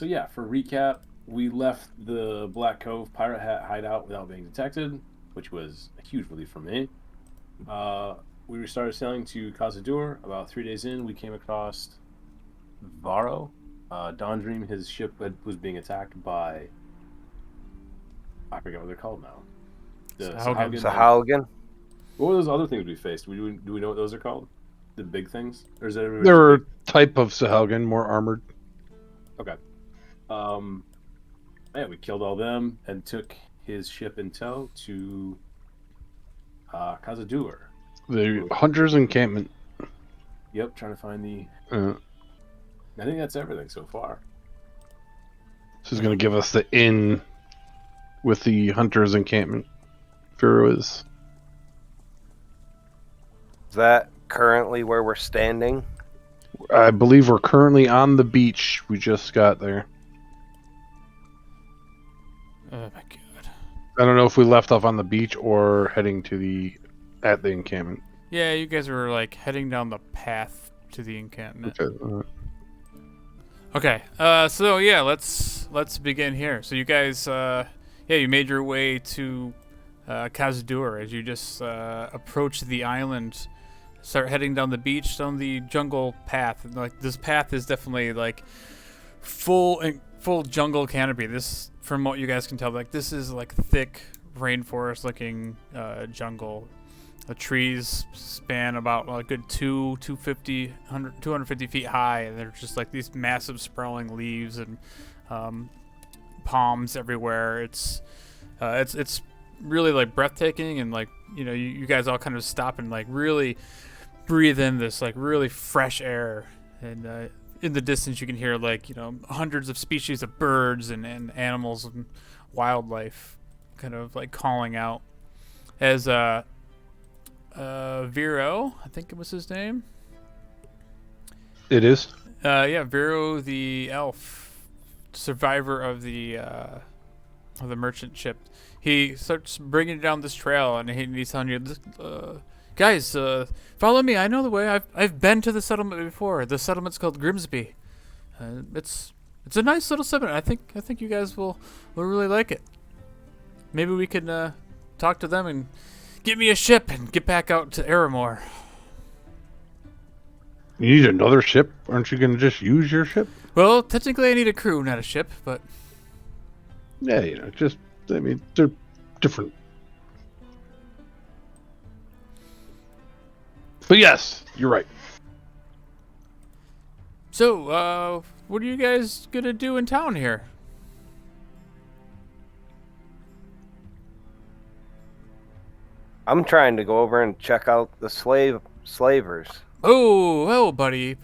yeah, for recap, we left the Black Cove pirate hat hideout without being detected, which was a huge relief for me. Uh, we started sailing to Kaza-Dur. About 3 days in, we came across Varro. Dawn Dream, his ship was being attacked by, I forget what they're called now. The Sahaugen. Sahaugen. Sahaugen? What were those other things we faced? Do we know what those are called? The big things, or is that everybody just They're a big? type of Sahaugen, more armored. Okay. Um, yeah, we killed all them and took his ship in tow to Kaza-Dur. The Hunter's Encampment. Yep, trying to find the. I think that's everything so far. This is going to give us the inn with the Hunter's Encampment. Firo is. Is that currently where we're standing? I believe we're currently on the beach. We just got there. Oh my god. I don't know if we left off on the beach or heading to at the encampment. Yeah, you guys were like heading down the path to the encampment. Okay. So yeah, let's begin here. So you guys, you made your way to Kaza-Dur as you just approach the island, start heading down the beach, down the jungle path. Like this path is definitely like full jungle canopy. This, from what you guys can tell, like this is like thick rainforest-looking jungle. The trees span about a good 250 feet high, and they're just like these massive sprawling leaves and palms everywhere. It's really like breathtaking, and like you guys all kind of stop and like really breathe in this like really fresh air. And in the distance, you can hear like hundreds of species of birds and animals and wildlife kind of like calling out as Vero, I think it was his name. It is. Vero the elf, survivor of the merchant ship. He starts bringing you down this trail, and he's telling you, guys, follow me. I know the way. I've been to the settlement before. The settlement's called Grimsby. It's a nice little settlement. I think you guys will really like it. Maybe we can talk to them and get me a ship and get back out to Aramor. You need another ship? Aren't you going to just use your ship? Well, technically I need a crew, not a ship, but... Yeah, they're different. But yes, you're right. So, what are you guys going to do in town here? I'm trying to go over and check out the slavers. Oh, buddy.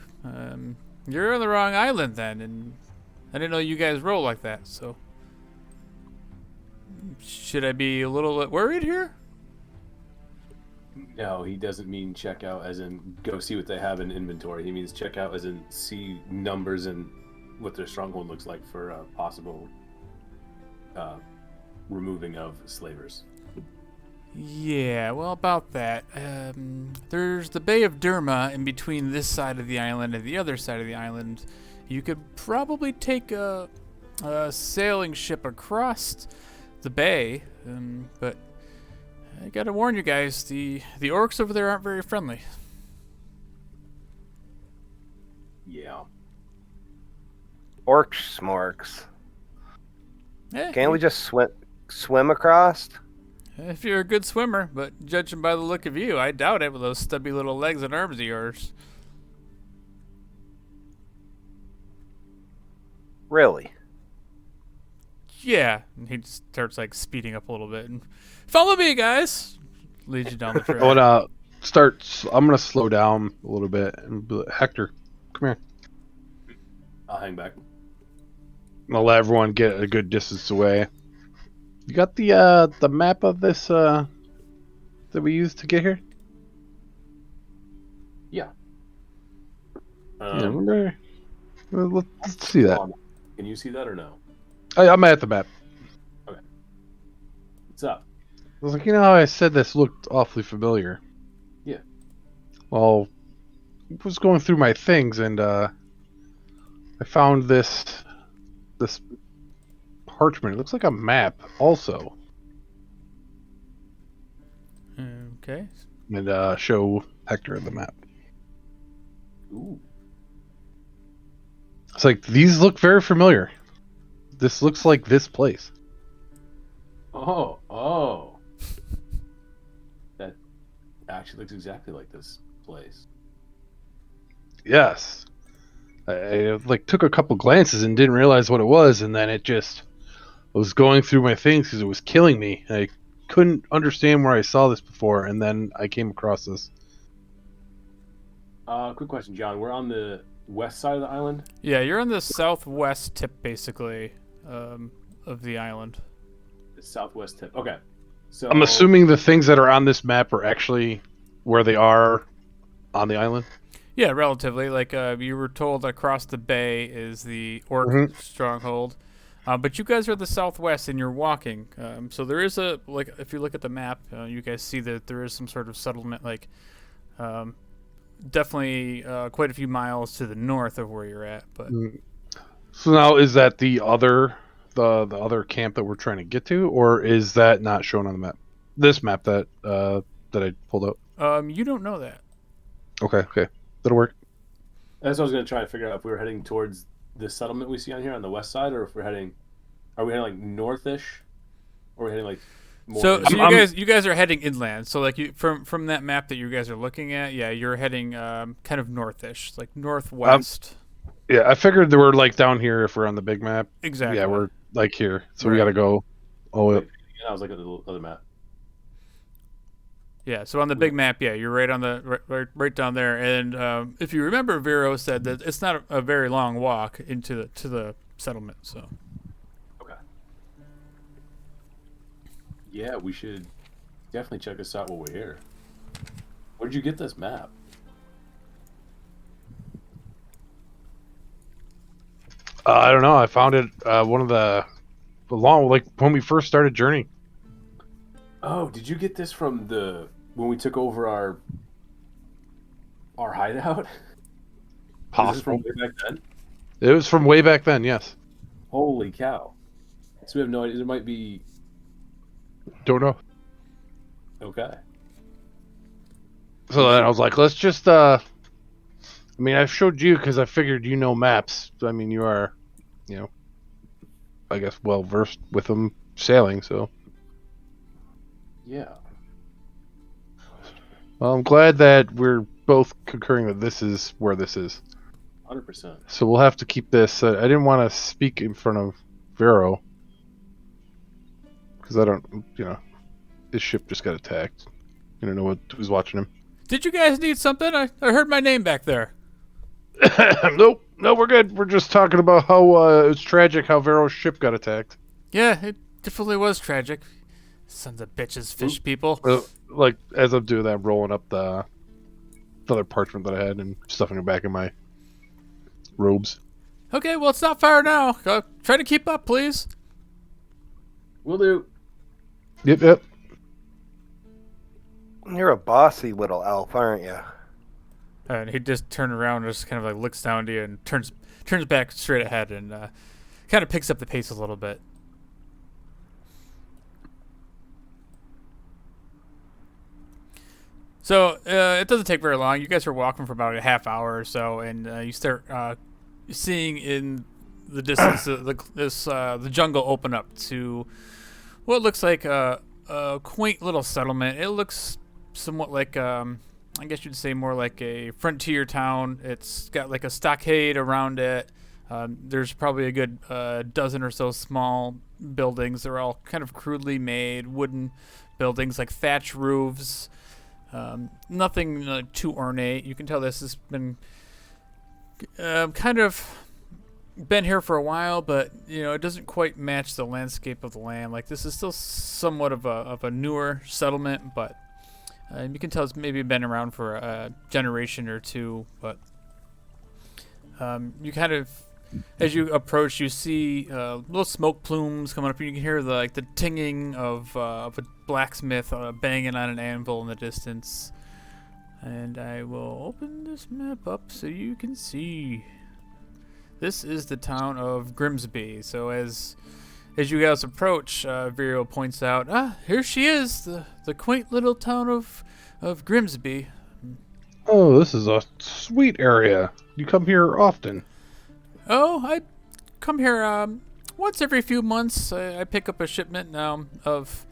You're on the wrong island then, and I didn't know you guys roll like that, so... Should I be a little bit worried here? No, he doesn't mean check out as in go see what they have in inventory. He means check out as in see numbers and what their stronghold looks like for possible removing of slavers. Yeah, well, about that. There's the Bay of Derma in between this side of the island and the other side of the island. You could probably take a sailing ship across the bay, but I gotta warn you guys, the orcs over there aren't very friendly. Yeah. Orc smorks. Eh, Can't we just swim across? If you're a good swimmer, but judging by the look of you, I doubt it with those stubby little legs and arms of yours. Really? Yeah, and he just starts like speeding up a little bit and follow me, guys. Leads you down the trail. I'm gonna slow down a little bit and be like, Hector, come here. I'll hang back. I'll let everyone get a good distance away. You got the map of this that we used to get here? Yeah. Yeah, remember? Let's see that. Can you see that or no? I'm at the map. Okay. What's up? I was like, how I said this looked awfully familiar. Yeah. Well, I was going through my things and I found this this parchment. It looks like a map, also. Okay. And show Hector the map. Ooh. It's like, these look very familiar. This looks like this place. Oh. That actually looks exactly like this place. Yes. I like took a couple glances and didn't realize what it was, and then it just was going through my things because it was killing me. I couldn't understand where I saw this before, and then I came across this. Quick question, John. We're on the west side of the island? Yeah, you're on the southwest tip, basically, of the island. The southwest tip. Okay. So I'm assuming the things that are on this map are actually where they are on the island. Yeah, relatively. Like, you were told across the bay is the orc Mhm. stronghold. But you guys are the southwest and you're walking. So there is if you look at the map, you guys see that there is some sort of settlement, definitely quite a few miles to the north of where you're at. But So now, is that the other camp that we're trying to get to, or is that not shown on the map? This map that I pulled out. you don't know that. Okay, that'll work. that's what I was going to try to figure out if we were heading towards the settlement we see on here on the west side, or if are we heading like northish, or are we heading like more? So east? you guys are heading inland. So like from that map that you guys are looking at, yeah, you're heading kind of northish, like northwest. Yeah, I figured they were like down here if we're on the big map. Exactly. Yeah, we're like here, so Right. we got to go. Oh, Wait, I was looking at the other map. Yeah, so on the big map, yeah, you're right on the right down there. And if you remember, Vero said that it's not a very long walk into the settlement. So Okay. Yeah, we should definitely check this out while we're here. Where'd you get this map? I don't know. I found it one of the long like when we first started journey. Oh, did you get this from when we took over our hideout? Was this from way back then? It was from way back then. Yes. Holy cow! So we have no idea. There might be. Don't know. Okay. So then I was like, let's just. I mean, I showed you because I figured you know maps. I mean, you are, I guess well versed with them sailing. So. Yeah. Well, I'm glad that we're both concurring that this is where this is. 100%. So we'll have to keep this. I didn't want to speak in front of Vero because I don't, his ship just got attacked. You don't know who's watching him. did you guys need something? I heard my name back there. Nope, no, we're good. We're just talking about how it's tragic how Vero's ship got attacked. Yeah, it definitely was tragic. Sons of bitches, fish people. Like as I'm doing that, I'm rolling up the other parchment that I had and stuffing it back in my robes. Okay, well, it's not far now. Try to keep up, please. Will do. Yep. You're a bossy little elf, aren't you? And he just turned around and just kind of like looks down to you and turns back straight ahead and kind of picks up the pace a little bit. So it doesn't take very long. You guys are walking for about a half hour or so, and you start seeing in the distance the jungle open up to what looks like a quaint little settlement. It looks somewhat like I guess you'd say more like a frontier town. It's got like a stockade around it. There's probably a good dozen or so small buildings. They're all kind of crudely made wooden buildings, like thatch roofs. Nothing too ornate. You can tell this has been kind of been here for a while, but it doesn't quite match the landscape of the land. Like this is still somewhat of a newer settlement, but you can tell it's maybe been around for a generation or two. But you kind of, as you approach, you see little smoke plumes coming up. You can hear the tinging of a blacksmith banging on an anvil in the distance. And I will open this map up so you can see. This is the town of Grimsby. So as you guys approach, Vero points out, here she is, the quaint little town of Grimsby. Oh, this is a sweet area. You come here often. Oh, I come here once every few months. I pick up a shipment of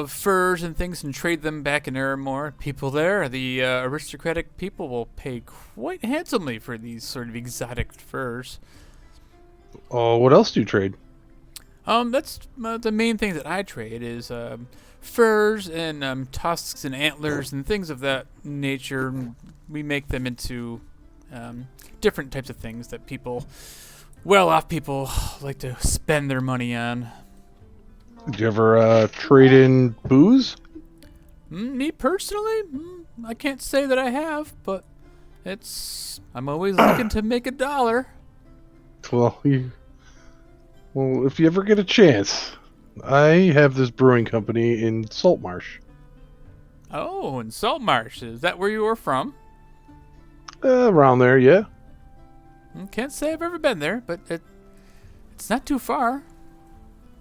furs and things and trade them back in Aramore. People there, the aristocratic people, will pay quite handsomely for these sort of exotic furs. Oh, what else do you trade? That's the main thing that I trade is furs and tusks and antlers and things of that nature. We make them into different types of things that well-off people like to spend their money on. Did you ever trade in booze? Me personally, I can't say that I have, but I'm always looking to make a dollar. Well, if you ever get a chance, I have this brewing company in Saltmarsh. Oh, in Saltmarsh. Is that where you were from? Around there, yeah. Can't say I've ever been there, but it's not too far.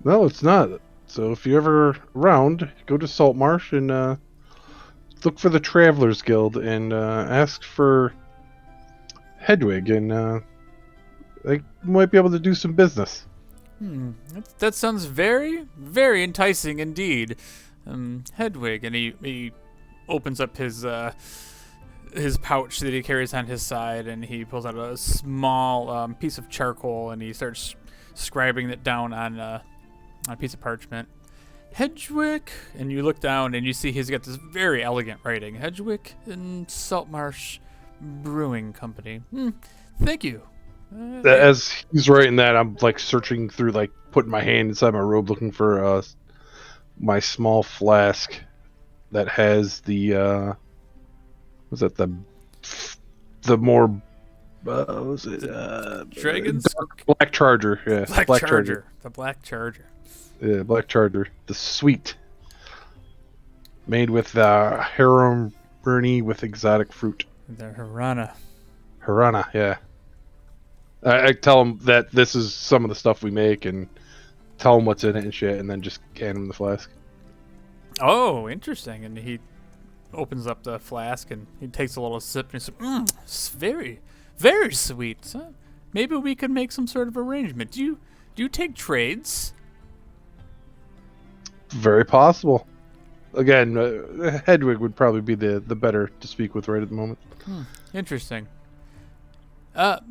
No, it's not. So if you're ever around, go to Saltmarsh and look for the Travelers Guild and ask for Hedwig, and they might be able to do some business. That sounds very, very enticing indeed. Hedwig, and he opens up his pouch that he carries on his side, and he pulls out a small piece of charcoal, and he starts scribing it down on a piece of parchment. Hedwig, and you look down and you see he's got this very elegant writing. Hedwig and Saltmarsh Brewing Company. Thank you. As he's writing that, I'm like searching through, like putting my hand inside my robe, looking for my small flask that has the was that the more was it Dragons? Black Charger, yeah. Black Charger. The Black Charger. Yeah, Black Charger. The sweet. Made with harem burnie with exotic fruit. The Harana. Harana, yeah. I tell him that this is some of the stuff we make and tell him what's in it and shit, and then just hand him the flask. Oh, interesting. And he opens up the flask and he takes a little sip and he says, it's very, very sweet. So maybe we could make some sort of arrangement. Do you take trades? Very possible. Again, Hedwig would probably be the better to speak with right at the moment. Interesting.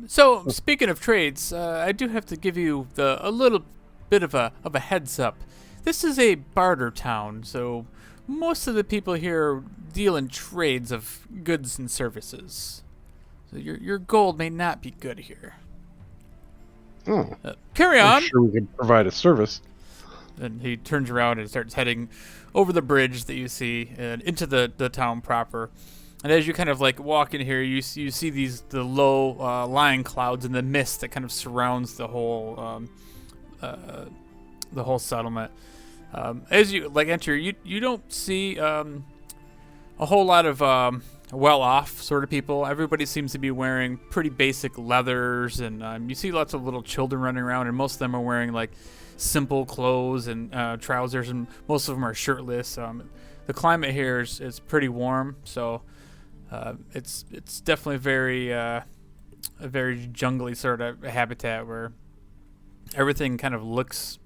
So speaking of trades, I do have to give you a little bit of a heads up. This is a barter town, so most of the people here deal in trades of goods and services. So your gold may not be good here. Oh, carry on. I'm sure we could provide a service. And he turns around and starts heading over the bridge that you see and into the town proper. And as you kind of like walk in here, you see the low lying clouds and the mist that kind of surrounds the whole settlement. As you like enter, you don't see a whole lot of well-off sort of people. Everybody seems to be wearing pretty basic leathers, and you see lots of little children running around, and most of them are wearing like simple clothes and trousers, and most of them are shirtless. The climate here is pretty warm, so it's definitely a very jungly sort of habitat where everything kind of looks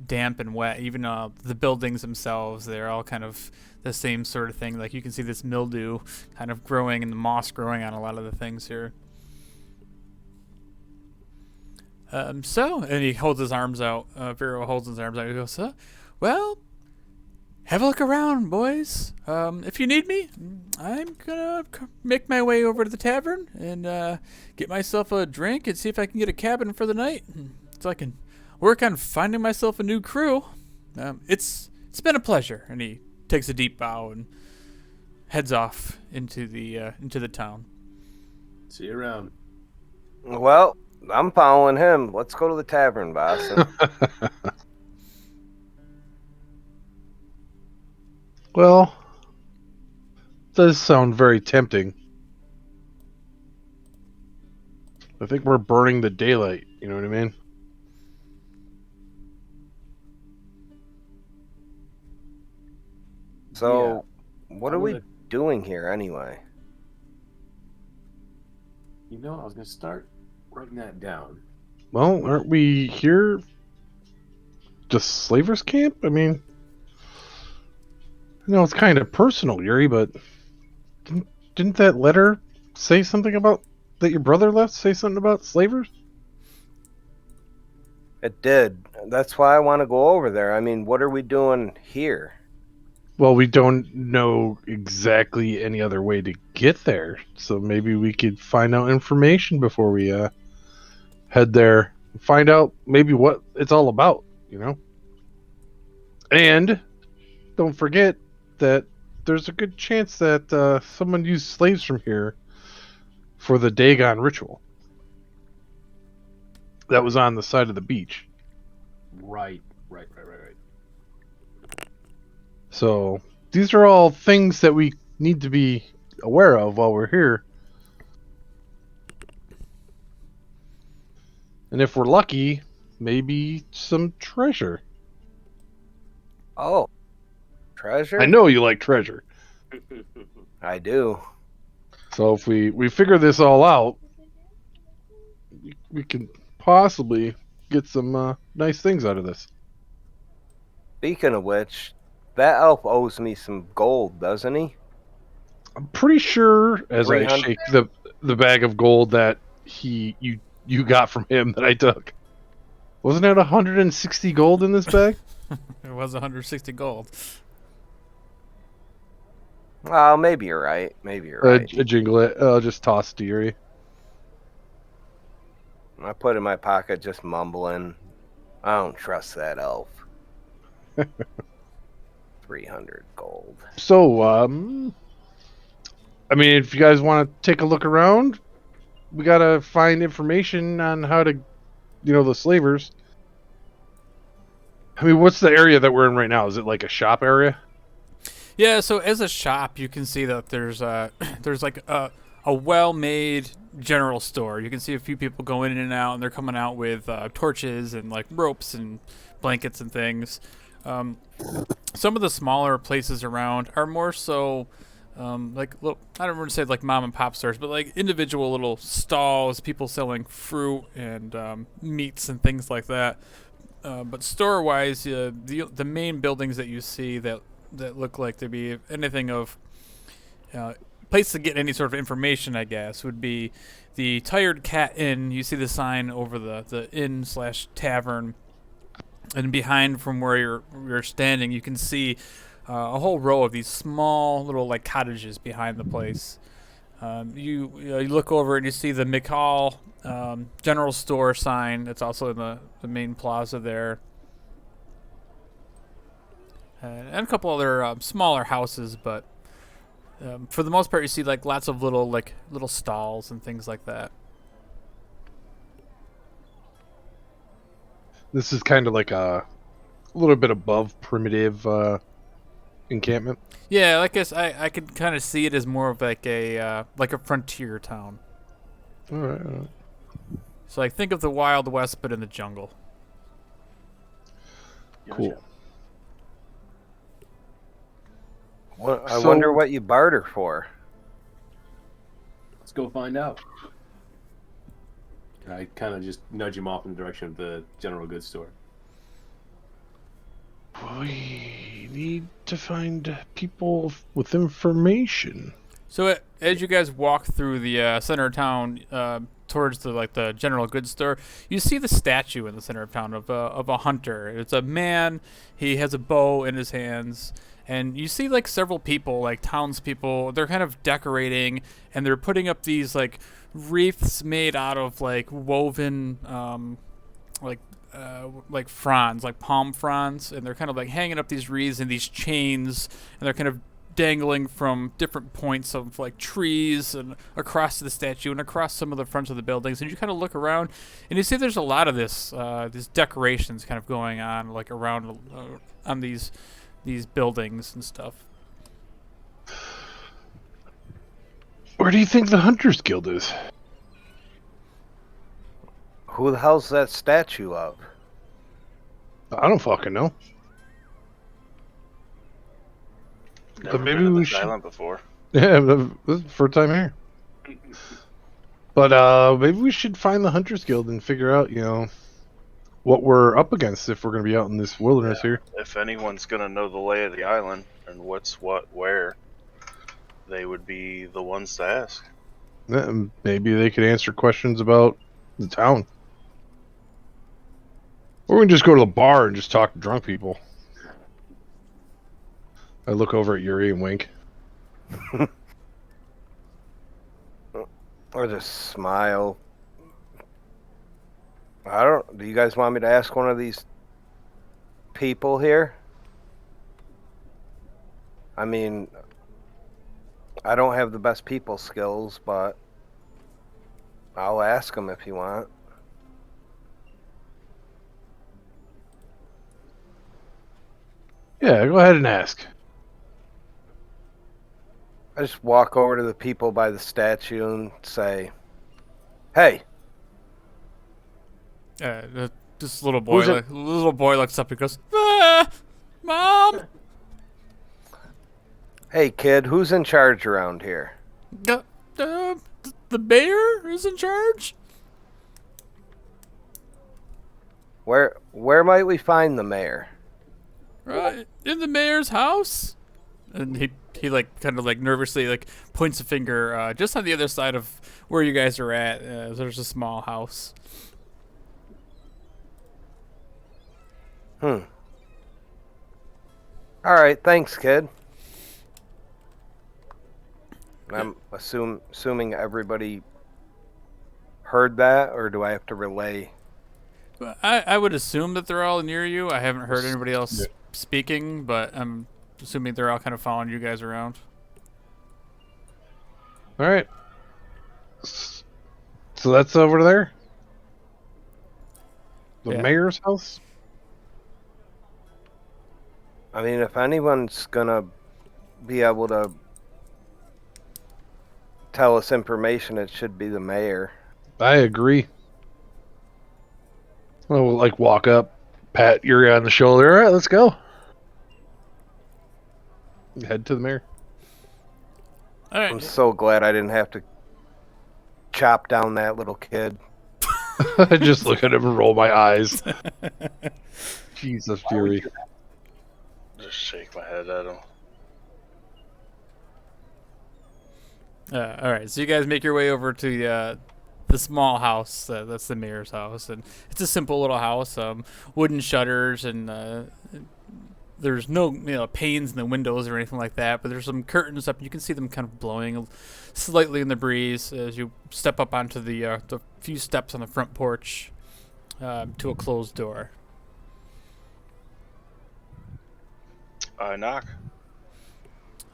damp and wet. Even the buildings themselves, they're all kind of the same sort of thing. Like you can see this mildew kind of growing and the moss growing on a lot of the things here. And he holds his arms out. Vero holds his arms out. He goes, well, have a look around, boys. If you need me, I'm gonna make my way over to the tavern and get myself a drink and see if I can get a cabin for the night, so I can work on finding myself a new crew. It's been a pleasure. And he takes a deep bow and heads off into the town. See you around. Well, I'm following him. Let's go to the tavern, boss. Well, does sound very tempting. I think we're burning the daylight. You know what I mean? So, what I'm are we gonna- doing here anyway? You know, I was gonna start writing that down. Well, aren't we here? Just slavers camp? I mean, I know it's kind of personal, Yuri, but didn't that letter say something about that your brother left? Say something about slavers? It did. That's why I want to go over there. I mean, what are we doing here? Well, we don't know exactly any other way to get there, so maybe we could find out information before we head there. Find out maybe what it's all about, you know? And don't forget that there's a good chance that someone used slaves from here for the Dagon ritual. That was on the side of the beach. Right. So these are all things that we need to be aware of while we're here. And if we're lucky, maybe some treasure. Oh, treasure? I know you like treasure. I do. So if we figure this all out, we can possibly get some nice things out of this. Speaking of which, that elf owes me some gold, doesn't he? I'm pretty sure as I 300 shake the bag of gold that you got from him that I took. Wasn't it 160 gold in this bag? It was 160 gold. Well, maybe you're right. Maybe you're right. A jingle it. I'll just toss it to Yuri. I put it in my pocket, just mumbling. I don't trust that elf. 300 gold. So, I mean, if you guys want to take a look around, we gotta find information on how to, the slavers. I mean, what's the area that we're in right now? Is it like a shop area? Yeah, so as a shop, you can see that there's there's like a well-made general store. You can see a few people going in and out, and they're coming out with torches and like ropes and blankets and things. Some of the smaller places around are more so like little, I don't want to say like mom and pop stores, but like individual little stalls, people selling fruit and meats and things like that. But store-wise, the main buildings that you see that look like to be anything of place to get any sort of information, I guess, would be the Tired Cat Inn. You see the sign over the inn/tavern, and behind from where you're standing, you can see a whole row of these small little like cottages behind the place. You look over and you see the McCall general store sign. That's also in the main plaza there. And a couple other smaller houses, but for the most part, you see like lots of little stalls and things like that. This is kind of like a little bit above primitive encampment. Yeah, I guess I could kind of see it as more of like a frontier town. All right. So like think of the Wild West, but in the jungle. Cool. Well, I wonder what you barter for. Let's go find out. And I kind of just nudge him off in the direction of the general goods store. We need to find people with information. So as you guys walk through the center of town towards the general goods store, you see the statue in the center of town of a hunter. It's a man. He has a bow in his hands. And you see like several people, like townspeople, they're kind of decorating, and they're putting up these like wreaths made out of like woven like fronds, like palm fronds, and they're kind of like hanging up these wreaths and these chains, and they're kind of dangling from different points of like trees and across the statue and across some of the fronts of the buildings. And you kind of look around, and you see there's a lot of these decorations kind of going on like around on these buildings and stuff. Where do you think the Hunters Guild is? Who the hell's that statue of? I don't fucking know. Never maybe been to we this should- island before. Yeah, this is the first time here. But maybe we should find the Hunters Guild and figure out, what we're up against if we're going to be out in this wilderness here. If anyone's gonna know the lay of the island and what's what where, they would be the ones to ask. And maybe they could answer questions about the town. Or we can just go to the bar and just talk to drunk people. I look over at Yuri and wink. Or just smile. Do you guys want me to ask one of these people here? I mean, I don't have the best people skills, but I'll ask them if you want. Yeah, go ahead and ask. I just walk over to the people by the statue and say, "Hey, This little boy, Who's it? little boy looks up and goes, ah, "Mom, hey kid, who's in charge around here?" the mayor is in charge." Where might we find the mayor? Right in the mayor's house, and he like kind of like nervously like points a finger just on the other side of where you guys are at. There's a small house. All right, thanks, kid. I'm assuming everybody heard that, or do I have to relay? But I would assume that they're all near you. I haven't heard anybody else speaking, but I'm assuming they're all kind of following you guys around. All right. So that's over there? The Yeah. mayor's house? I mean, if anyone's gonna be able to tell us information, it should be the mayor. I agree. We'll like walk up, pat Yuri on the shoulder. All right, let's go. Head to the mayor. All right. I'm so glad I didn't have to chop down that little kid. I just look at him and roll my eyes. Jesus, Yuri. Just shake my head at him. All right, so you guys make your way over to the small house. That's the mayor's house, and it's a simple little house. Wooden shutters, and there's no panes in the windows or anything like that. But there's some curtains up, and you can see them kind of blowing slightly in the breeze as you step up onto the few steps on the front porch to a closed door. I knock.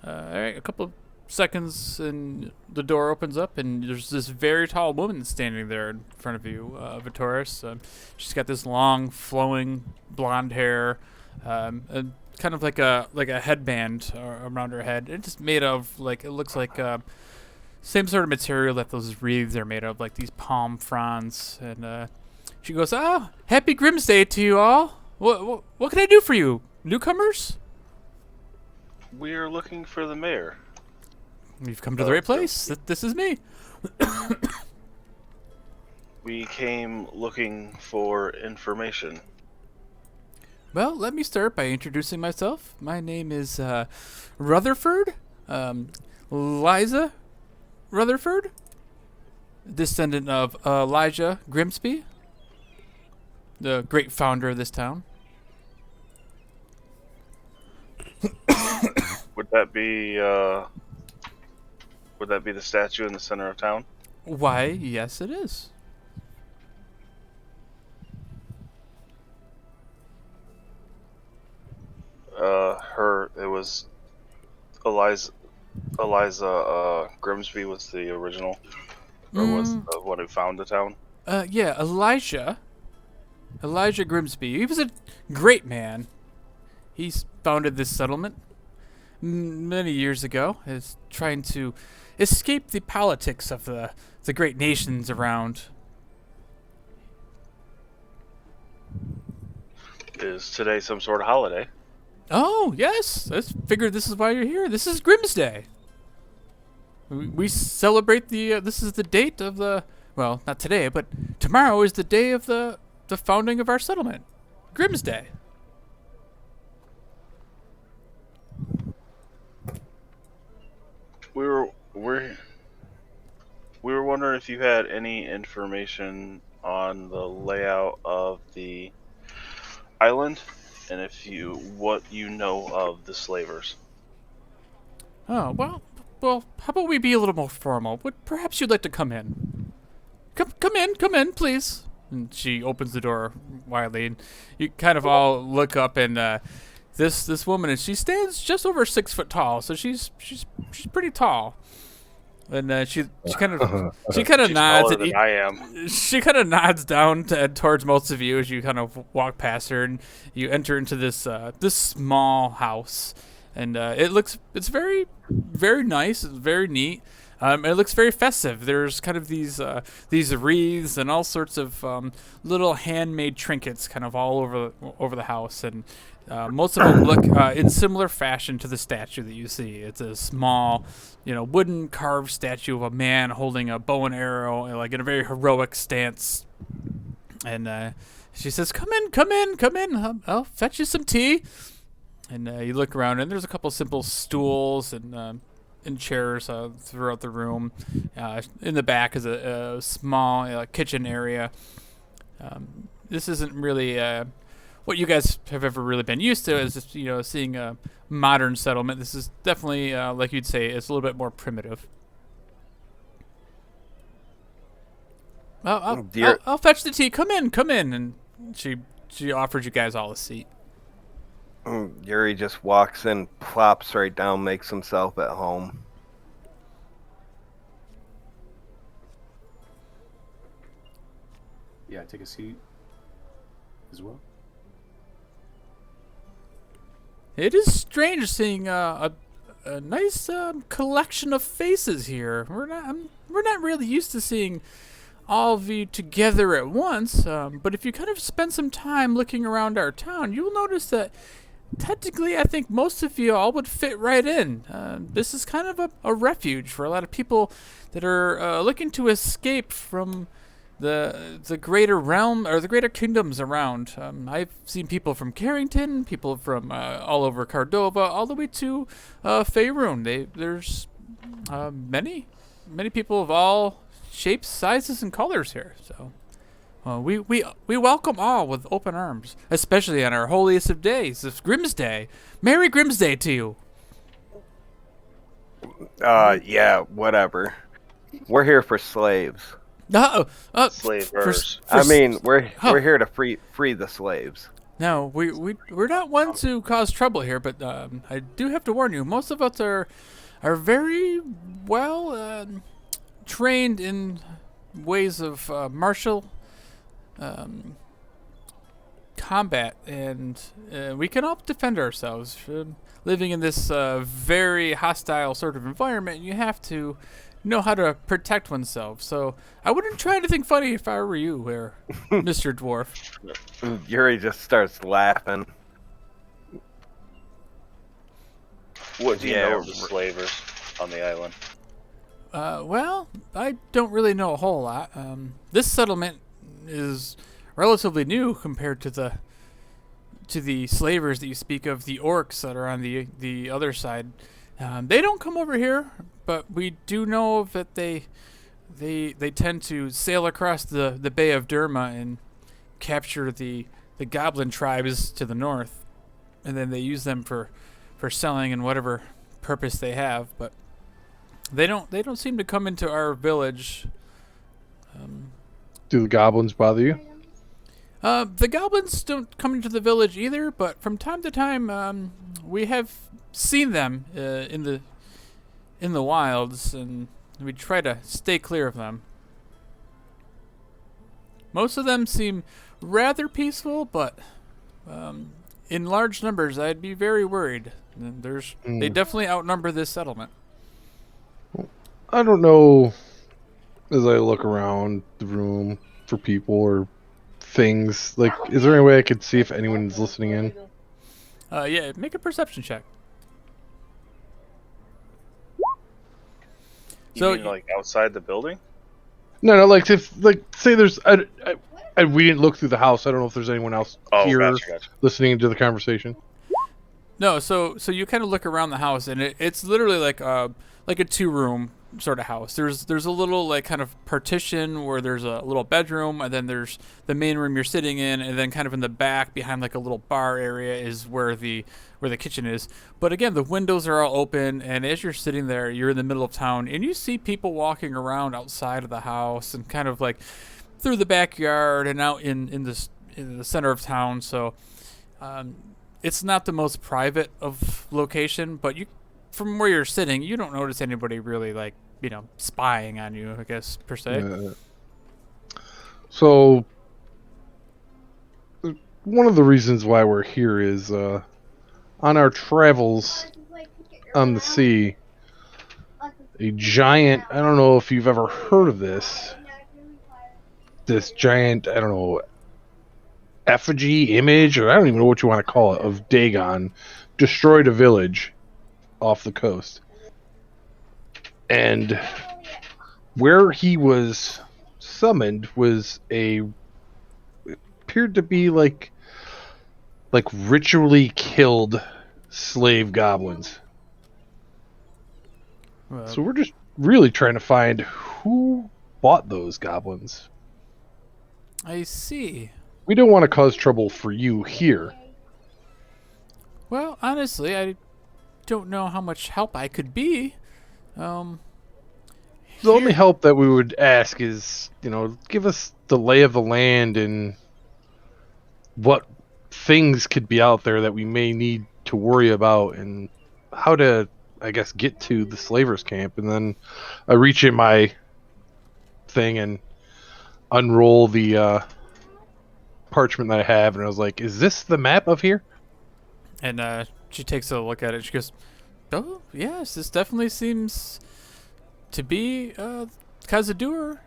All right, a couple of seconds, and the door opens up, and there's this very tall woman standing there in front of you, Vitoris. She's got this long, flowing blonde hair, and kind of like a headband around her head. It's just made of it looks like same sort of material that those wreaths are made of, like these palm fronds. And she goes, "Oh, happy Grimsday to you all. What can I do for you, newcomers?" We are looking for the mayor. You've come to the right place. This is me. We came looking for information. Well, let me start by introducing myself. My name is Rutherford, Liza Rutherford, descendant of Elijah Grimsby, the great founder of this town. Would that be the statue in the center of town? Why, yes, it is. It was Eliza Grimsby was the original, or was the one who found the town. Yeah, Elijah Grimsby. He was a great man. He's founded this settlement many years ago, is trying to escape the politics of the great nations around. Is today some sort of holiday? Oh, yes. I figured this is why you're here. This is Grimsday. We celebrate this is the date of the, well, not today, but tomorrow is the day of the founding of our settlement. Grimsday. We were wondering if you had any information on the layout of the island, and what you know of the slavers. Oh, well, how about we be a little more formal? Perhaps you'd like to come in. Come in, please. And she opens the door widely, and you kind of all look up, and this woman, and she stands just over 6 foot tall, so she's pretty tall. And she kind of She's nods, taller and than I am. she kind of nods down towards most of you as you kind of walk past her, and you enter into this small house, and it's very, very nice. It's very neat. It looks very festive. There's kind of these wreaths and all sorts of little handmade trinkets kind of all over the house, and most of them look in similar fashion to the statue that you see. It's a small, wooden carved statue of a man holding a bow and arrow, like in a very heroic stance. And she says, "Come in. I'll fetch you some tea." And you look around, and there's a couple simple stools and chairs throughout the room. In the back is a small kitchen area. This isn't really what you guys have ever really been used to, is just, seeing a modern settlement. This is definitely, like you'd say, it's a little bit more primitive. I'll fetch the tea. Come in. And she offers you guys all a seat. Yuri just walks in, plops right down, makes himself at home. Yeah, take a seat as well. It is strange seeing a nice collection of faces here. We're not really used to seeing all of you together at once. But if you kind of spend some time looking around our town, you will notice that technically, I think most of you all would fit right in. This is kind of a refuge for a lot of people that are looking to escape from the greater realm or the greater kingdoms around. I've seen people from Carrington, people from all over Cordova, all the way to Faerun. There's many people of all shapes, sizes, and colors here. So we welcome all with open arms, especially on our holiest of days, it's Grimsday. Merry Grimsday to you. Yeah, whatever. We're here for slaves. Slavers. We're here to free the slaves. No, we're not one to cause trouble here, but I do have to warn you. Most of us are very well trained in ways of martial combat, and we can all defend ourselves. Living in this very hostile sort of environment, you have to know how to protect oneself. So I wouldn't try anything funny if I were you, there, Mr. Dwarf. Yuri just starts laughing. What do you know of the slavers on the island? Well, I don't really know a whole lot. This settlement is relatively new compared to the slavers that you speak of, the orcs that are on the other side. They don't come over here, but we do know that they tend to sail across the Bay of Derma and capture the goblin tribes to the north, and then they use them for selling and whatever purpose they have. But they don't seem to come into our village. Do the goblins bother you? The goblins don't come into the village either, but from time to time, we have seen them in the wilds, and we try to stay clear of them. Most of them seem rather peaceful, but in large numbers, I'd be very worried. They definitely outnumber this settlement. I don't know, as I look around the room for people or things. Like, is there any way I could see if anyone's listening in? Yeah, make a perception check. You So mean like outside the building? No, like if say there's we didn't look through the house. I don't know if there's anyone else Oh, here gotcha. listening to the conversation. No, so you kind of look around the house, and it's literally like a 2-room sort of house. There's a little like kind of partition where there's a little bedroom, and then there's the main room you're sitting in, and then kind of in the back behind like a little bar area is where the kitchen is. But again, the windows are all open, and as you're sitting there, you're in the middle of town, and you see people walking around outside of the house and kind of like through the backyard and out in the center of town. So. It's not the most private of location, but from where you're sitting, you don't notice anybody really like, spying on you, I guess, per se. So one of the reasons why we're here is on our travels on the sea, a giant, I don't know if you've ever heard of this giant, I don't know, effigy, image, or I don't even know what you want to call it, of Dagon destroyed a village off the coast. And where he was summoned was appeared to be like ritually killed slave goblins. Well, So we're just really trying to find who bought those goblins. I see. We don't want to cause trouble for you here. Well, honestly, I don't know how much help I could be. The only help that we would ask is, give us the lay of the land and what things could be out there that we may need to worry about and how to, I guess, get to the slavers' camp. And then I reach in my thing and unroll the parchment that I have, and I was like, is this the map of here? And she takes a look at it. She goes, "Oh, yes, this definitely seems to be Kaza-Dur.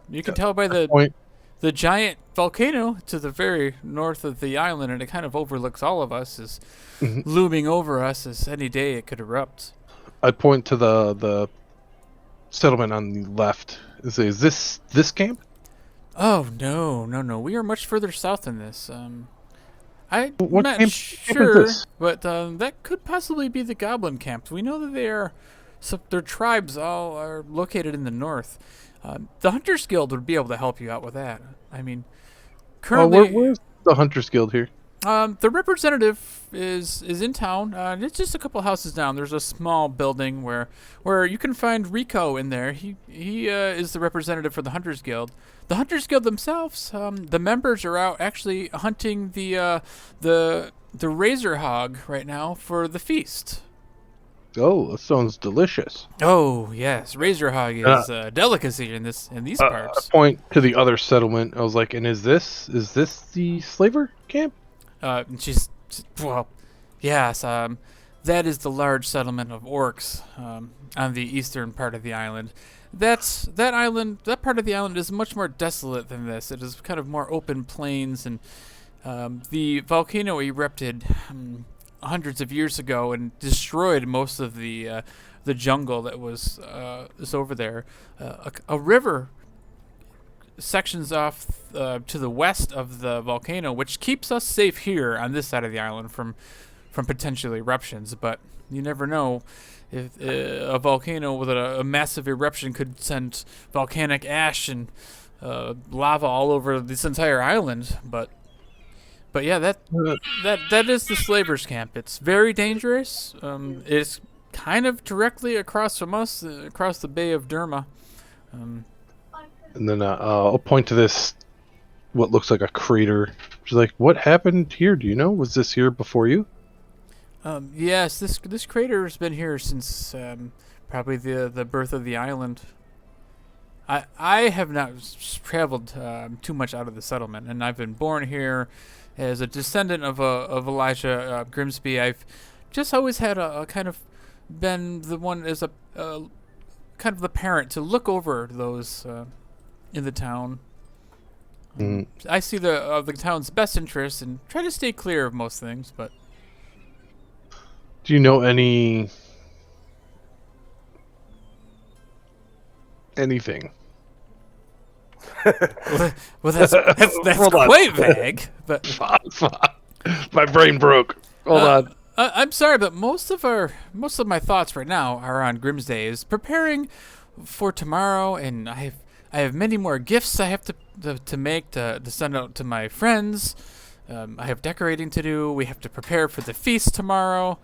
You can tell by the giant volcano to the very north of the island, and it kind of overlooks all of us, is looming over us as any day it could erupt." I point to the settlement on the left. Is this camp? Oh, no. We are much further south than this. I'm What not camp is sure, this? but that could possibly be the Goblin camp. We know that their tribes all are located in the north. The Hunters Guild would be able to help you out with that. I mean, currently, Where's the Hunters Guild here? the representative is in town. It's just a couple houses down. There's a small building where you can find Rico in there. He is the representative for the Hunters Guild. The Hunters Guild themselves, the members are out actually hunting the razor hog right now for the feast. Oh, that sounds delicious. Oh yes, razor hog is a delicacy in these I parts. point to the other settlement. I was like, and is this the slaver camp? And well, yes. That is the large settlement of orcs on the eastern part of the island. That part of the island is much more desolate than this. It is kind of more open plains, and the volcano erupted hundreds of years ago and destroyed most of the jungle that was over there. A river sections off to the west of the volcano, which keeps us safe here on this side of the island from potential eruptions. But you never know if a volcano with a massive eruption could send volcanic ash and lava all over this entire island. But yeah, that is the slavers' camp. It's very dangerous. It's kind of directly across from us, across the Bay of Derma. And then I'll point to this, what looks like a crater. She's like, what happened here? Do you know? Was this here before you? Yes, this crater has been here since probably the birth of the island. I have not traveled too much out of the settlement, and I've been born here as a descendant of Elijah Grimsby. I've just always had a kind of been the one as a kind of the parent to look over those in the town. I see the town's best interest and try to stay clear of most things, but Do you know anything? well, that's Hold on. quite vague. But My brain broke. Hold on. I'm sorry, but most of my thoughts right now are on Grimsday. Is preparing for tomorrow, and I have many more gifts I have to make to send out to my friends. I have decorating to do. We have to prepare for the feast tomorrow.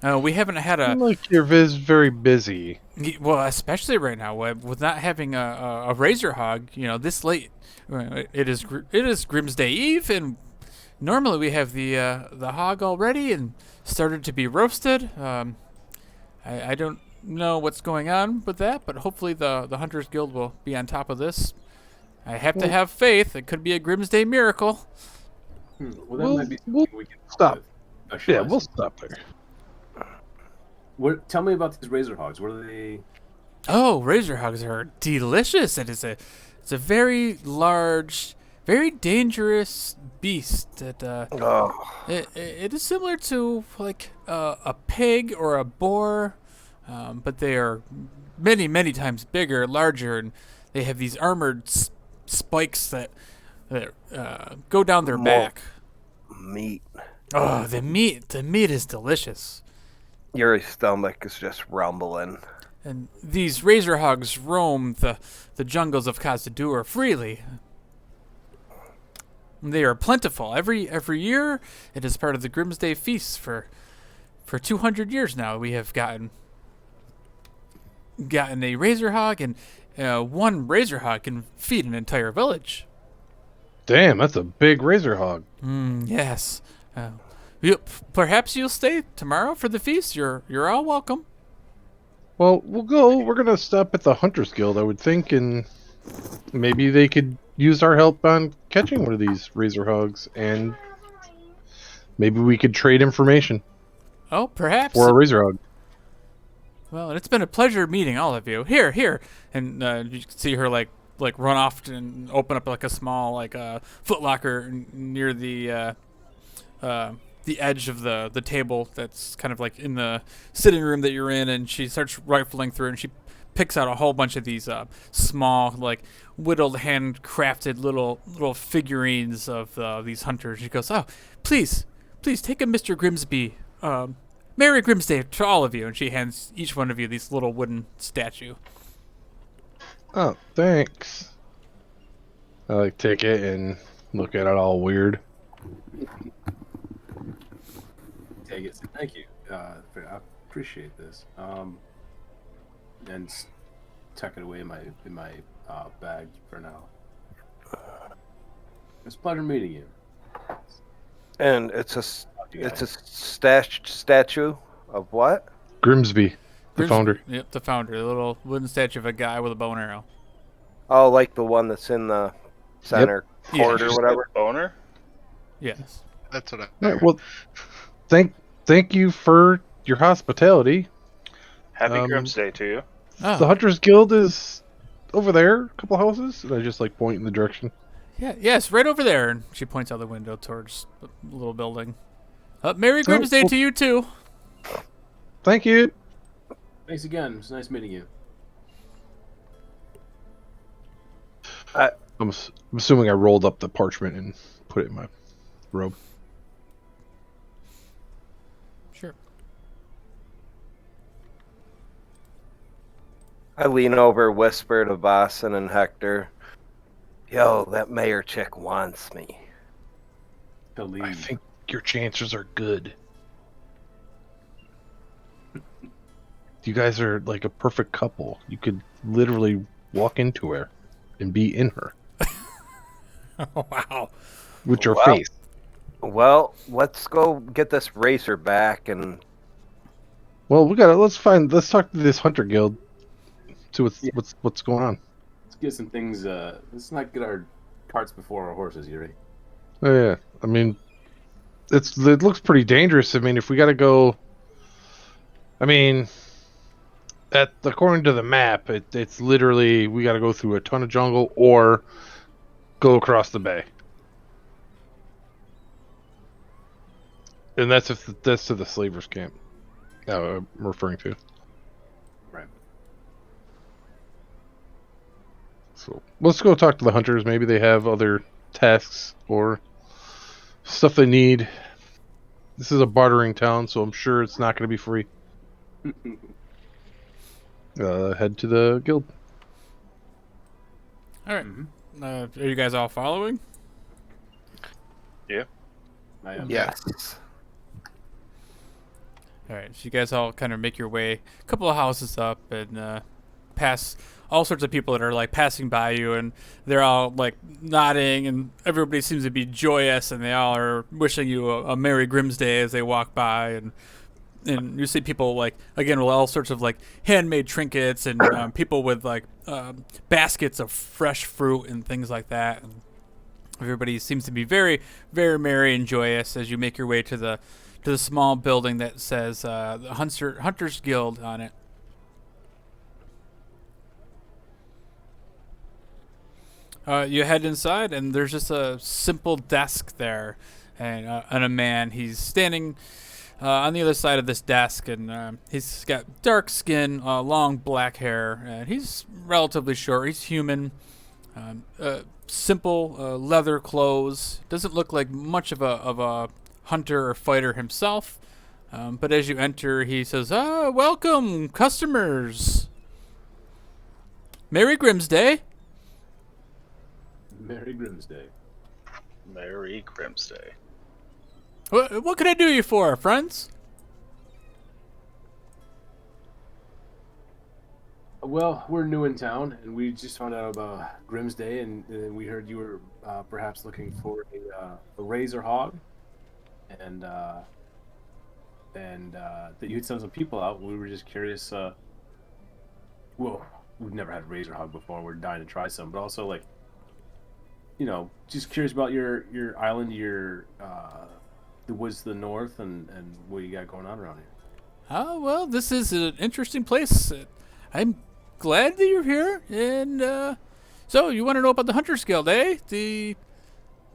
We haven't had Like your Viz very busy. well, especially right now with not having a razor hog. This late. It is Grimsday Eve, and normally we have the hog already and started to be roasted. I don't know what's going on with that, but hopefully the Hunters Guild will be on top of this. I have to have faith. It could be a Grimsday miracle. Well, that might be we'll something we can stop. specialize Yeah, we'll in. stop there. Tell me about these razor hogs. What are they? Oh, razor hogs are delicious. It's a very large, very dangerous beast. It is similar to like a pig or a boar, but they are many, many times bigger, larger, and they have these armored spikes that go down their back. Meat. Oh, the meat is delicious. Your stomach is just rumbling. And these razor hogs roam the jungles of Kaza-Dur freely. They are plentiful. Every year, it is part of the Grimsday feast for 200 years now. We have gotten a razor hog, and one razor hog can feed an entire village. Damn, that's a big razor hog. Yes. Perhaps you'll stay tomorrow for the feast. You're all welcome. Well, we'll go. We're gonna stop at the Hunters Guild, I would think, and maybe they could use our help on catching one of these razor hogs, and maybe we could trade information Oh, perhaps. for a razor hog. Well, it's been a pleasure meeting all of you. Here, and you can see her like run off and open up like a small Foot Locker near the edge of the table that's kind of like in the sitting room that you're in, and she starts rifling through and she picks out a whole bunch of these small, like whittled, handcrafted little figurines of these hunters. She goes, "Oh, please take a Mr. Grimsby. Merry Grimsday to all of you," and she hands each one of you these little wooden statue. Oh, thanks. I take it and look at it all weird. Take it. Thank you. I appreciate this. And tuck it away in my bag for now. It's a pleasure meeting you. And it's a statue of what? Grimsby, the founder. Yep, the founder. The little wooden statue of a guy with a bow and arrow. Oh, like the one that's in the center court Yeah. or whatever. Owner? Yes. That's what I. Yeah, well, thank you for your hospitality. Happy Grimsday to you. Oh. The Hunters Guild is over there, a couple houses, and I just like point in the direction. Yeah, yes, right over there. And she points out the window towards the little building. Merry Grimsday to you too. Thank you. Thanks again. It's nice meeting you. I'm assuming I rolled up the parchment and put it in my robe. Sure. I lean over, whisper to Boston and Hector, "Yo, that mayor chick wants me." To leave. I think your chances are good. You guys are like a perfect couple. You could literally walk into her and be in her Oh, wow. with your Wow. face. Well, let's go get this racer back and Well, let's talk to this hunter guild. See what's going on. Let's get some things. Let's not get our carts before our horses, Yuri. Oh yeah. I mean, it looks pretty dangerous. I mean, if we got to go, I mean, according to the map, it's literally we got to go through a ton of jungle or go across the bay. And that's to the slavers' camp. I'm referring to. Right. So let's go talk to the hunters. Maybe they have other tasks or stuff they need. This is a bartering town, so I'm sure it's not going to be free. Head to the guild. All right. Mhm. Are you guys all following? I am. Yes. All right. So you guys all kind of make your way a couple of houses up and pass all sorts of people that are like passing by you, and they're all like nodding, and everybody seems to be joyous, and they all are wishing you a Merry Grimsday as they walk by, and you see people like again with all sorts of like handmade trinkets and people with like baskets of fresh fruit and things like that. And everybody seems to be very, very merry and joyous as you make your way to the small building that says the Hunters Guild on it. You head inside, and there's just a simple desk there, and a man. He's standing on the other side of this desk, and he's got dark skin, long black hair, and he's relatively short. He's human. Simple leather clothes. Doesn't look like much of a hunter or fighter himself. But as you enter, he says, welcome, customers. Merry Grimsday. Merry Grimsday. Merry Grimsday. What can I do you for, friends? Well, we're new in town, and we just found out about Grimsday, and we heard you were perhaps looking for a razor hog, and that you had sent some people out. We were just curious. Well, we've never had razor hog before. We're dying to try some, but also like, just curious about your island, the woods to the north, and what you got going on around here. Oh, well, this is an interesting place. I'm glad that you're here. And so you want to know about the Hunters Guild, eh? The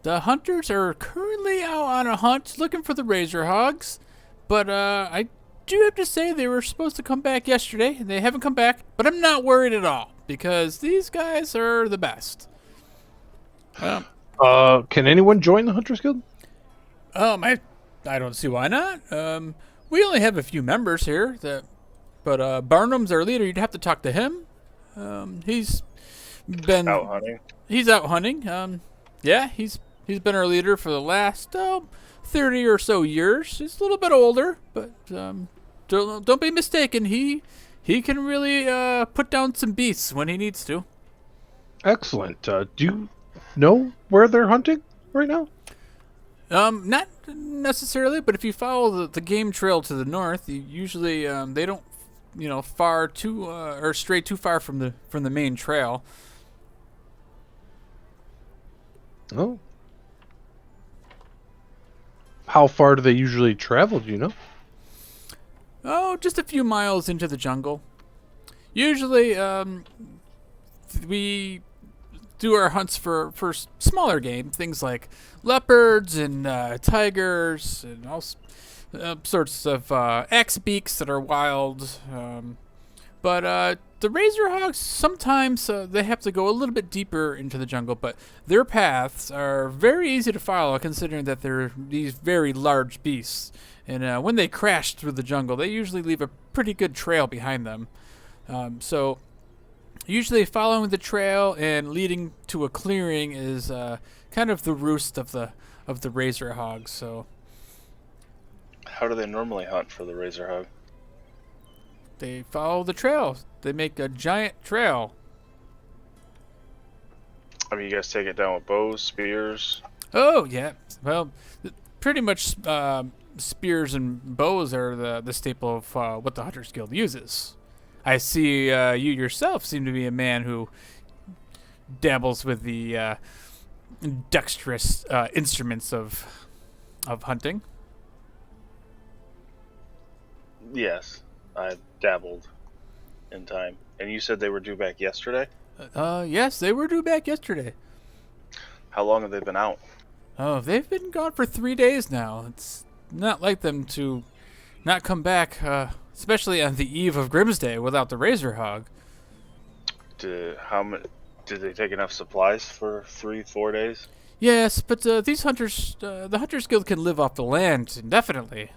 hunters are currently out on a hunt looking for the razor hogs. But I do have to say they were supposed to come back yesterday, and they haven't come back. But I'm not worried at all, because these guys are the best. Can anyone join the Hunters Guild? I don't see why not. We only have a few members here, but Barnum's our leader. You'd have to talk to him. He's been Out hunting. He's out hunting. Yeah, he's been our leader for the last 30 or so years. He's a little bit older, but don't be mistaken. He can really put down some beasts when he needs to. Excellent. Do you know where they're hunting right now? Not necessarily, but if you follow the game trail to the north, you usually they don't, far too or stray too far from the main trail. Oh. How far do they usually travel, do you know? Oh, just a few miles into the jungle. Usually, we do our hunts for smaller game, things like leopards and tigers and all sorts of axe beaks that are wild. But the razor hogs, sometimes they have to go a little bit deeper into the jungle, but their paths are very easy to follow considering that they're these very large beasts. And when they crash through the jungle, they usually leave a pretty good trail behind them. So usually following the trail and leading to a clearing is kind of the roost of the razor hogs. So How do they normally hunt for the razor hog? they follow the trail. They make a giant trail. I mean, you guys take it down with bows, spears. Oh, yeah. Well, pretty much spears and bows are the staple of what the Hunters Guild uses. I see you yourself seem to be a man who dabbles with the dexterous instruments of hunting. Yes, I dabbled in time. And you said they were due back yesterday? Yes, they were due back yesterday. How long have they been out? Oh, they've been gone for 3 days now. It's not like them to not come back, especially on the eve of Grimsday without the Razor Hog. Did they take enough supplies for 3-4 days? Yes, but these hunters, the Hunters Guild can live off the land indefinitely.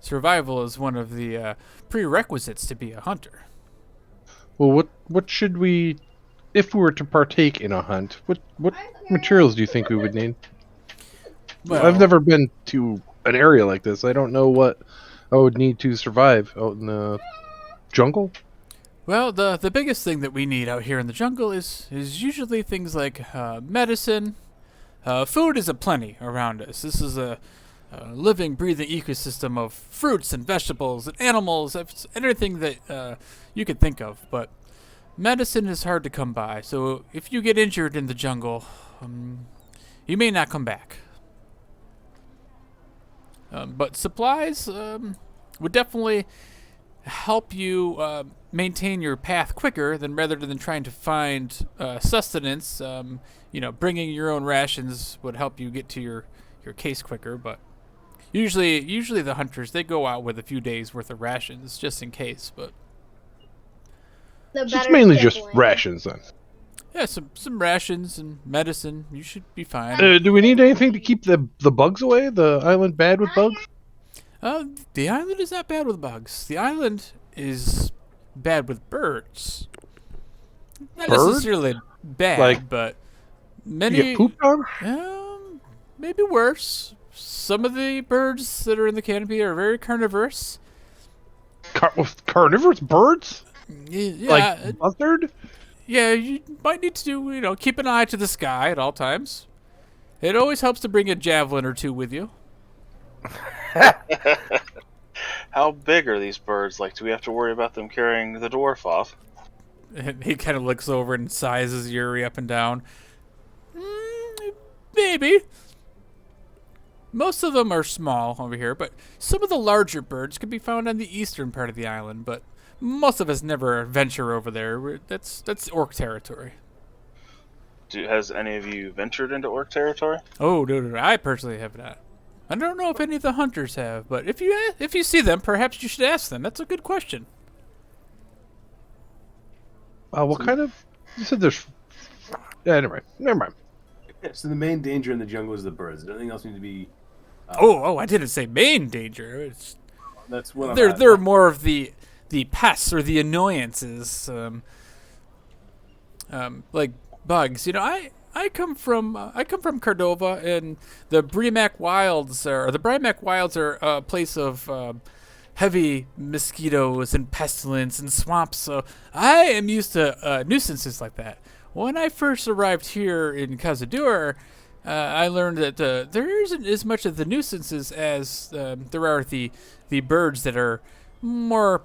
Survival is one of the prerequisites to be a hunter. Well, what should we, if we were to partake in a hunt? What materials do you think we would need? Well, I've never been to an area like this. I don't know what I would need to survive out in the jungle. Well, the biggest thing that we need out here in the jungle is usually things like medicine. Food is aplenty around us. This is a living, breathing ecosystem of fruits and vegetables and animals, anything that you could think of. But medicine is hard to come by. So if you get injured in the jungle, you may not come back. But supplies would definitely help you maintain your path quicker than rather than trying to find sustenance. Bringing your own rations would help you get to your case quicker. But usually the hunters, they go out with a few days worth of rations just in case. But So it's mainly just rations then. yeah, some rations and medicine. You should be fine. Do we need anything to keep the bugs away? The island bad with bugs? The island is not bad with bugs. The island is bad with birds. Not Birds? necessarily bad, Like, but You many get pooped on? maybe worse. Some of the birds that are in the canopy are very carnivorous. With carnivorous birds? Yeah, Like buzzard? yeah, you might need to keep an eye to the sky at all times. It always helps to bring a javelin or two with you. How big are these birds? Like, do we have to worry about them carrying the dwarf off? And he kind of looks over and sizes Yuri up and down. Maybe. Most of them are small over here, but some of the larger birds can be found on the eastern part of the island, but most of us never venture over there. That's orc territory. Has any of you ventured into orc territory? Oh, no, I personally have not. I don't know if any of the hunters have, but if you see them, perhaps you should ask them. That's a good question. What kind of... You said there's... Yeah, never mind. So the main danger in the jungle is the birds. Anything else need to be... I didn't say main danger. That's what They're more of the pests or the annoyances, like bugs. I come from Cordova, and the Brimac Wilds are a place of heavy mosquitoes and pestilence and swamps. So I am used to nuisances like that. When I first arrived here in Kaza-Dur, I learned that there isn't as much of the nuisances as there are the birds that are more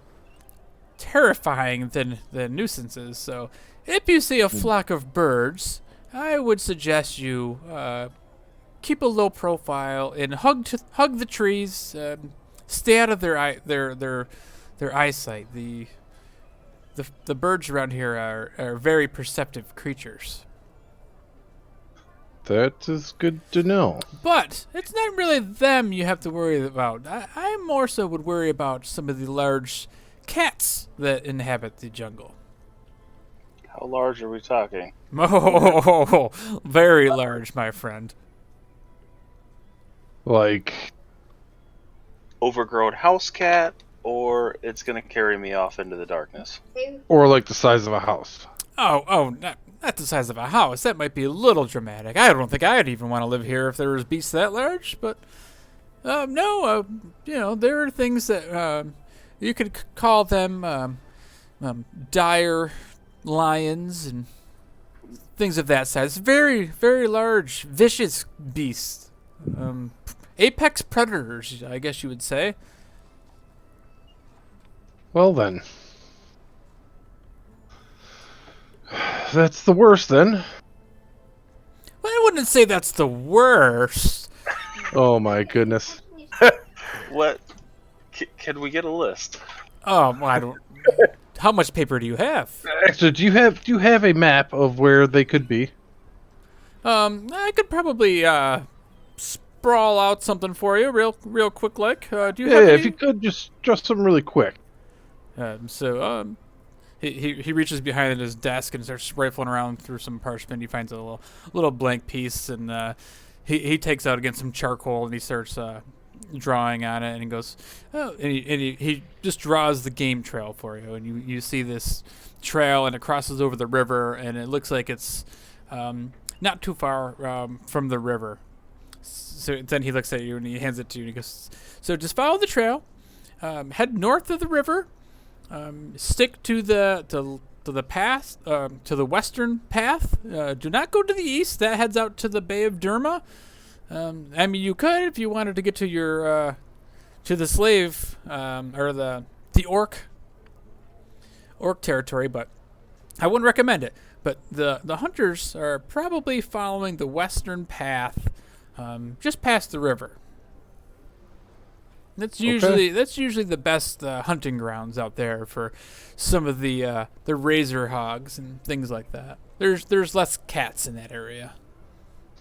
terrifying than nuisances. So if you see a flock of birds, I would suggest you keep a low profile and hug the trees. Stay out of their eyesight. The birds around here are very perceptive creatures. That is good to know. But it's not really them you have to worry about. I more so would worry about some of the large cats that inhabit the jungle. How large are we talking? Oh, very large, my friend. Like... Overgrown house cat, or it's gonna carry me off into the darkness? Or like the size of a house. Oh, not the size of a house. That might be a little dramatic. I don't think I'd even want to live here if there was beasts that large. But no, there are things that you could call them dire lions and things of that size. Very, very large, vicious beasts. Apex predators, I guess you would say. Well then. That's the worst then. Well, I wouldn't say that's the worst. Oh my goodness. What? Can we get a list? Well, I don't. How much paper do you have? Actually, do you have a map of where they could be? I could probably sprawl out something for you, real quick. Like, do you Yeah, have any? if you could just something really quick. He reaches behind his desk and starts rifling around through some parchment. He finds a little blank piece, and he takes out again some charcoal, and he starts drawing on it, and he goes, oh, and he just draws the game trail for you, and you see this trail, and it crosses over the river, and it looks like it's not too far from the river. So then he looks at you and he hands it to you, and he goes, so just follow the trail, head north of the river. Stick to the path, to the western path. Do not go to the east. That heads out to the Bay of Derma. I mean, you could if you wanted to get to your to the slave or the orc territory, but I wouldn't recommend it. But the hunters are probably following the western path, just past the river. That's usually the best hunting grounds out there for some of the razor hogs and things like that. There's less cats in that area.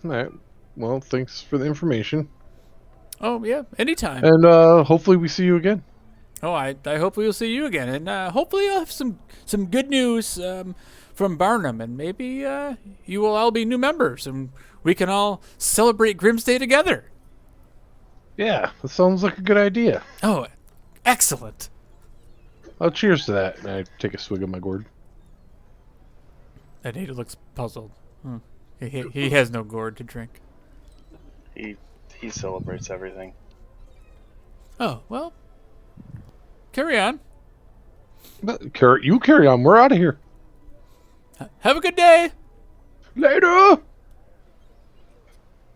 All right. Well, thanks for the information. Oh yeah, anytime. And hopefully we see you again. Oh, I hope we'll see you again, and hopefully I'll have some good news from Barnum, and maybe you will all be new members, and we can all celebrate Grimsday together. Yeah, that sounds like a good idea. Oh, excellent. Oh, cheers to that. And I take a swig of my gourd. And he looks puzzled. He has no gourd to drink. He celebrates everything. Oh, well, carry on. You carry on. We're out of here. Have a good day. Later.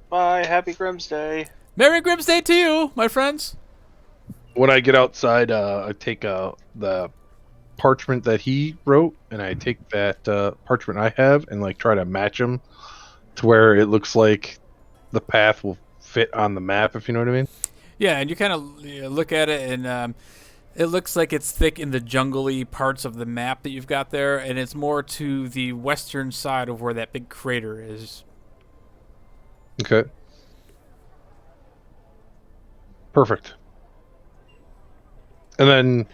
Bye. Happy Grimsday. Merry Grimsday to you, my friends. When I get outside, I take the parchment that he wrote, and I take that parchment I have and like try to match them to where it looks like the path will fit on the map, if you know what I mean. Yeah, and you kind of look at it, and it looks like it's thick in the jungly parts of the map that you've got there, and it's more to the western side of where that big crater is. Okay. Perfect. And then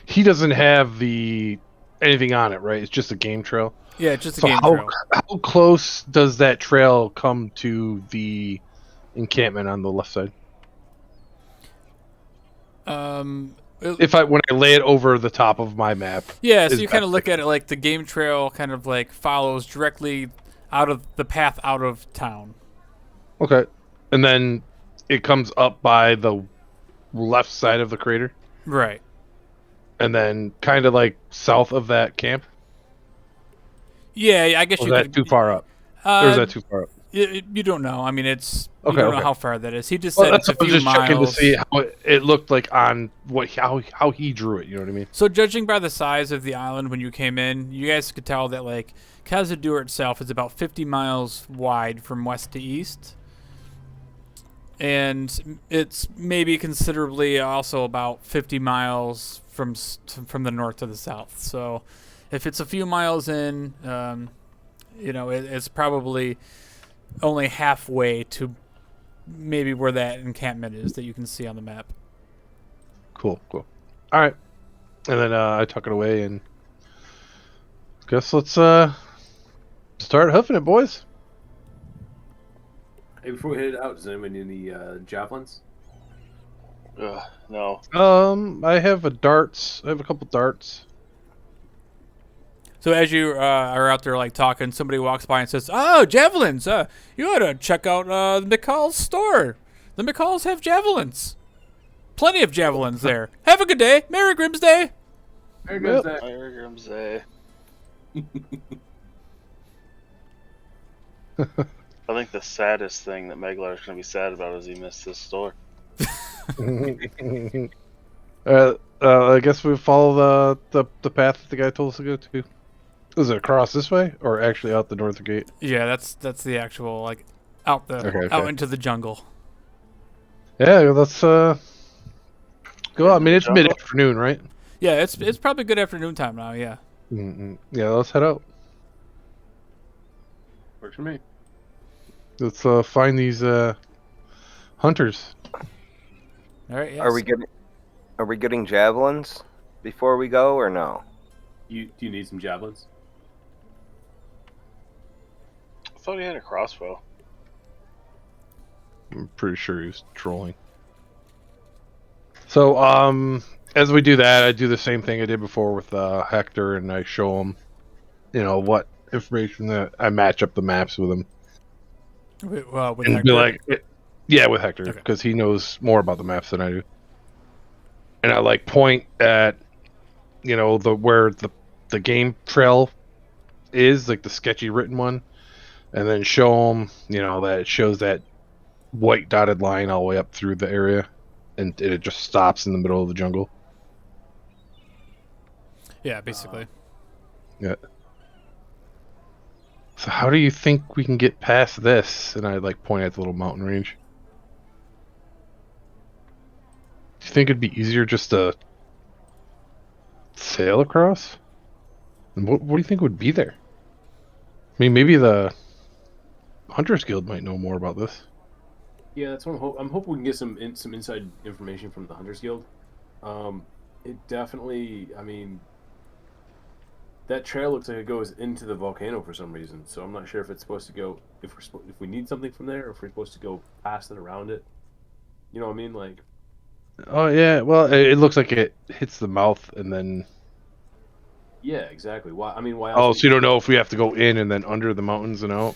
he doesn't have anything on it, right? It's just a game trail. Yeah, it's just a So game trail. how close does that trail come to the encampment on the left side? When I lay it over the top of my map. Yeah, so you kind of look at it like the game trail kind of like follows directly out of the path out of town. Okay. And then it comes up by the left side of the crater. Right. And then kind of like south of that camp. Yeah, I guess Or you is could. that too far up? Or is that too far up? You don't know. I mean, you Okay, don't know okay. how far that is. He just said it's a I was few just checking to miles. see how it looked like on how he drew it. You know what I mean? So judging by the size of the island when you came in, you guys could tell that like Kaza-Dur itself is about 50 miles wide from west to east. And it's maybe considerably also about 50 miles from the north to the south. So if it's a few miles in, it's probably only halfway to maybe where that encampment is that you can see on the map. Cool. All right. And then I tuck it away and guess let's start hoofing it, boys. Hey, before we head out, does anyone need any javelins? No. I have a couple darts. So as you are out there like talking, somebody walks by and says, "Oh, javelins! You ought to check out the McCall's store. The McCalls have javelins. Plenty of javelins there. Have a good day. Merry Grimsday." Very good. Zach. Fire Grimsday. I think the saddest thing that Meglar's going to be sad about is he missed this store. I guess we follow the path that the guy told us to go to. Is it across this way, or actually out the north gate? Yeah, that's the actual like out Okay. into the jungle. Yeah, let's go. I mean, it's Jungle? mid-afternoon, right? Yeah, it's probably good afternoon time now. Yeah. Yeah, let's head out. Works for me. Let's find these hunters. All right. Are Yes. we getting javelins before we go or no? Do you need some javelins? I thought he had a crossbow. I'm pretty sure he was trolling. So, as we do that, I do the same thing I did before with Hector, and I show him, what information that I match up the maps with him, With and be Hector? like, yeah, with Hector, Okay. because he knows more about the maps than I do. And I like point at, where the game trail is, like the sketchy written one, and then show him, that it shows that white dotted line all the way up through the area, and it just stops in the middle of the jungle. Yeah, basically. Yeah. So how do you think we can get past this? And I like point at the little mountain range. Do you think it'd be easier just to sail across? And what do you think would be there? I mean, maybe the Hunters Guild might know more about this. Yeah, that's what I'm hoping we can get some inside information from the Hunters Guild. It definitely, I mean, that trail looks like it goes into the volcano for some reason. So I'm not sure if it's supposed to go if we need something from there, or if we're supposed to go past it around it. You know what I mean? Like, Oh yeah, well it looks like it hits the mouth and then. yeah, exactly. Why? I mean, why else? Oh, Would so you don't know if we have to go in and then under the mountains and out?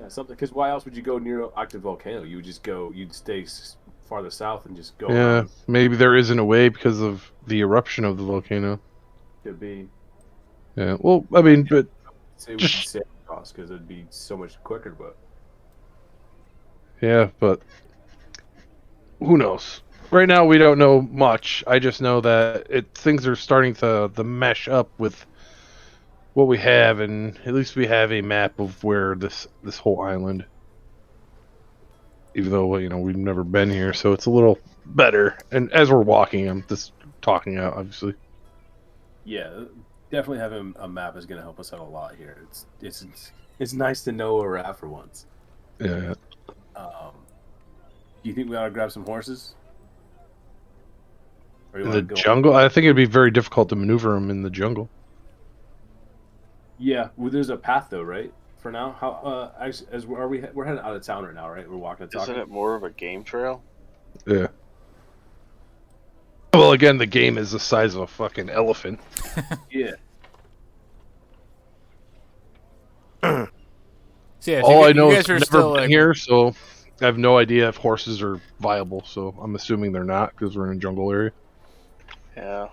yeah, something. Because why else would you go near an active volcano? You would just go. You'd stay farther south and just go Yeah, around. maybe there isn't a way because of the eruption of the volcano. Could be. Yeah, well, I mean, but Say we just should sail across because it'd be so much quicker. But yeah, but who knows? Right now, we don't know much. I just know that things are starting to mesh up with what we have, and at least we have a map of where this whole island. Even though we've never been here, so it's a little better. And as we're walking, I'm just talking out, obviously. yeah, definitely having a map is going to help us out a lot here. It's nice to know where we're at for once. Yeah. Do you think we ought to grab some horses? Or you In wanna the go? jungle, I think it'd be very difficult to maneuver them in the jungle. Yeah, well, there's a path though, right? For now, how as we're heading out of town right now, right? We're walking and talking. Isn't it more of a game trail? Yeah. Well, again, the game is the size of a fucking elephant. Yeah, So yeah, All I you know is guys I've are never still been like, here, so I have no idea if horses are viable. So I'm assuming they're not because we're in a jungle area. Yeah.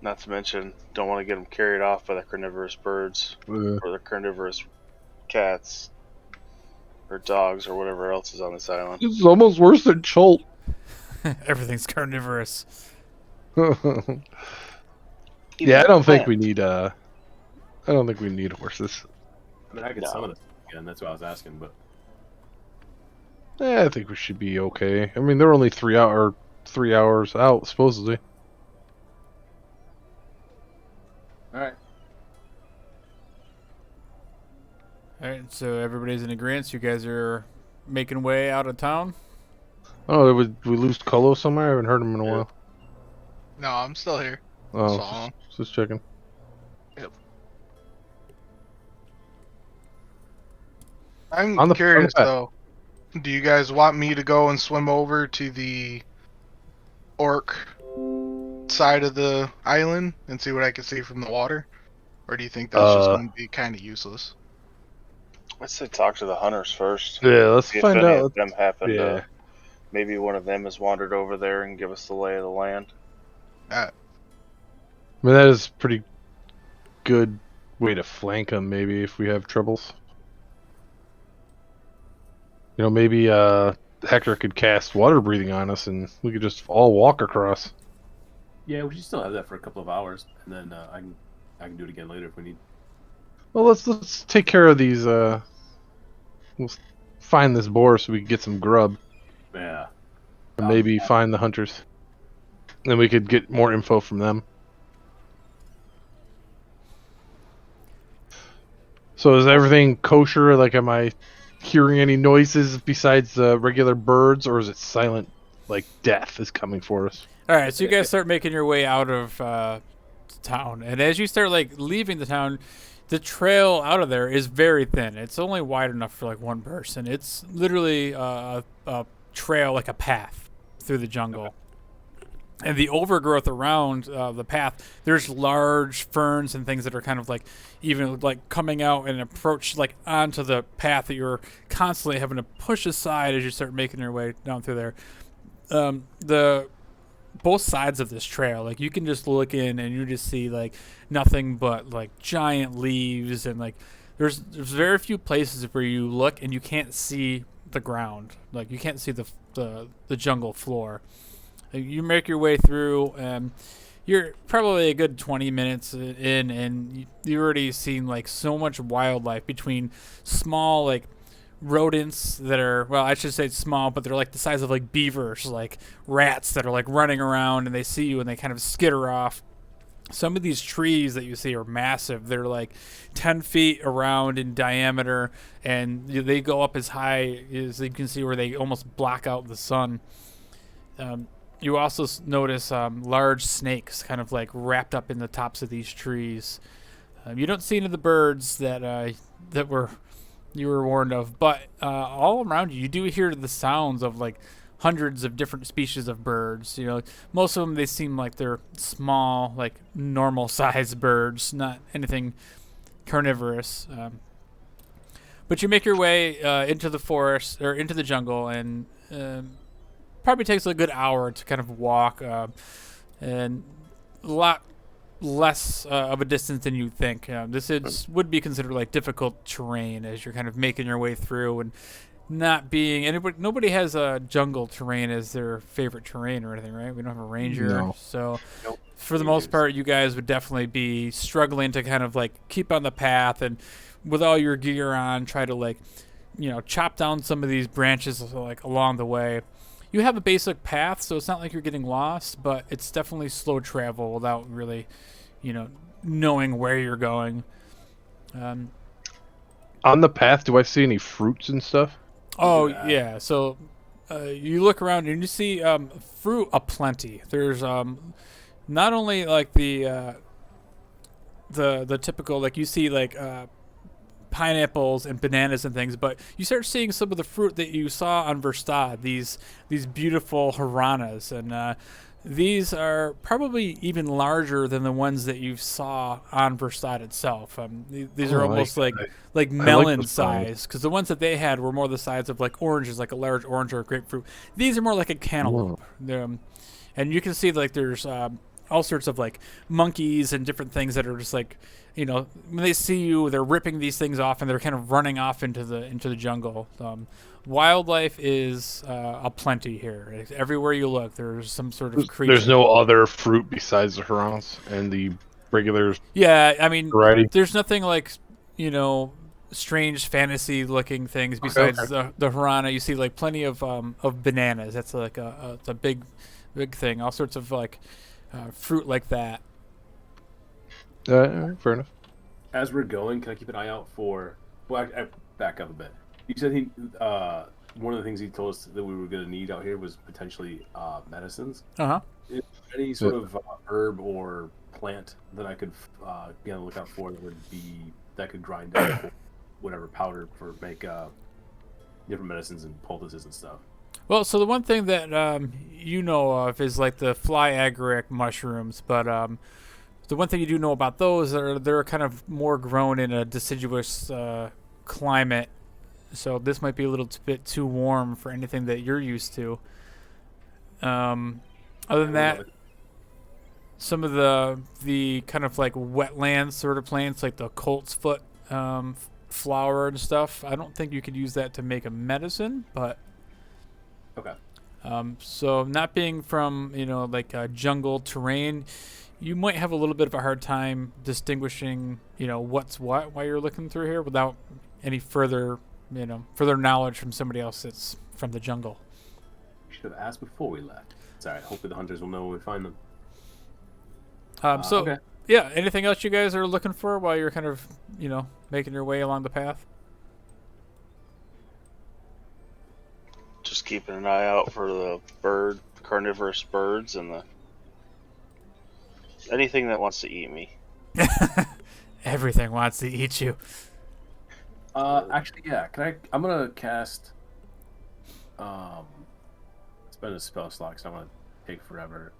Not to mention, don't want to get them carried off by the carnivorous birds or the carnivorous cats or dogs or whatever else is on this island. This is almost worse than Chult. everything's carnivorous. Yeah, I don't think plant. we need I don't think we need horses. I mean, I could No. summon this again. That's what I was asking, but I think we should be okay. I mean, they're only 3 hours out supposedly. all right. All right, so everybody's in agreement. You guys are making way out of town. Oh, we lose Colo somewhere? I haven't heard him in a while. No, I'm still here. Oh, Song. just checking. I'm On the- curious on the- though. Do you guys want me to go and swim over to the orc side of the island and see what I can see from the water? Or do you think that's just going to be kind of useless? I'd say talk to the hunters first. Yeah, let's See if find any out. of them happen Yeah. to. Maybe one of them has wandered over there and give us the lay of the land. I mean, that is pretty good way to flank them, maybe, if we have troubles. Maybe Hector could cast water breathing on us and we could just all walk across. Yeah, we should still have that for a couple of hours, and then I can do it again later if we need. Well, let's take care of these. We'll find this boar so we can get some grub Yeah. and maybe find the hunters. Then we could get more info from them. So is everything kosher? Like, am I hearing any noises besides the regular birds, or is it silent, like death is coming for us? All right, so you guys start making your way out of town, and as you start like leaving the town, the trail out of there is very thin. It's only wide enough for like one person. It's literally a trail, like a path through the jungle. And the overgrowth around the path, there's large ferns and things that are kind of like even like coming out and approach like onto the path that you're constantly having to push aside as you start making your way down through there. The both sides of this trail, like you can just look in and you just see like nothing but like giant leaves, and like there's very few places where you look and you can't see the ground, like you can't see the jungle floor. You make your way through, and you're probably a good 20 minutes in, and you've already seen like so much wildlife between small like rodents that are, well, I should say small, but they're like the size of like beavers, like rats that are like running around, and they see you and they kind of skitter off. Some of these trees that you see are massive. They're like 10 feet around in diameter, and they go up as high as you can see, where they almost block out the sun. You also notice large snakes kind of like wrapped up in the tops of these trees. You don't see any of the birds that you were warned of, but all around you do hear the sounds of like hundreds of different species of birds. You know, most of them, they seem like they're small, like normal sized birds, not anything carnivorous. But you make your way into the forest or into the jungle, and probably takes a good hour to kind of walk, and a lot less of a distance than you think. Would be considered like difficult terrain as you're kind of making your way through, and not being nobody has a jungle terrain as their favorite terrain or anything, right? We don't have a ranger, No. so Nope. for the most part, you guys would definitely be struggling to kind of like keep on the path, and with all your gear on, try to like, chop down some of these branches like along the way. You have a basic path, so it's not like you're getting lost, but it's definitely slow travel without really, knowing where you're going. On the path, do I see any fruits and stuff? Oh, yeah. So you look around and you see fruit aplenty. There's not only like the typical, like you see like pineapples and bananas and things, but you start seeing some of the fruit that you saw on Verstad, these beautiful haranas, and these are probably even larger than the ones that you saw on Verstad itself. These are almost like melon size, because the ones that they had were more the size of like oranges, like a large orange or a grapefruit. These are more like a cantaloupe. And you can see like there's all sorts of like monkeys and different things that are just like, when they see you, they're ripping these things off and they're kind of running off into the jungle. Wildlife is aplenty here. Everywhere you look, there's some sort of creature. There's no other fruit besides the haranas and the regular. Yeah, I mean, variety? There's nothing like, strange fantasy looking things besides the harana. You see like plenty of bananas. That's like it's a big thing. All sorts of like fruit like that. Fair enough. As we're going, can I keep an eye out for? Well, I back up a bit. You said one of the things he told us that we were going to need out here was potentially medicines. Uh-huh. Is there any sort of herb or plant that I could be on the lookout for that could grind up whatever powder for make different medicines and poultices and stuff? Well, so the one thing that you know of is like the fly agaric mushrooms, but the one thing you do know about those are they're kind of more grown in a deciduous climate, so this might be a little bit too warm for anything that you're used to. Other than that, some of the kind of like wetland sort of plants, like the colt's foot flower and stuff, I don't think you could use that to make a medicine, but okay. So not being from like a jungle terrain, you might have a little bit of a hard time distinguishing what's what while you're looking through here without any further knowledge from somebody else that's from the jungle. Should have asked before we left. It's alright. Hopefully the hunters will know when we find them. So okay. yeah, anything else you guys are looking for while you're kind of, making your way along the path? Just keeping an eye out for the carnivorous birds, and anything that wants to eat me. Everything wants to eat you. Actually, yeah. I'm gonna cast. It's been a spell slot, so I'm gonna take forever.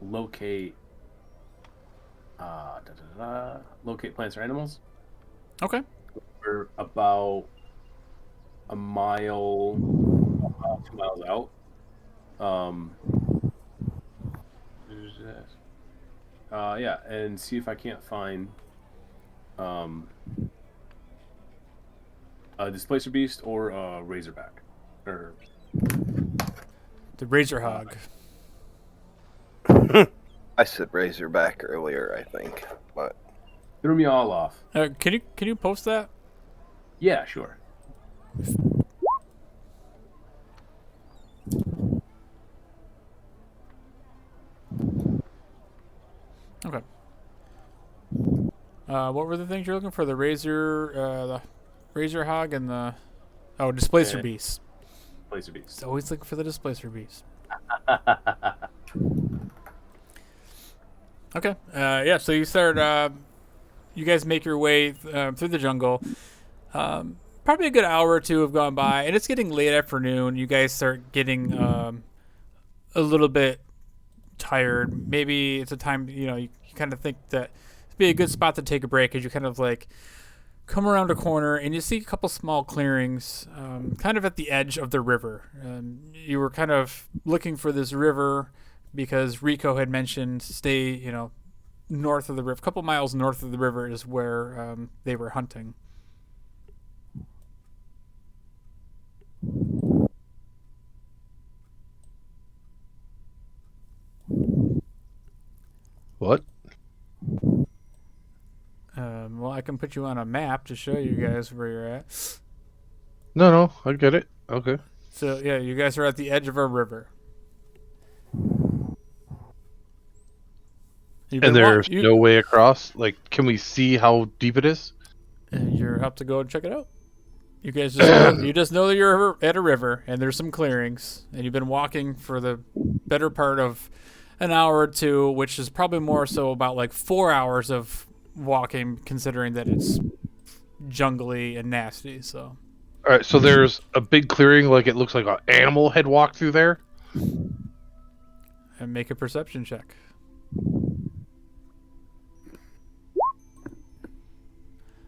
Locate. Locate plants or animals. Okay. We're about a mile, 2 miles out. Who's that? Yeah, and see if I can't find a displacer beast or a razorback, or The Razor Hog. I said Razorback earlier, I think, but threw me all off. Can you post that? Yeah, sure. Okay. What were the things you're looking for? The Razor Hog, and the Displacer Yeah. Beast. Displacer beast. Always looking for the Displacer Beast. Okay. Yeah. So you start. You guys make your way through the jungle. Probably a good hour or two have gone by, and it's getting late afternoon. You guys start getting a little bit tired. Maybe it's a time you kind of think that it'd be a good spot to take a break, as you kind of like come around a corner and you see a couple small clearings, kind of at the edge of the river. You were kind of looking for this river because Rico had mentioned stay, north of the river. A couple miles north of the river is where they were hunting. What? Well, I can put you on a map to show you guys where you're at. No, I get it. Okay. So, yeah, you guys are at the edge of a river. And there's no way across? Like, can we see how deep it is? You're up to go and check it out. You guys just know that you're at a river, and there's some clearings, and you've been walking for the better part of an hour or two, which is probably more so about like 4 hours of walking, considering that it's jungly and nasty. So, All right, so there's a big clearing, like it looks like an animal had walked through there. and make a perception check.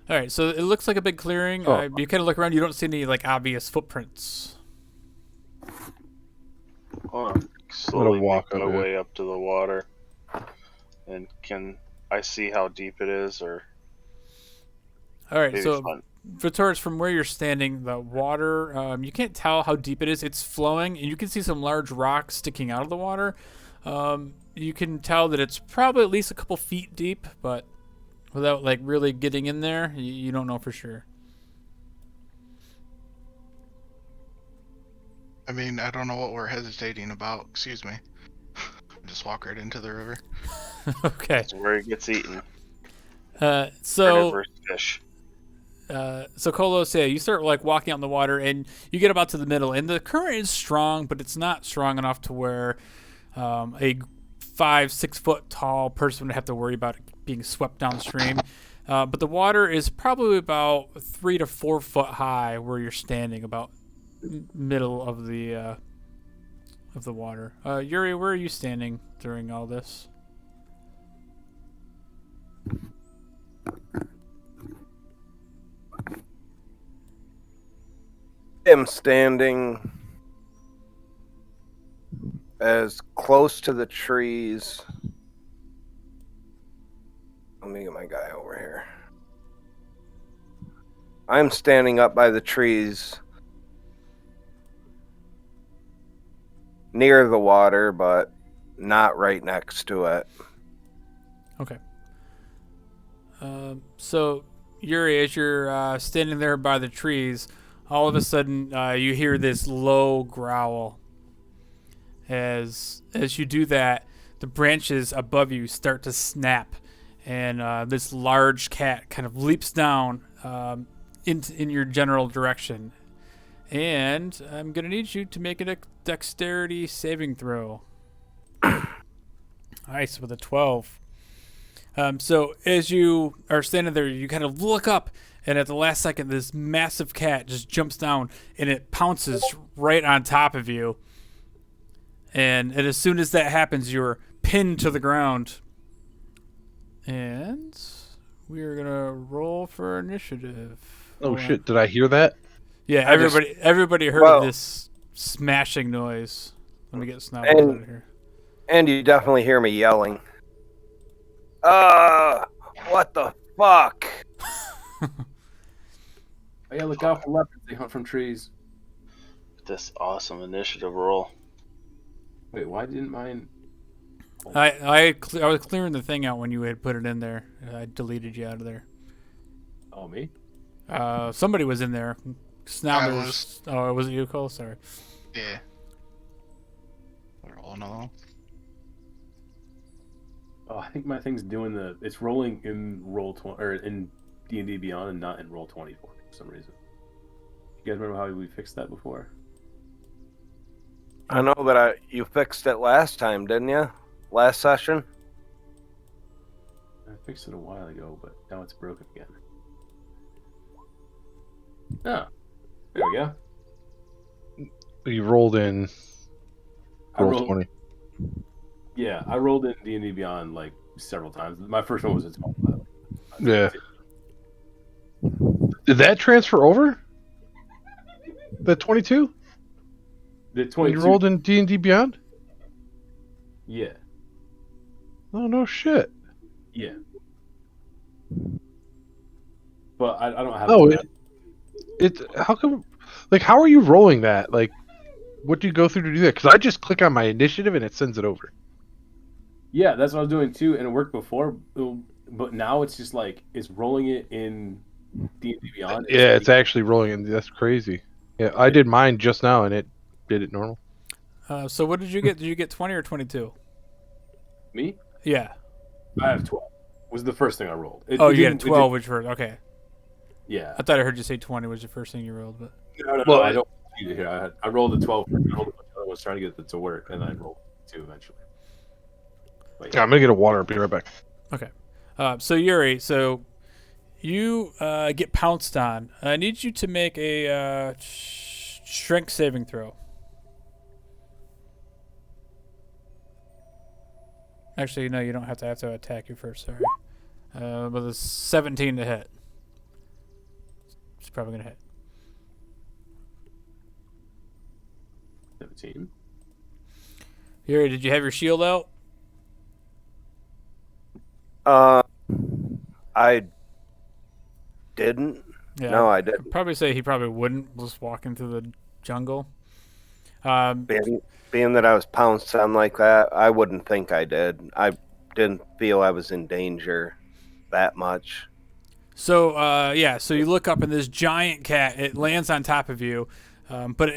All right, so it looks like a big clearing. You kind of look around. You don't see any like obvious footprints. Slowly walk make my over. way up to the water. And can I see how deep it is, or All right, maybe so fun? Vitor's, from where you're standing, the water, you can't tell how deep it is. It's flowing, and you can see some large rocks sticking out of the water. You can tell that it's probably at least a couple feet deep, but without like really getting in there, you don't know for sure. I mean, I don't know what we're hesitating about. Excuse me. Just walk right into the river. Okay. That's where it gets eaten. So Carnivorous fish. So Kolos, yeah, you start like walking out in the water, and you get about to the middle, and the current is strong, but it's not strong enough to where a 5-6 foot tall person would have to worry about being swept downstream. But the water is probably about 3 to 4 foot high where you're standing, about middle of the water. Yuri, where are you standing during all this? I'm standing as close to the trees. Let me get my guy over here. I'm standing up by the trees near the water, but not right next to it. Okay. So, Yuri, as you're standing there by the trees, all of a sudden you hear this low growl. As you do that, the branches above you start to snap, and this large cat kind of leaps down in your general direction. And I'm going to need you to make a dexterity saving throw. Nice, with a 12. So as you are standing there, you kind of look up, and at the last second, this massive cat just jumps down, and it pounces right on top of you. And as soon as that happens, you're pinned to the ground. And we are going to roll for initiative. Oh, shit. Did I hear that? Yeah, everybody heard this smashing noise. Let me get Snobbles out of here. And you definitely hear me yelling. What the fuck? Yeah, look out for leopards. They hunt from trees. This awesome initiative roll. Wait, why didn't mine... I was clearing the thing out when you had put it in there. I deleted you out of there. Oh, me? Somebody was in there. Snobbles. Oh, was it you, Cole? Sorry. Yeah. Roll another one. Oh, I think my thing's doing it's rolling in roll 20 or in D&D Beyond and not in roll 20 for some reason. You guys remember how we fixed that before? I know, but you fixed it last time, didn't you? Last session? I fixed it a while ago, but now it's broken again. Oh, there we go. You rolled in roll 20. Yeah, I rolled in D&D Beyond like several times. My first one was a 12. Yeah. Did that transfer over? The 22? The 22. You rolled in D&D Beyond? Yeah. Oh, no shit. Yeah. But I don't have... Oh, how come... Like, how are you rolling that? Like, what do you go through to do that? Because I just click on my initiative and it sends it over. Yeah, that's what I was doing too, and it worked before. But now it's just like it's rolling it in D&D Beyond. Yeah, it's actually rolling in. That's crazy. Yeah, I did mine just now and it did it normal. So what did you get? Did you get 20 or 22? Me? Yeah. I have 12. Was the first thing I rolled. You had 12, which first. Okay. Yeah. I thought I heard you say 20 was the first thing you rolled, but. No, I don't see it here. I rolled a 12. I rolled a bunch of other ones trying to get it to work, and I rolled 2 eventually. Yeah, I'm gonna get a water. I'll be right back. Okay. So Yuri, you get pounced on. I need you to make a strength saving throw. Actually, no, you don't have to attack you first. Sorry. With a 17 to hit. It's probably gonna hit. 17. Yuri, did you have your shield out? I didn't. Yeah, No, I didn't. I'd probably say he probably wouldn't just walk into the jungle. Being that I was pounced on like that, I wouldn't think I did. I didn't feel I was in danger that much. So, so you look up and this giant cat, it lands on top of you, but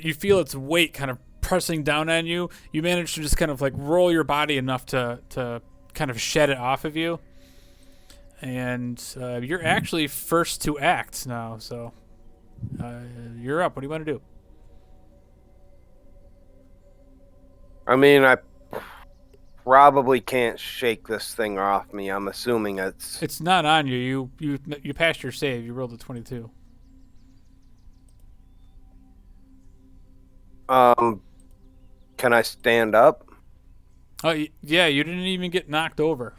you feel its weight kind of pressing down on you, you manage to just kind of like roll your body enough to kind of shed it off of you. And you're actually first to act now, so you're up. What do you want to do? I mean, I probably can't shake this thing off me. I'm assuming It's not on you. You passed your save. You rolled a 22. Can I stand up? Oh, yeah, you didn't even get knocked over.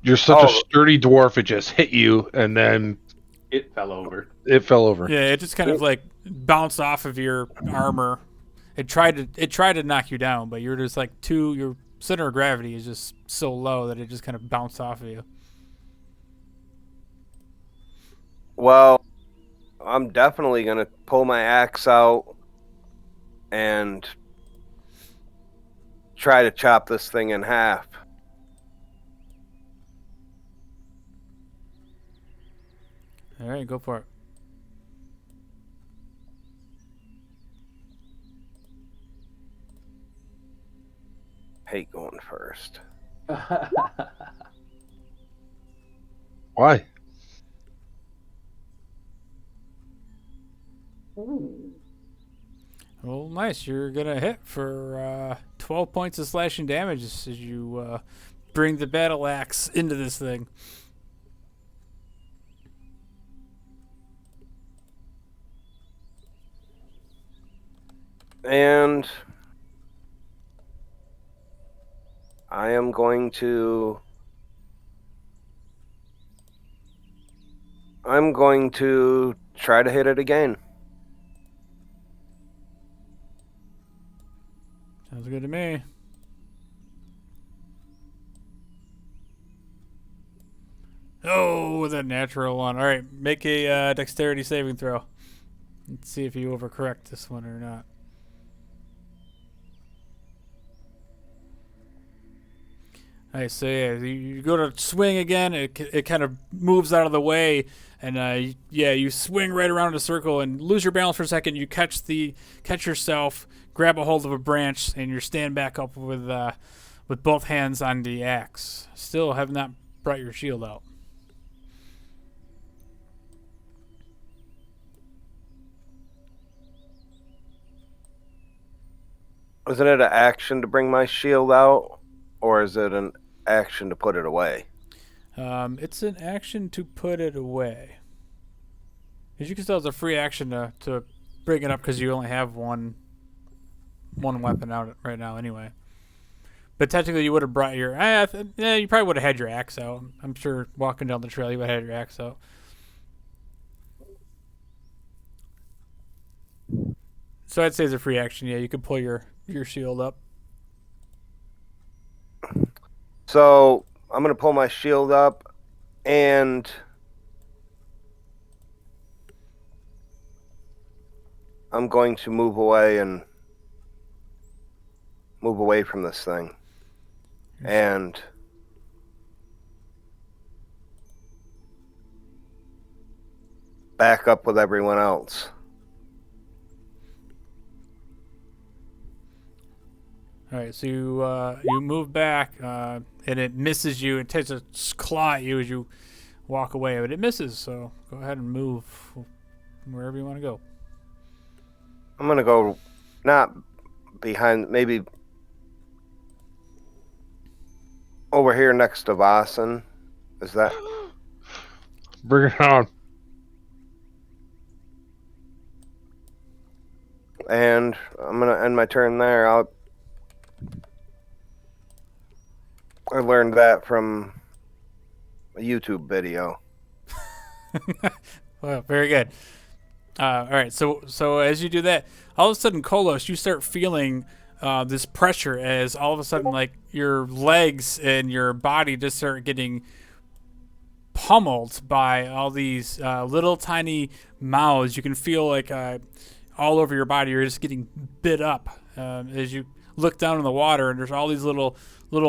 You're such a sturdy dwarf, it just hit you, and then... It fell over. It fell over. Yeah, it just kind of like bounced off of your armor. It tried to knock you down, but you're just like your center of gravity is just so low that it just kind of bounced off of you. Well, I'm definitely going to pull my axe out and try to chop this thing in half. All right, go for it. hate going first. Why? Well, nice. You're gonna hit for 12 points of slashing damage as you bring the battle axe into this thing. And I am going to try to hit it again. Sounds good to me. Oh, with a natural one. All right, make a dexterity saving throw. Let's see if you overcorrect this one or not. All right, so yeah, you go to swing again. It kind of moves out of the way, and you swing right around in a circle and lose your balance for a second. You catch yourself, grab a hold of a branch, and you stand back up with both hands on the axe. Still have not brought your shield out. Isn't it an action to bring my shield out, or is it an action to put it away? It's an action to put it away. As you can tell, it's a free action to bring it up because you only have one weapon out right now anyway. But technically, you would have brought your... you probably would have had your axe out. I'm sure walking down the trail, you would have had your axe out. So I'd say it's a free action. Yeah, you could pull your shield up. So I'm going to pull my shield up, and I'm going to move away from this thing. And back up with everyone else. All right, so you move back, and it misses you. It takes a claw at you as you walk away, but it misses. So go ahead and move wherever you want to go. I'm going to go not behind, maybe over here next to Vasen. Is that? Bring it on. And I'm going to end my turn there. I learned that from a YouTube video. Well, very good. All right, so as you do that, all of a sudden, Kolos, you start feeling this pressure as all of a sudden, like, your legs and your body just start getting pummeled by all these little tiny mouths. You can feel like all over your body, you're just getting bit up as you look down in the water, and there's all these little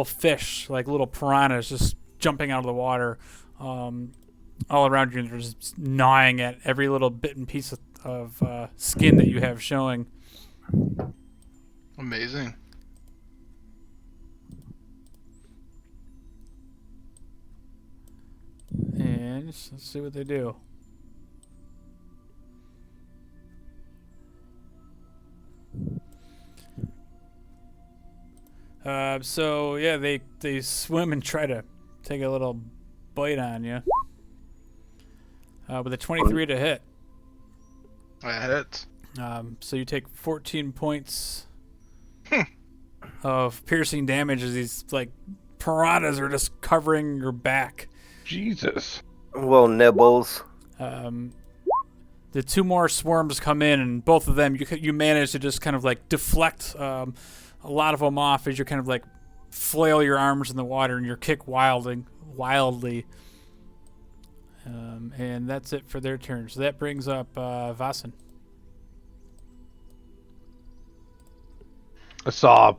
fish, like little piranhas, just jumping out of the water all around you, and they're just gnawing at every little bit and piece of skin that you have showing. Amazing. And let's see what they do. So yeah, they swim and try to take a little bite on you. With a 23 to hit. That hits. So you take 14 points of piercing damage as these like piranhas are just covering your back. Jesus. Little nibbles. The two more swarms come in, and both of them you manage to just kind of like deflect a lot of them off as you kind of like flail your arms in the water and you kick wildly. And that's it for their turn. So that brings up Vasen. I saw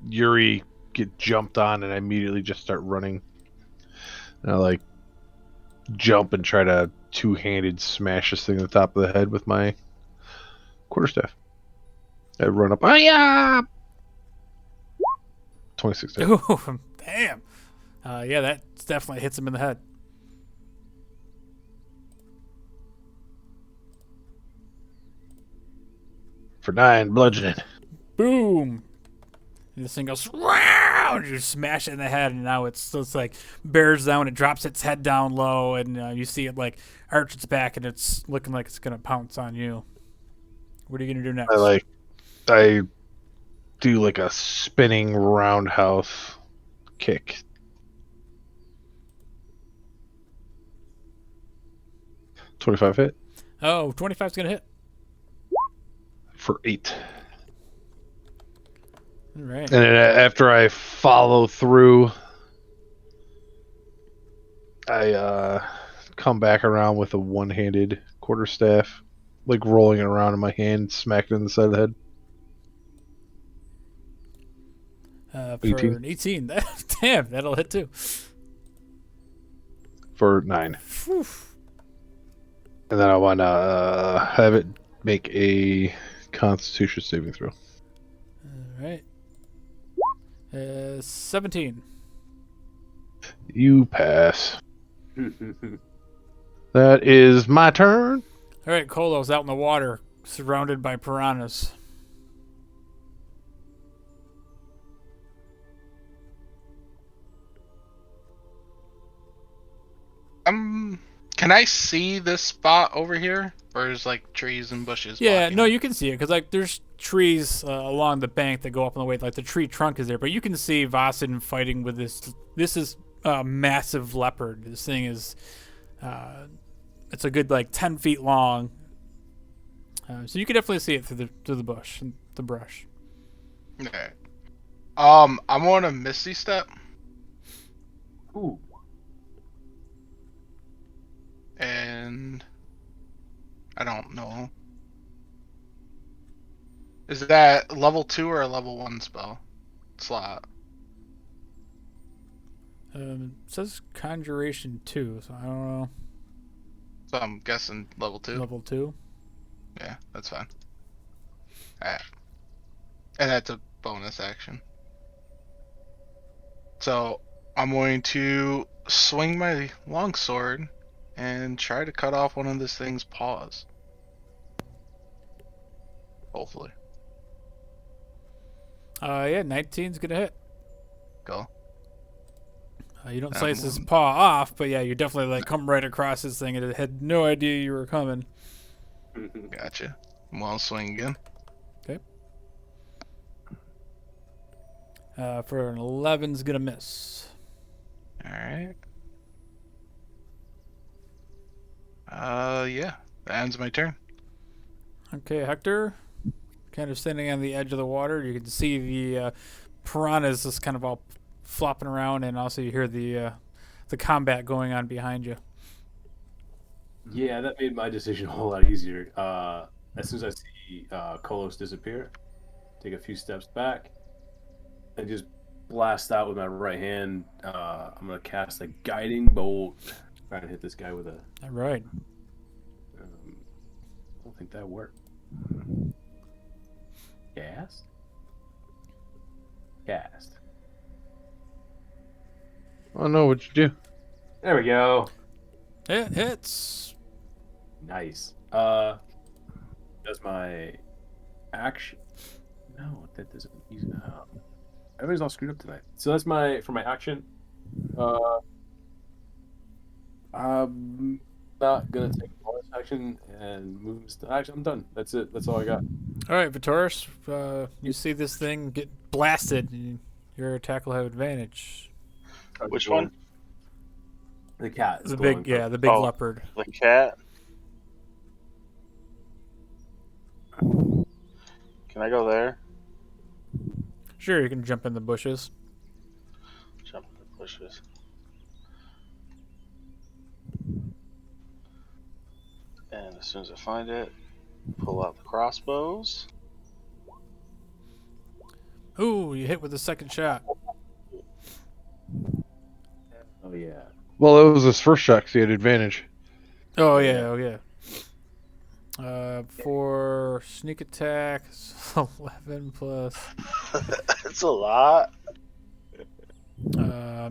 Yuri get jumped on, and I immediately just start running. And I like jump and try to two-handed smash this thing in the top of the head with my quarterstaff. I run up. Oh yeah! 26 hit. Ooh, damn. Yeah, that definitely hits him in the head. For 9, bludgeoning. Boom. And this thing goes, wow, and you smash it in the head, and now it's like bears down, it drops its head down low, and you see it like arch its back, and it's looking like it's gonna pounce on you. What are you gonna do next? I do like a spinning roundhouse kick. $25 hit. Oh, 25's gonna hit. For 8. All right. And then after I follow through, I come back around with a one-handed quarterstaff, like rolling it around in my hand, smack it in the side of the head. For 18. an 18. Damn, that'll hit too. For 9. Whew. And then I want to have it make a Constitution saving throw. All right. 17. You pass. That is my turn. All right, Kolo's out in the water, surrounded by piranhas. Can I see this spot over here, or is like trees and bushes? Yeah, blocking no, it? you can see it because like there's trees along the bank that go up on the way. Like the tree trunk is there, but you can see Vasin fighting with this. This is a massive leopard. This thing is, it's a good like 10 feet long. So you can definitely see it through the bush and the brush. Okay. I'm gonna Misty Step, Ooh. and I don't know. Is that level 2 or a level 1 spell slot? It says Conjuration 2, so I don't know. So I'm guessing level 2. Level 2. Yeah, that's fine. Alright. And that's a bonus action. So I'm going to swing my longsword and try to cut off one of this thing's paws. Hopefully. Yeah, 19's gonna hit. Go. You don't slice his paw off, but yeah, you definitely like come right across this thing, and it had no idea you were coming. Gotcha. Well, I'll swing again. Okay. For an 11's gonna miss. Alright. Yeah. That ends my turn. Okay, Hector, kind of standing on the edge of the water. You can see the piranhas just kind of all flopping around, and also you hear the combat going on behind you. Yeah, that made my decision a whole lot easier. As soon as I see Kolos disappear, take a few steps back, and just blast out with my right hand. I'm going to cast a Guiding Bolt. Trying to hit this guy with a... All right. I don't think that worked. Cast. Oh no, what'd you do? There we go. It hits. Nice. That's my action. No, that doesn't use. Everybody's all screwed up tonight. So that's for my action. I'm not gonna take a bonus action and move. Actually, I'm done. That's it. That's all I got. All right, Vitoris, you see this thing get blasted, and your attack will have advantage. Which one? The cat. Is The glowing big, yeah, the big Oh. leopard. The cat? Can I go there? Sure, you can jump in the bushes. Jump in the bushes. And as soon as I find it, pull out the crossbows. Ooh, you hit with the second shot. Oh yeah. Well, it was his first shot because he had advantage. Oh yeah. For sneak attack, 11 plus. That's a lot.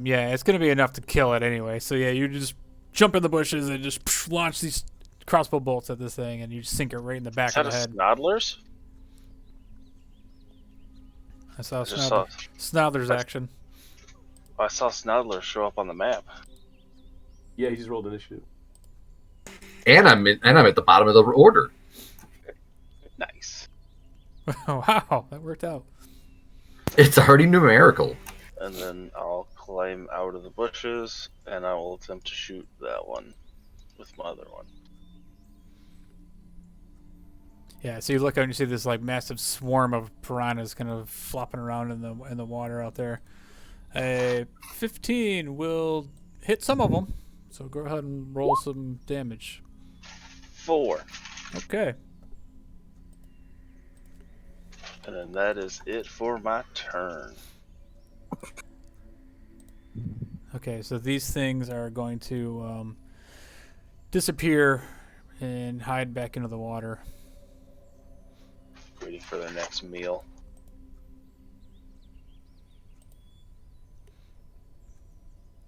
Yeah, it's gonna be enough to kill it anyway. So yeah, you just jump in the bushes and just launch these crossbow bolts at this thing, and you just sink it right in the back Is of that the a head. Snodlers? I saw I just saw. Snodler's action. I saw Snodlers show up on the map. Yeah, he just rolled initiative. And I'm at the bottom of the order. Nice. Wow, that worked out. It's already numerical. And then I'll climb out of the bushes, and I will attempt to shoot that one with my other one. Yeah, so you look out and you see this like massive swarm of piranhas kind of flopping around in the water out there. A 15 will hit some of them, so go ahead and roll some damage. 4. Okay. And then that is it for my turn. Okay, so these things are going to disappear and hide back into the water. Waiting for their next meal.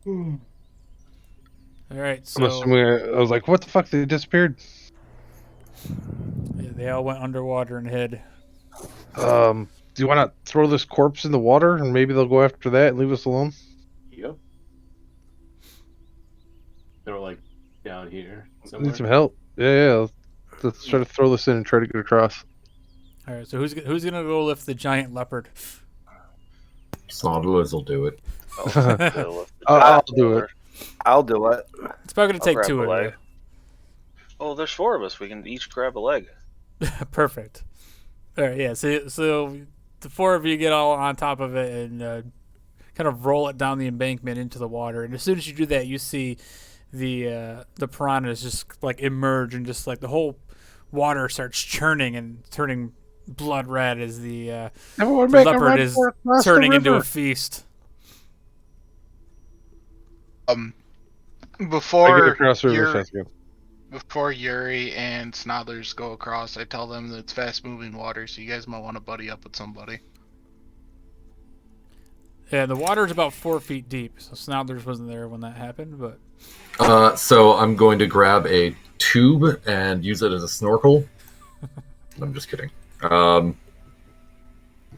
All right, I'm so assuming I was like, what the fuck? They disappeared. yeah, they all went underwater and hid. Do you want to throw this corpse in the water and maybe they'll go after that and leave us alone? Yep. They're like down here I somewhere. need some help. Yeah. Let's try to throw this in and try to get across. All right, so who's gonna go lift the giant leopard? Snodlers will do it. I'll do it. I'll do it. It's probably gonna I'll take grab two a of leg. you. Oh, there's 4 of us. We can each grab a leg. Perfect. All right, yeah. So the 4 of you get all on top of it and kind of roll it down the embankment into the water. And as soon as you do that, you see the piranhas just like emerge and just like the whole water starts churning and turning blood red as the Everyone make a leopard run is for it across the turning into river. a feast. I get Before across the river Yuri, fast again. before Yuri and Snodlers go across, I tell them that it's fast-moving water, so you guys might want to buddy up with somebody. Yeah, the water is about 4 feet deep, so Snodlers wasn't there when that happened, but So I'm going to grab a tube and use it as a snorkel. I'm just kidding. You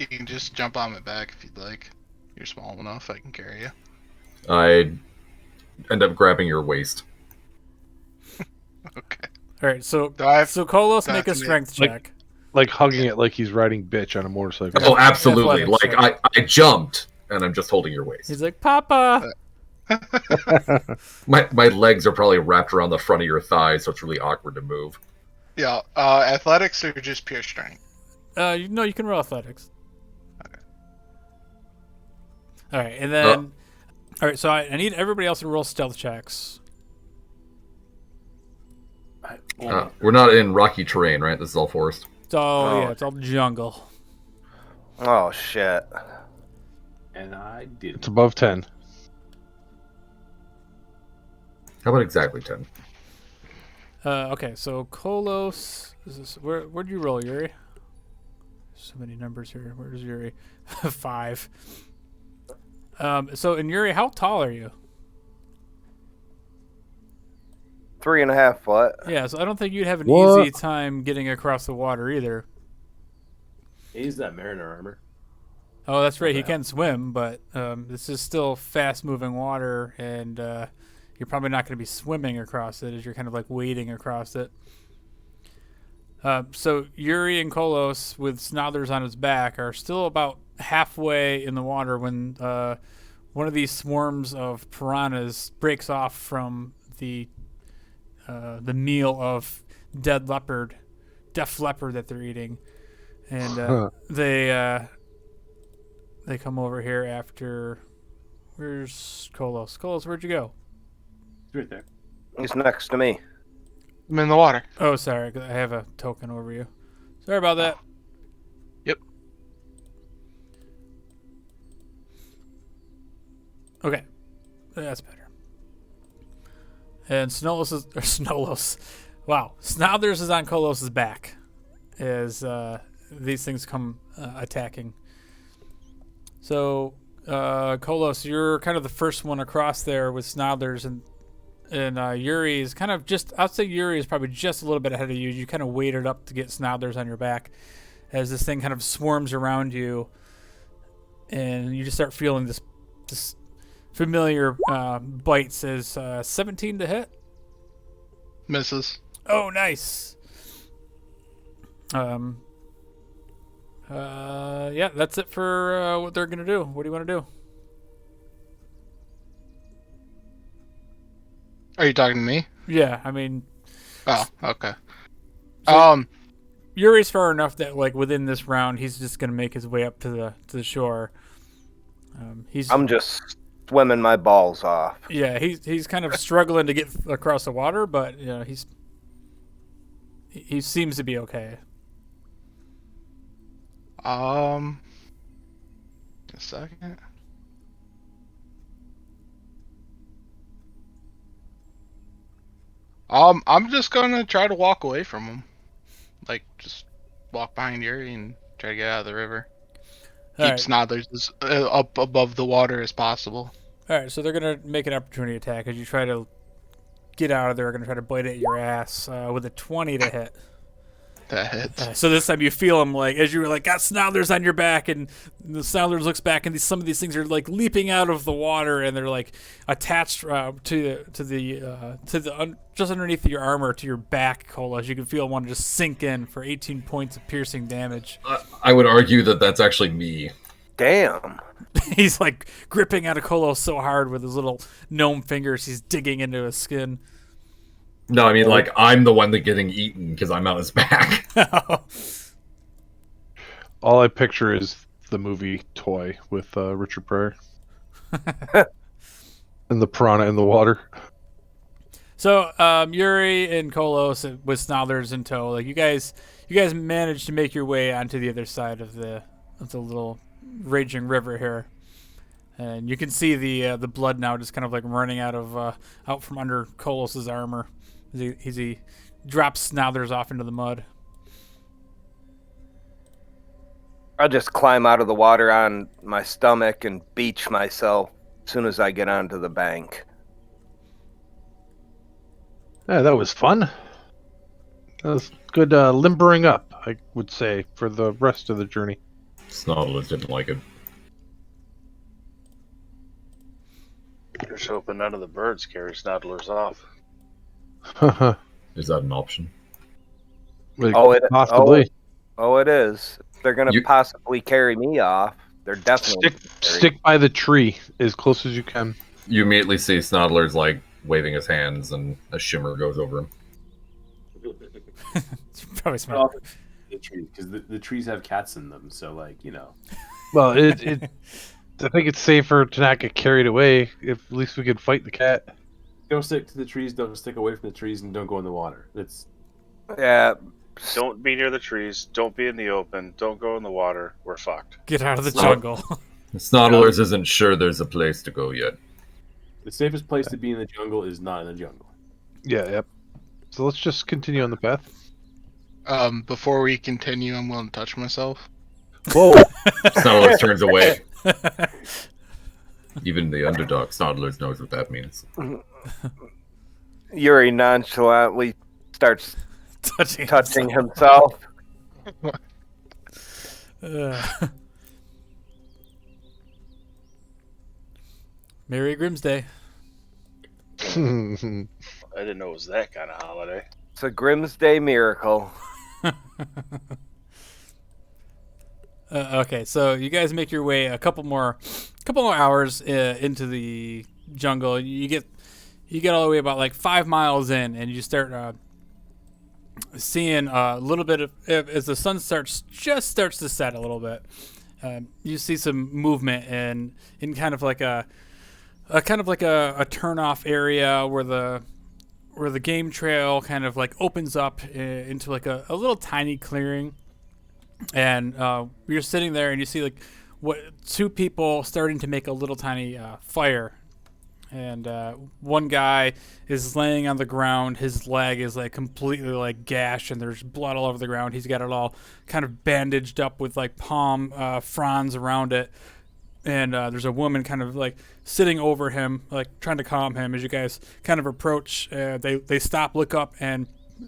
can just jump on my back if you'd like. You're small enough, I can carry you. I end up grabbing your waist. Okay. all right. So Do I have Kolos, do I make a have to strength like- check. Like hugging it like he's riding bitch on a motorcycle. Oh, absolutely. Athletics Like, I jumped, and I'm just holding your waist. He's like, Papa. My legs are probably wrapped around the front of your thighs, so it's really awkward to move. Yeah, athletics or just pure strength? You can roll athletics. All right, and then, all right. So I need everybody else to roll stealth checks. We're not in rocky terrain, right? This is all forest. It's all yeah, it's all jungle. Oh shit. And I did. It's above 10. How about exactly 10? Okay, so Kolos, where'd you roll, Yuri? So many numbers here. Where's Yuri? 5. So in Yuri, how tall are you? 3.5 foot. Yeah, so I don't think you'd have an What? easy time getting across the water either. He's that mariner armor. Oh, that's right. He can swim, but this is still fast-moving water, and you're probably not going to be swimming across it as you're kind of like wading across it. So Yuri and Kolos, with Snodlers on his back, are still about halfway in the water when one of these swarms of piranhas breaks off from the meal of deaf leopard that they're eating, and they come over here after. Where's Kolos? Kolos, where'd you go? He's right there. He's next to me. I'm in the water. Oh, sorry, I have a token over you. Sorry about that. Yep. Okay, that's better. And Snowlos. Wow, Snodlers is on Kolos's back as these things come attacking. So Kolos, you're kind of the first one across there with Snodlers, and Yuri is kind of just, I'd say Yuri is probably just a little bit ahead of you. You kind of waded up to get Snodlers on your back as this thing kind of swarms around you, and you just start feeling this familiar bite. Says 17 to hit. Misses. Oh, nice. Yeah, that's it for what they're gonna do. What do you want to do? Are you talking to me? Yeah, I mean, Oh, okay. So- Yuri's far enough that like within this round, he's just gonna make his way up to the shore. I'm just swimming my balls off. Yeah, he's kind of struggling to get across the water, but you know, he seems to be okay. A second. I'm just gonna try to walk away from him. Like, just walk behind Yuri and try to get out of the river. All Keep right. Snodlers as up above the water as possible. All right, so they're gonna make an opportunity attack as you try to get out of there. They're gonna try to bite at your ass with a 20 to hit. That hits. So this time you feel them like as you were like got Snodlers on your back, and the Snodlers looks back, and some of these things are like leaping out of the water, and they're like attached to the just underneath your armor to your back, Cola. As you can feel one just sink in for 18 points of piercing damage. I would argue that that's actually me. Damn. He's like gripping at a Colo so hard with his little gnome fingers. He's digging into his skin. No, I mean, like, I'm the one that getting eaten because I'm on his back. All I picture is the movie Toy with Richard Pryor. And the piranha in the water. So Yuri and Kolos with Snodlers in tow, like you guys managed to make your way onto the other side of the little raging river here, and you can see the blood now just kind of like running out from under Kolos's armor as he drops Snodlers off into the mud. I'll just climb out of the water on my stomach and beach myself as soon as I get onto the bank. Yeah, that was fun. That was good limbering up, I would say, for the rest of the journey. Snodlers didn't like it. Just hoping none of the birds carry Snodlers off. Is that an option? Like, Oh, it possibly. Oh, it is. If they're gonna possibly carry me off, they're definitely Stick by the tree as close as you can. You immediately see Snodlers, like, waving his hands, and a shimmer goes over him. It's probably smart. Because the trees have cats in them, so like Well, I think it's safer to not get carried away. If at least we could fight the cat. Don't stick to the trees. Don't stick away from the trees, and don't go in the water. It's Yeah. Don't be near the trees. Don't be in the open. Don't go in the water. We're fucked. Get out of the Snod- jungle. Snodlers isn't sure there's a place to go yet. the safest place to be in the jungle is not in the jungle. Yeah, yep. So let's just continue on the path. Before we continue, I'm willing to touch myself. Whoa! Snodlers turns away. Even the underdog Snodlers knows what that means. Yuri nonchalantly starts touching himself. Merry Grimsday. I didn't know it was that kind of holiday. It's a Grimsday miracle. Okay, so you guys make your way a couple more hours into the jungle. You get all the way about like 5 miles in, and you start seeing a little bit of as the sun starts to set a little bit. You see some movement in kind of like a turn-off area where the game trail kind of like opens up into like a little tiny clearing, and you're sitting there and you see like two people starting to make a little tiny fire, and one guy is laying on the ground. His leg is like completely like gashed, and there's blood all over the ground. He's got it all kind of bandaged up with like palm fronds around it. and there's a woman kind of like sitting over him, like trying to calm him. As you guys kind of approach, they stop, look up, and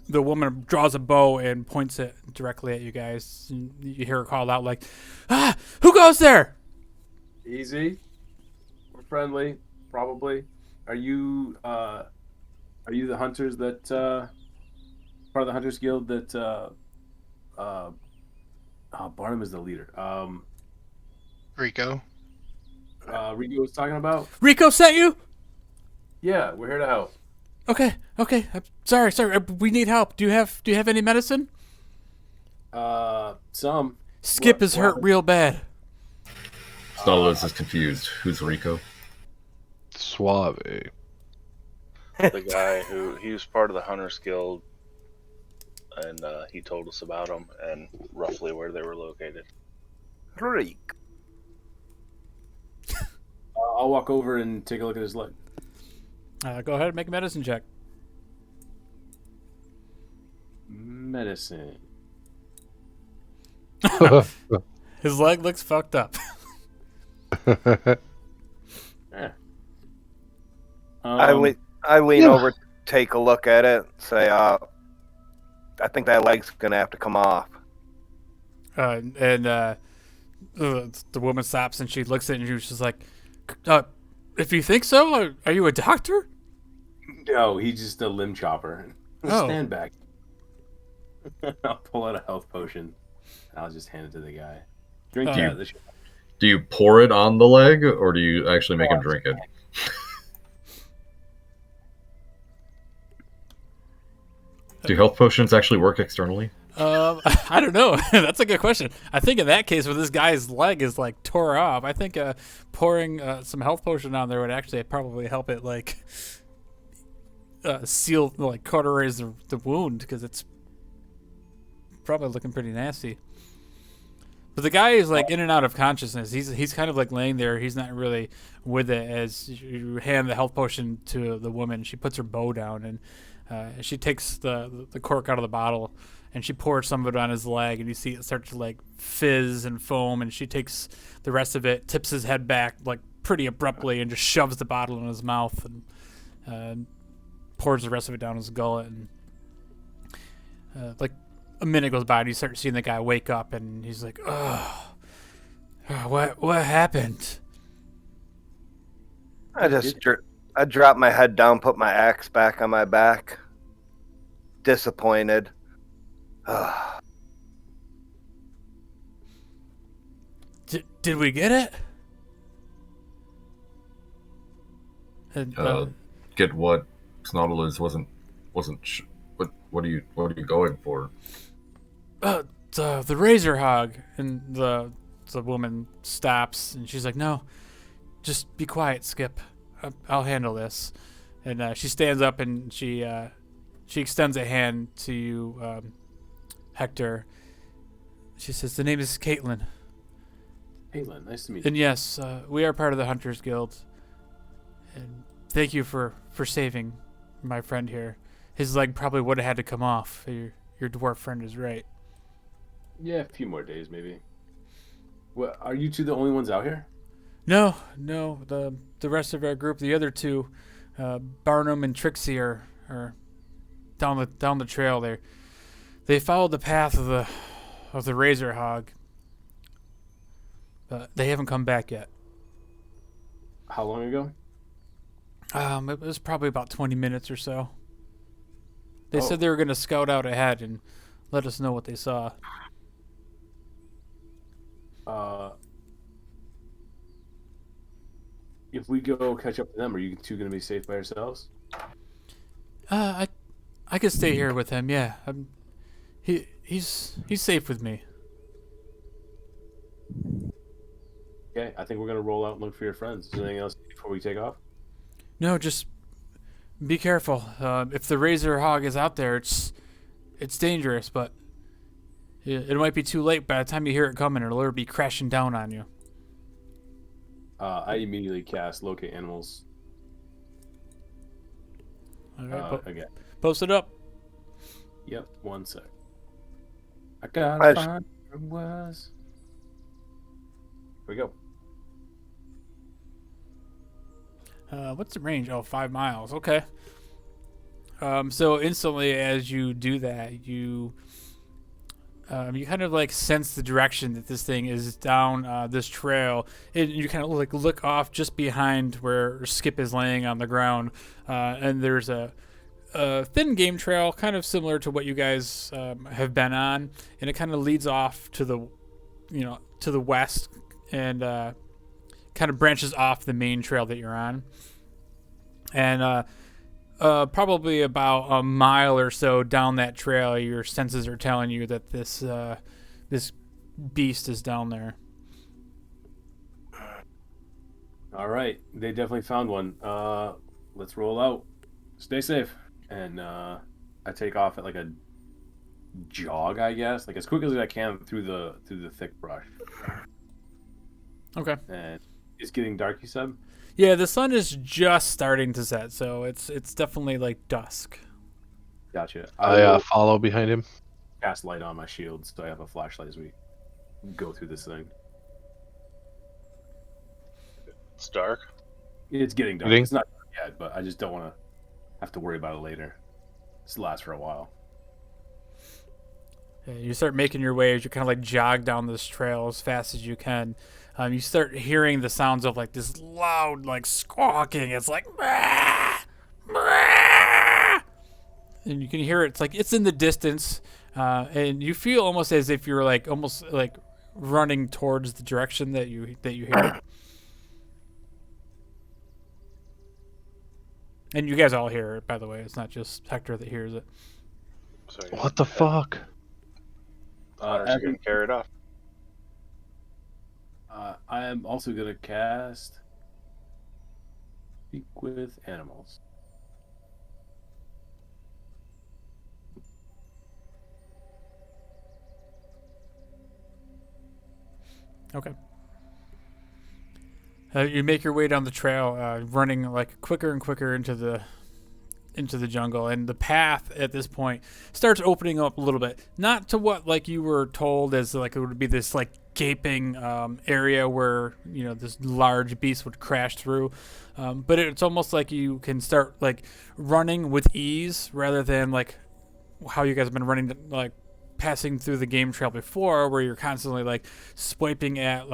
the woman draws a bow and points it directly at you guys. And you hear her call out like, "Ah, who goes there?" Easy. We're friendly, probably. Are you the hunters that part of the Hunters Guild that Barnum is the leader. Rico. Rico was talking about? Rico sent you? Yeah, we're here to help. Okay. I'm sorry. We need help. Do you have any medicine? Some. Skip is hurt real bad. Stollis is confused. Who's Rico? Suave. The guy he was part of the Hunters Guild, and he told us about them and roughly where they were located. Reek. I'll walk over and take a look at his leg. Go ahead and make a medicine check. Medicine. His leg looks fucked up. Yeah. I lean over, take a look at it, say, I think that leg's gonna have to come off. The woman stops and she looks at it and she's just like, if you think so, are you a doctor? No, he's just a limb chopper. Oh. Stand back. I'll pull out a health potion. And I'll just hand it to the guy. Drink that. Do you pour it on the leg, or do you actually make him drink it? Do health potions actually work externally? I don't know. That's a good question. I think in that case, where this guy's leg is like tore off, I think pouring some health potion on there would actually probably help it like seal, like cauterize the wound, because it's probably looking pretty nasty. But the guy is like in and out of consciousness. He's kind of like laying there. He's not really with it. As you hand the health potion to the woman, she puts her bow down and she takes the cork out of the bottle and she pours some of it on his leg, and you see it start to like fizz and foam. And she takes the rest of it, tips his head back like pretty abruptly, and just shoves the bottle in his mouth and pours the rest of it down his gullet. And like a minute goes by and you start seeing the guy wake up, and he's like, "Oh, what happened?" I drop my head down, put my axe back on my back. Disappointed. Did we get it? And, Get what? Snodlers wasn't. What are you going for? The razor hog. And the woman stops and she's like, "No, just be quiet, Skip. I'll handle this." And she stands up and she extends a hand to you, Hector. She says, "The name is Caitlin. Caitlin, nice to meet you." And yes, we are part of the Hunters Guild. And thank you for saving my friend here. His leg probably would have had to come off. Your dwarf friend is right." Yeah, a few more days maybe. Well, are you two the only ones out here? No. The rest of our group, the other two, Barnum and Trixie, are down the trail there. They followed the path of the razor hog, but they haven't come back yet. How long ago? It was probably about 20 minutes or so. They said they were going to scout out ahead and let us know what they saw. If we go catch up to them, are you two going to be safe by yourselves? I could stay here with him. Yeah, he's safe with me. Okay, I think we're going to roll out and look for your friends. Is there anything else before we take off? No, just be careful. If the razor hog is out there, it's dangerous, but it might be too late. By the time you hear it coming, it'll already be crashing down on you. I immediately cast Locate Animals. All right, Again. post it up. Yep, one sec. I gotta find where it was. Here we go. What's the range? Oh, 5 miles. Okay. So instantly as you do that, you kind of like sense the direction that this thing is down this trail, and you kind of like look off just behind where Skip is laying on the ground, and there's a thin game trail, kind of similar to what you guys have been on, and it kind of leads off to the west, and kind of branches off the main trail that you're on, and probably about a mile or so down that trail, your senses are telling you that this beast is down there. All right, they definitely found one. Let's roll out. Stay safe. And I take off at like a jog, I guess, like as quick as I can through the thick brush. Okay. And it's getting dark, you said? Yeah, the sun is just starting to set, so it's definitely like dusk. Gotcha. I follow behind him. Cast light on my shield, so I have a flashlight as we go through this thing. It's dark. It's getting dark. It's not dark yet, but I just don't want to have to worry about it later. This lasts for a while. Yeah, you start making your way as you kind of like jog down this trail as fast as you can. You start hearing the sounds of like this loud like squawking. It's like, "Bah! Bah!" And you can hear it. It's like it's in the distance, and you feel almost as if you're like almost like running towards the direction that you hear it. And you guys all hear it, by the way. It's not just Hector that hears it. So, What the fuck? Hunter's getting carried off. I am also going to cast Speak with Animals. Okay. You make your way down the trail, running like quicker and quicker into the jungle, and the path at this point starts opening up a little bit. Not to what like you were told as like it would be this like gaping area where this large beast would crash through, but it's almost like you can start like running with ease rather than like how you guys have been running like passing through the game trail before, where you're constantly like swiping at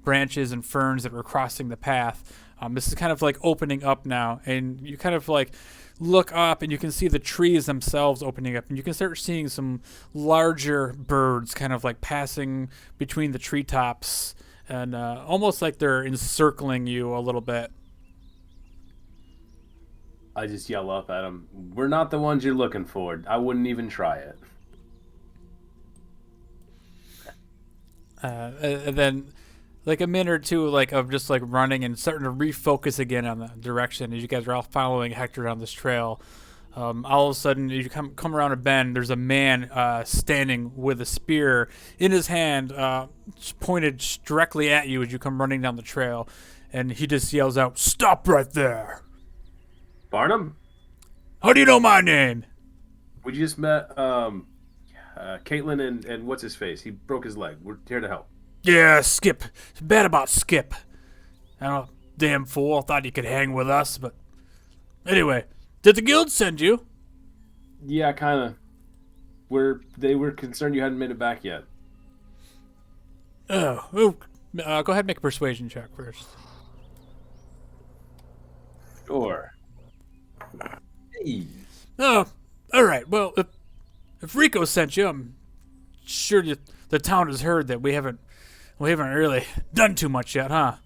branches and ferns that were crossing the path. This is kind of like opening up now, and you kind of like look up and you can see the trees themselves opening up, and you can start seeing some larger birds kind of like passing between the treetops, and almost like they're encircling you a little bit. I just yell up at them, "We're not the ones you're looking for. I wouldn't even try it." And then like a minute or two like of just like running and starting to refocus again on the direction as you guys are all following Hector down this trail. All of a sudden, as you come around a bend, there's a man standing with a spear in his hand, pointed directly at you as you come running down the trail, and he just yells out, "Stop right there!" Barnum? How do you know my name? We just met Caitlin and what's his face? He broke his leg. We're here to help. Yeah, Skip. It's bad about Skip. I don't know, damn fool. Thought he could hang with us, but anyway, did the guild send you? Yeah, kind of. They were concerned you hadn't made it back yet. Go ahead and make a persuasion check first. Sure. Hey. Oh, all right. Well, if Rico sent you, I'm sure the town has heard that we haven't really done too much yet, huh?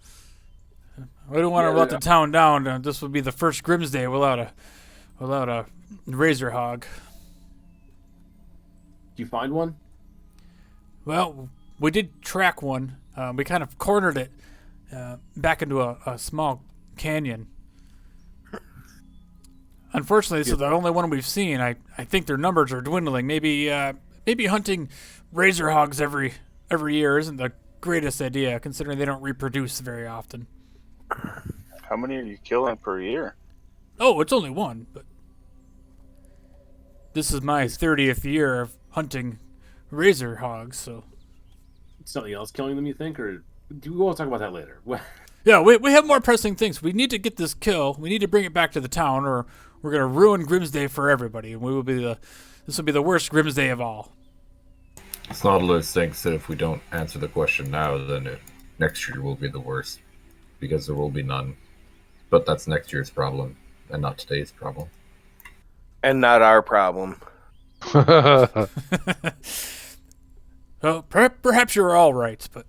We don't want to let the town down. This would be the first Grimsday without a razor hog. Did you find one? Well, we did track one. We kind of cornered it back into a small canyon. Unfortunately, this is the only one we've seen. I think their numbers are dwindling. Maybe hunting razor hogs every year isn't the greatest idea, considering they don't reproduce very often. How many are you killing per year? Oh, it's only one, but this is my 30th year of hunting razor hogs, so... Something else killing them, you think? Or do we want to talk about that later? Yeah, we have more pressing things. We need to get this kill. We need to bring it back to the town, or we're gonna ruin Grimsday for everybody, and this will be the worst Grimsday of all. Snodler thinks that if we don't answer the question now, then next year will be the worst, because there will be none. But that's next year's problem, and not today's problem. And not our problem. Well, perhaps you're all right, but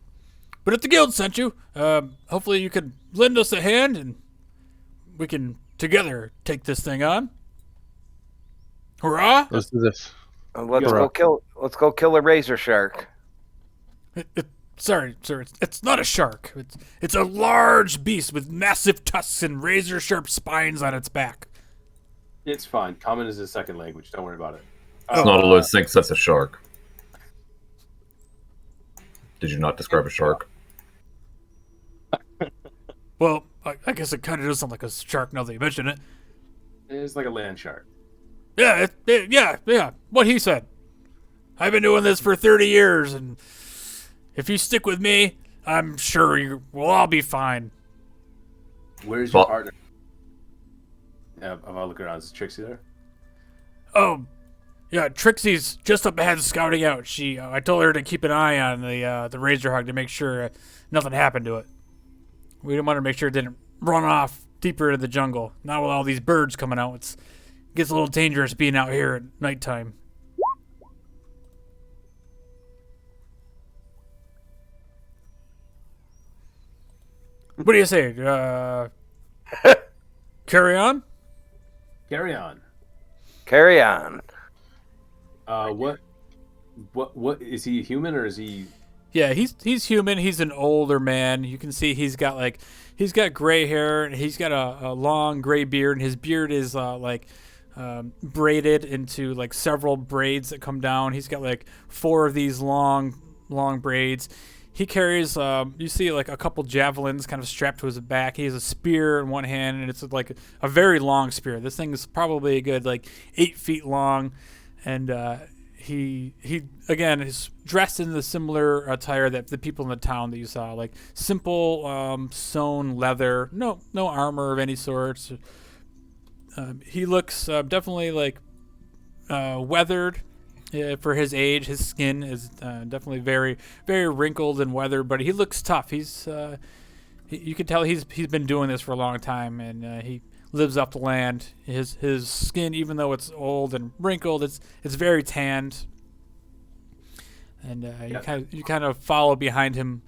if the guild sent you, hopefully you could lend us a hand, and we can together take this thing on. Hurrah! Let's do this. Let's go kill a razor shark. Sorry, sir. It's not a shark. It's a large beast with massive tusks and razor-sharp spines on its back. It's fine. Common is his second language. Don't worry about it. Snodler thinks that's a shark. Did you not describe a shark? Well, I guess it kind of does sound like a shark now that you mention it. It's like a land shark. Yeah, yeah. What he said. I've been doing this for 30 years, and if you stick with me, I'm sure we'll all be fine. Where's your partner? I'll look around. Is Trixie there? Oh, yeah. Trixie's just up ahead scouting out. I told her to keep an eye on the razor hog to make sure nothing happened to it. We didn't want to make sure it didn't run off deeper into the jungle. Now with all these birds coming out, it gets a little dangerous being out here at nighttime. What do you say? Carry on? Carry on. Carry on. What is he human or is he? Yeah, he's human. He's an older man. You can see he's got gray hair and he's got a long gray beard, and his beard is braided into like several braids that come down. He's got like 4 of these long braids. He carries, you see like a couple javelins kind of strapped to his back. He has a spear in one hand, and it's like a very long spear. This thing is probably a good like 8 feet long, and he again is dressed in the similar attire that the people in the town that you saw, like simple sewn leather, no armor of any sort. He looks definitely like weathered. For his age, his skin is definitely very, very wrinkled and weathered, but he looks tough. You can tell he's been doing this for a long time, and he lives off the land. His skin, even though it's old and wrinkled, it's very tanned. And you kind of follow behind him,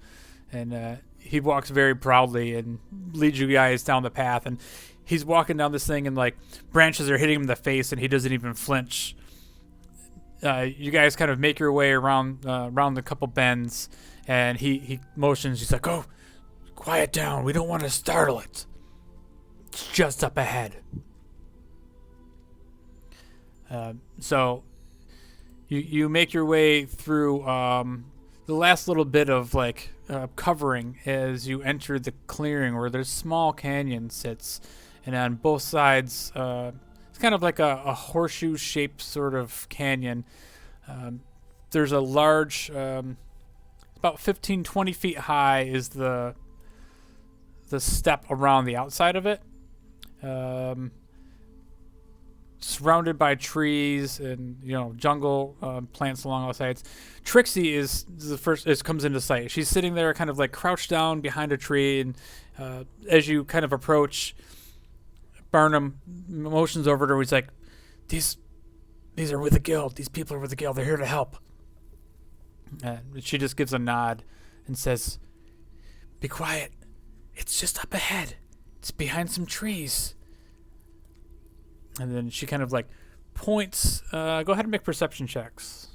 and he walks very proudly and leads you guys down the path. And he's walking down this thing, and like branches are hitting him in the face, and he doesn't even flinch. You guys kind of make your way around the couple bends, and he motions. He's like, "Oh, quiet down. We don't want to startle it. It's just up ahead." So you make your way through the last little bit of like covering as you enter the clearing where this small canyon sits, and on both sides. It's kind of like a horseshoe-shaped sort of canyon. There's a large, about 15, 20 feet high is the step around the outside of it. Surrounded by trees and jungle plants along all sides. Trixie is the first comes into sight. She's sitting there kind of like crouched down behind a tree, and as you kind of approach, Barnum motions over to her. He's like, these are with the guild. These people are with the guild. They're here to help. She just gives a nod and says, "Be quiet. It's just up ahead. It's behind some trees." And then she kind of like points. Go ahead and make perception checks.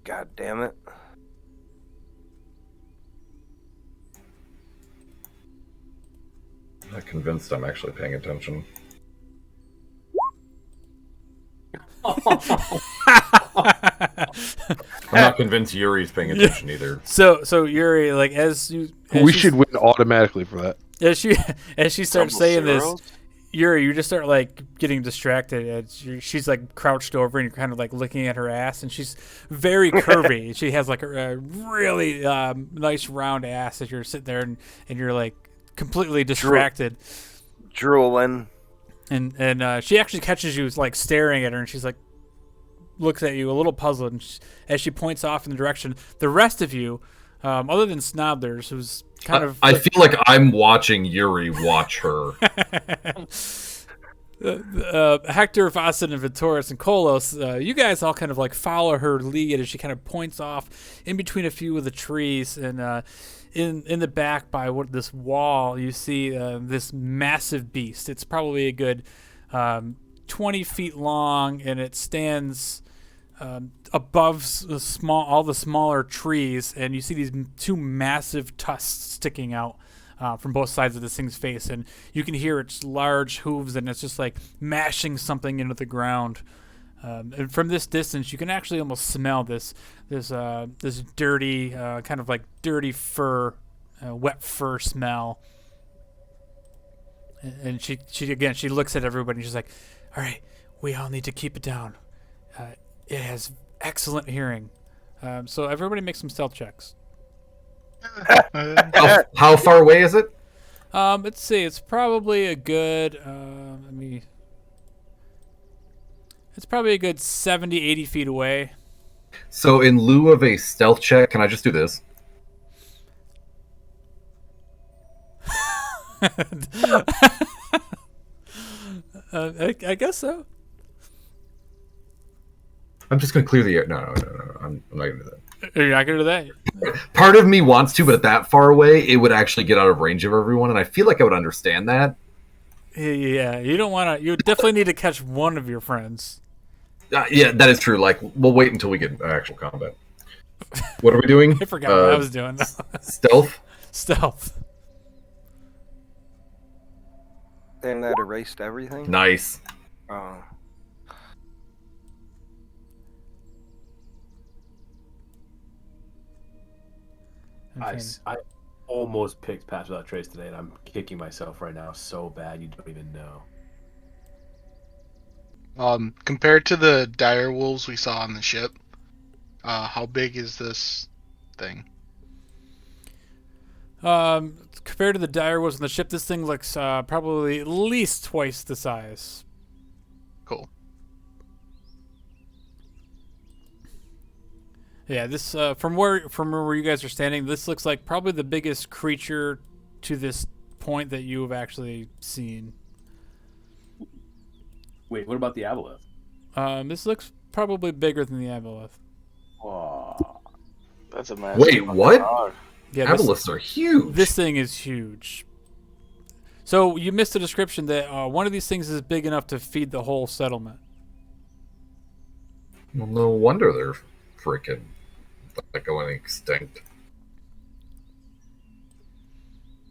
God damn it. I'm not convinced I'm actually paying attention. I'm not convinced Yuri's paying attention either. So Yuri, like as we should win automatically for that. As she starts saying this, Yuri, you just start like getting distracted. She's like crouched over, and you're kind of like looking at her ass, and she's very curvy. She has like a really nice round ass as you're sitting there, and you're like completely distracted, drooling. And she actually catches you like staring at her, and she's like looks at you a little puzzled, and as she points off in the direction. The rest of you, other than Snodlers, who's kind of... I feel like I'm watching Yuri watch her. Hector, Vossen, and Vitoris, and Kolos, you guys all kind of like follow her lead as she kind of points off in between a few of the trees, and in the back by this wall, you see this massive beast. It's probably a good 20 feet long, and it stands above all the smaller trees, and you see these two massive tusks sticking out from both sides of this thing's face, and you can hear its large hooves, and it's just like mashing something into the ground. And from this distance, you can actually almost smell this dirty, kind of like dirty fur, wet fur smell. And she looks at everybody, and she's like, "All right, we all need to keep it down. It has excellent hearing." So everybody make some stealth checks. How far away is it? Let's see. It's probably a good. It's probably a good 70, 80 feet away. So in lieu of a stealth check, can I just do this? I guess so. I'm just going to clear the air. No. I'm not going to do that. You're not going to do that? Part of me wants to, but at that far away, it would actually get out of range of everyone, and I feel like I would understand that. Yeah, you don't want to... You definitely need to catch one of your friends. Yeah, that is true. Like, we'll wait until we get actual combat. What are we doing? I forgot what I was doing. Stealth? Stealth. And that erased everything? Nice. Oh. I almost picked Pass Without Trace today, and I'm kicking myself right now so bad you don't even know. Compared to the dire wolves we saw on the ship, how big is this thing? Compared to the dire wolves on the ship, this thing looks probably at least twice the size. Cool. Yeah, this from where you guys are standing, this looks like probably the biggest creature to this point that you have actually seen. Wait, what about the aboleth? This looks probably bigger than the aboleth. Oh. That's a massive. Wait, what? Dog. Yeah, aboleths are huge. This thing is huge. So you missed the description that one of these things is big enough to feed the whole settlement. Well, no wonder they're freaking like going extinct.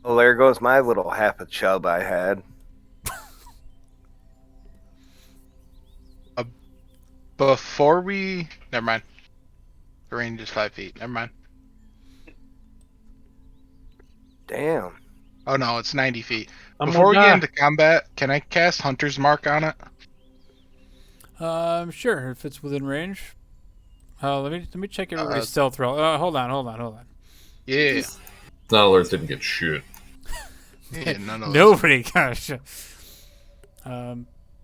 Well, there goes my little half a chub I had. Before we... Never mind. The range is 5 feet. Never mind. Damn. Oh no, it's 90 feet. Before we get into combat, can I cast Hunter's Mark on it? Sure, if it's within range. Let me check everybody's stealth roll. Hold on. Yeah. Snarlers didn't get shit. Yeah, none of those. Nobody got shit.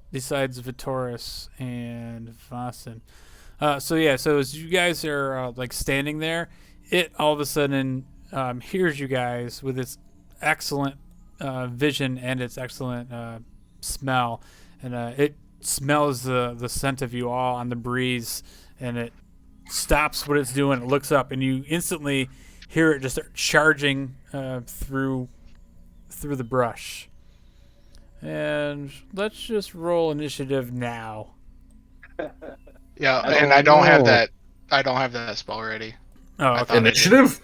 Besides Vitoris and Vossen. So as you guys are like standing there, it all of a sudden hears you guys with its excellent vision and its excellent smell, and it smells the scent of you all on the breeze, and it stops what it's doing. It looks up, and you instantly hear it just start charging through the brush. And let's just roll initiative now. Yeah, and I don't have that. I don't have that spell ready. Oh, okay. Initiative?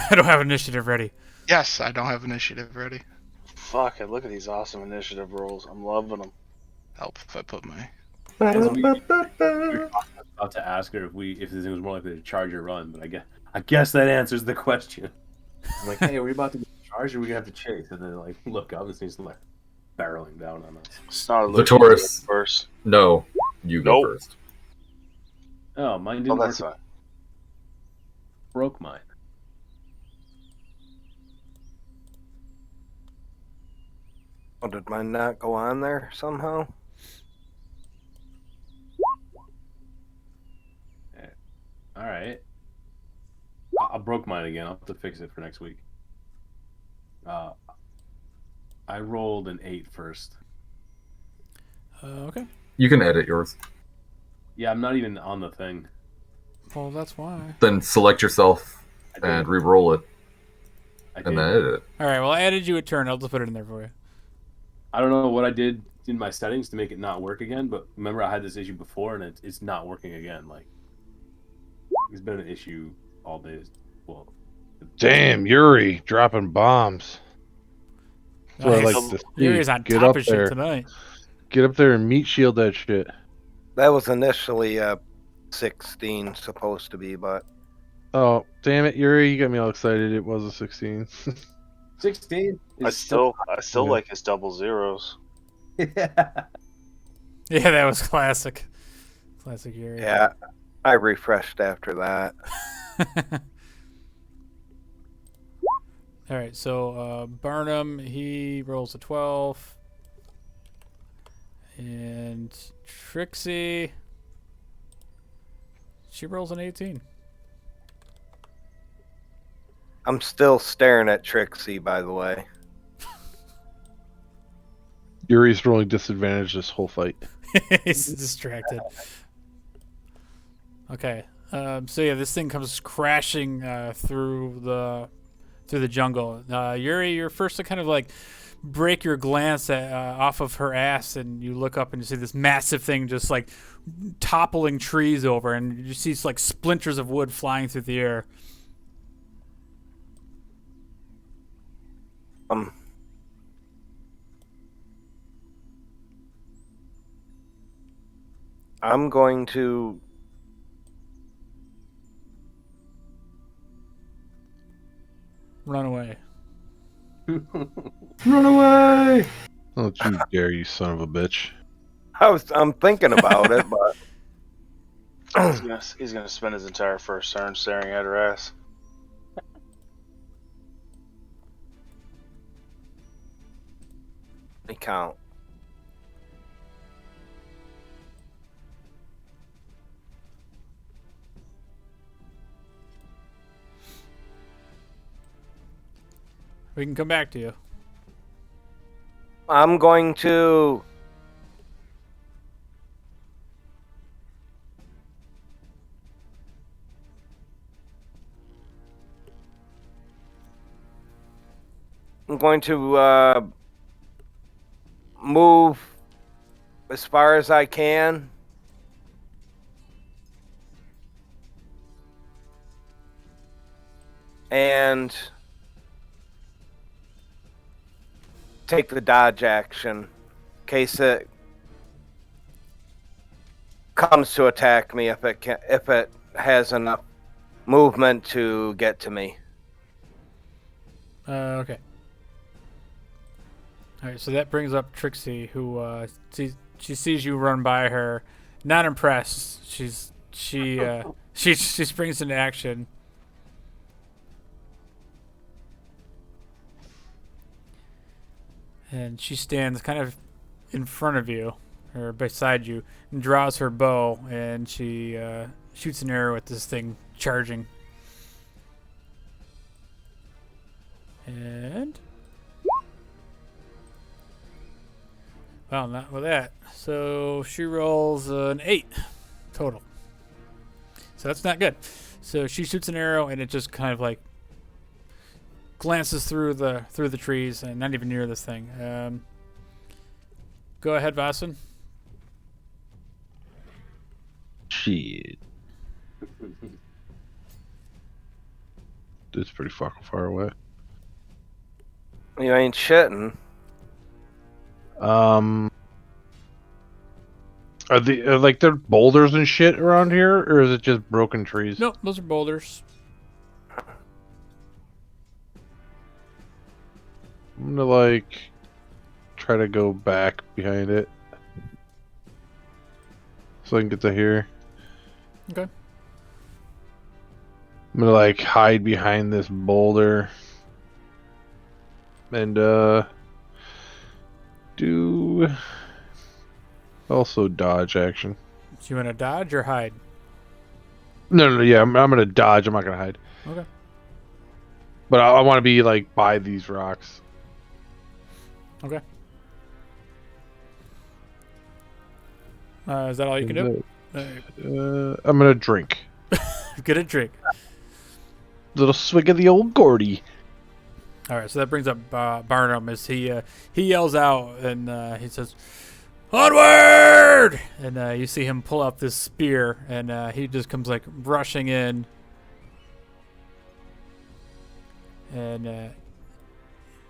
I don't have initiative ready. Yes, I don't have initiative ready. Fuck it, look at these awesome initiative rolls. I'm loving them. Help if I put my... We're about to ask her if this thing was more likely to charge or run, but I guess that answers the question. I'm like, hey, are we about to get charged or are we going to have to chase? And then like, look up and see like, barreling down on us. It's not a The Taurus. first. No, you go Nope. first. Oh, mine Oh, didn't that's work. fine. Broke mine. Oh, did mine not go on there somehow? All right. I broke mine again. I'll have to fix it for next week. I rolled an 8 first. Okay. You can edit yours. Yeah, I'm not even on the thing. Well, that's why. Then select yourself and re-roll it, I and did. then edit it. All right. Well, I added you a turn. I'll just put it in there for you. I don't know what I did in my settings to make it not work again, but remember I had this issue before, and it's not working again. Like, it's been an issue all day. Well, Damn, Yuri dropping bombs. That's what I Nice. like to see. Yuri's on Get top up of there. shit tonight. Get up there and meat shield that shit. That was initially 16 supposed to be, but Oh, damn it, Yuri, you got me all excited. It was a 16. 16. I still like his double zeros. Yeah. Yeah, that was classic. Classic Yuri. yeah, I refreshed after that. All right, so Barnum, he rolls a 12. And Trixie, she rolls an 18. I'm still staring at Trixie, by the way. Yuri's rolling disadvantage this whole fight. He's distracted. Okay, so yeah, this thing comes crashing through the jungle. Yuri, you're first to kind of like break your glance off of her ass, and you look up and you see this massive thing just like toppling trees over, and you see like splinters of wood flying through the air. I'm going to Run away. Run away! Don't you dare, you son of a bitch. I'm thinking about it, but He's gonna spend his entire first turn staring at her ass. they count. We can come back to you. I'm going to move as far as I can. And take the dodge action in case it comes to attack me if it has enough movement to get to me. Okay. All right, so that brings up Trixie, who she sees you run by her, not impressed. She springs into action. And she stands kind of in front of you, or beside you, and draws her bow, and she shoots an arrow at this thing charging. And well, not with that. So she rolls an 8 total. So that's not good. So she shoots an arrow, and it just kind of like glances through the trees and not even near this thing. Go ahead, Vasen. Shit. It's pretty fucking far away. You ain't shitting. Are there boulders and shit around here, or is it just broken trees? Nope, those are boulders. I'm gonna try to go back behind it. So I can get to here. Okay. I'm gonna like hide behind this boulder. And do also dodge action. So you want to dodge or hide? No, yeah, I'm gonna dodge. I'm not gonna hide. Okay. But I want to be like by these rocks. Okay. Is that all you can do? I'm gonna drink. Get a drink. Little swig of the old Gordy. All right, so that brings up Barnum as he yells out and he says, "Onward!" And you see him pull out this spear, and he just comes like rushing in, and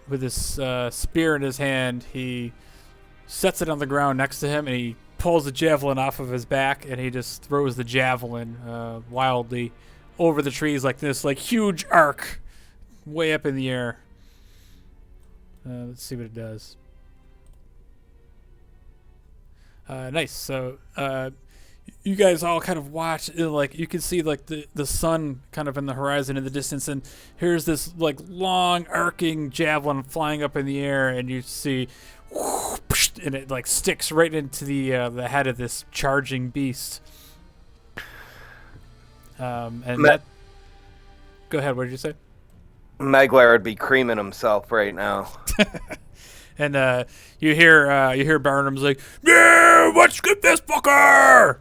with this spear in his hand, he sets it on the ground next to him, and he pulls the javelin off of his back, and he just throws the javelin wildly over the trees like this, like huge arc, way up in the air. Let's see what it does. Nice. So you guys all kind of watch, like you can see like the sun kind of in the horizon in the distance, and here's this like long arcing javelin flying up in the air, and you see, and it like sticks right into the head of this charging beast. And that. Go ahead. What did you say? Meglar would be creaming himself right now. And you hear Barnum's like, "Yeah, let's get this fucker!"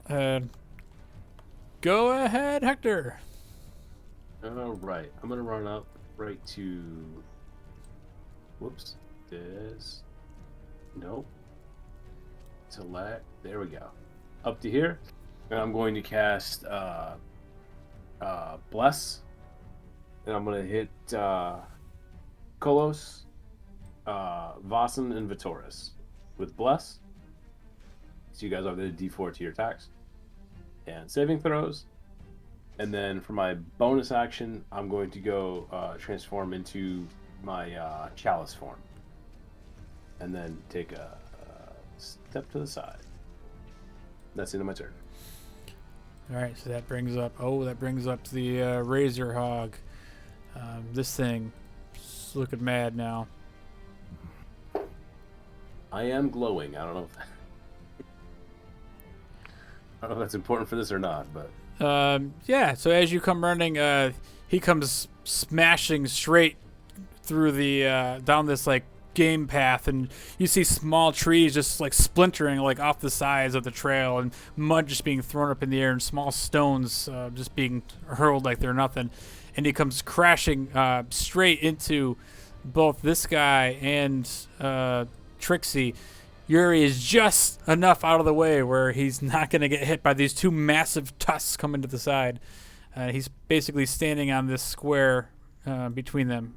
And go ahead, Hector. All right, I'm gonna run up right to. Whoops, this. Nope. Select. There we go. Up to here, and I'm going to cast Bless, and I'm gonna hit Kolos, Vasan, and Vitoris with Bless. So you guys have the D4 to your attacks and saving throws. And then for my bonus action, I'm going to go transform into my Chalice form. And then take a step to the side. That's the end of my turn. All right, so that brings up the Razor Hog. This thing is looking mad now. I am glowing. I don't know if that's important for this or not, but yeah. So as you come running, he comes smashing straight through the down this like game path, and you see small trees just like splintering like off the sides of the trail, and mud just being thrown up in the air, and small stones just being hurled like they're nothing. And he comes crashing straight into both this guy and Trixie. Yuri is just enough out of the way where he's not going to get hit by these two massive tusks coming to the side. He's basically standing on this square between them.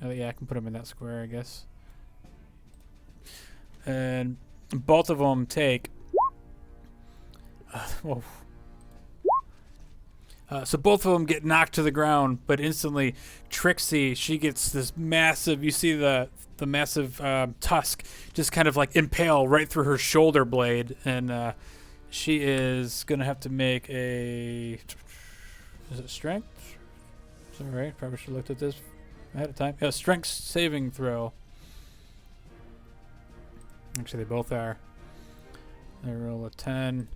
Yeah, I can put him in that square, I guess. And both of them take... whoa. So both of them get knocked to the ground, but instantly Trixie, she gets this massive, you see the massive tusk just kind of like impale right through her shoulder blade, and she is going to have to make a, is it strength? Is that right? Probably should have looked at this ahead of time. Yeah, strength saving throw. Actually, they both are. They roll a 10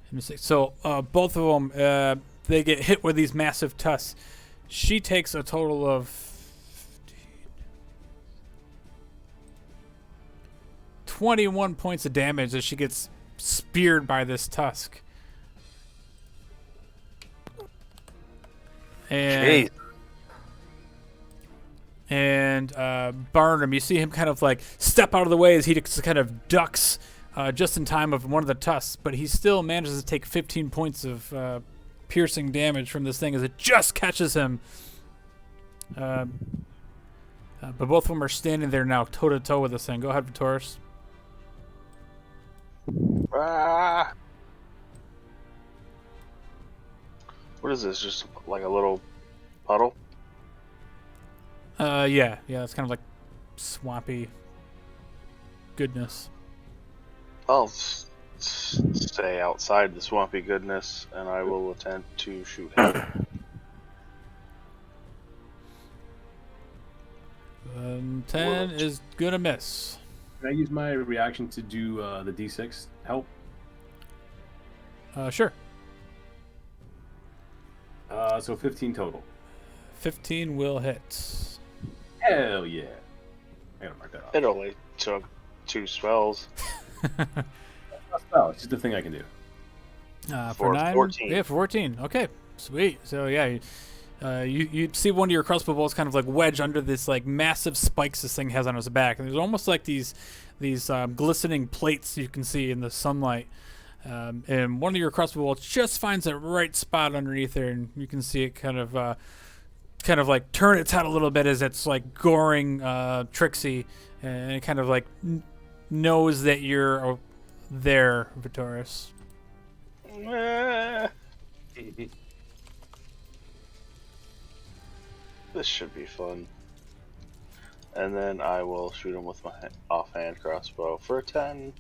and a 6. So both of them, they get hit with these massive tusks. She takes a total of 21 points of damage as she gets speared by this tusk. And, Jeez. and Barnum, you see him kind of like step out of the way as he just kind of ducks just in time of one of the tusks, but he still manages to take 15 points of piercing damage from this thing as it just catches him. But both of them are standing there now, toe to toe with this thing. Go ahead, Vitoris. Ah! What is this? Just like a little puddle? Yeah, it's kind of like swampy. goodness. I'll stay outside the swampy goodness, and I will attempt to shoot him. 10 is gonna miss. Can I use my reaction to do the D6 help? Sure. So 15 total. 15 will hit. Hell yeah. I gotta mark that off. It only took 2 spells. Oh, it's just a thing I can do. For 9? 14. Yeah, for 14. Okay, sweet. So yeah, you see one of your crossbow bolts kind of like wedge under this like massive spikes this thing has on its back, and there's almost like these glistening plates you can see in the sunlight. And one of your crossbow bolts just finds that right spot underneath there, and you can see it kind of like turn its head a little bit as it's like goring Trixie, and it kind of like knows that you're there, Vitoris. This should be fun. And then I will shoot him with my offhand crossbow for a 10.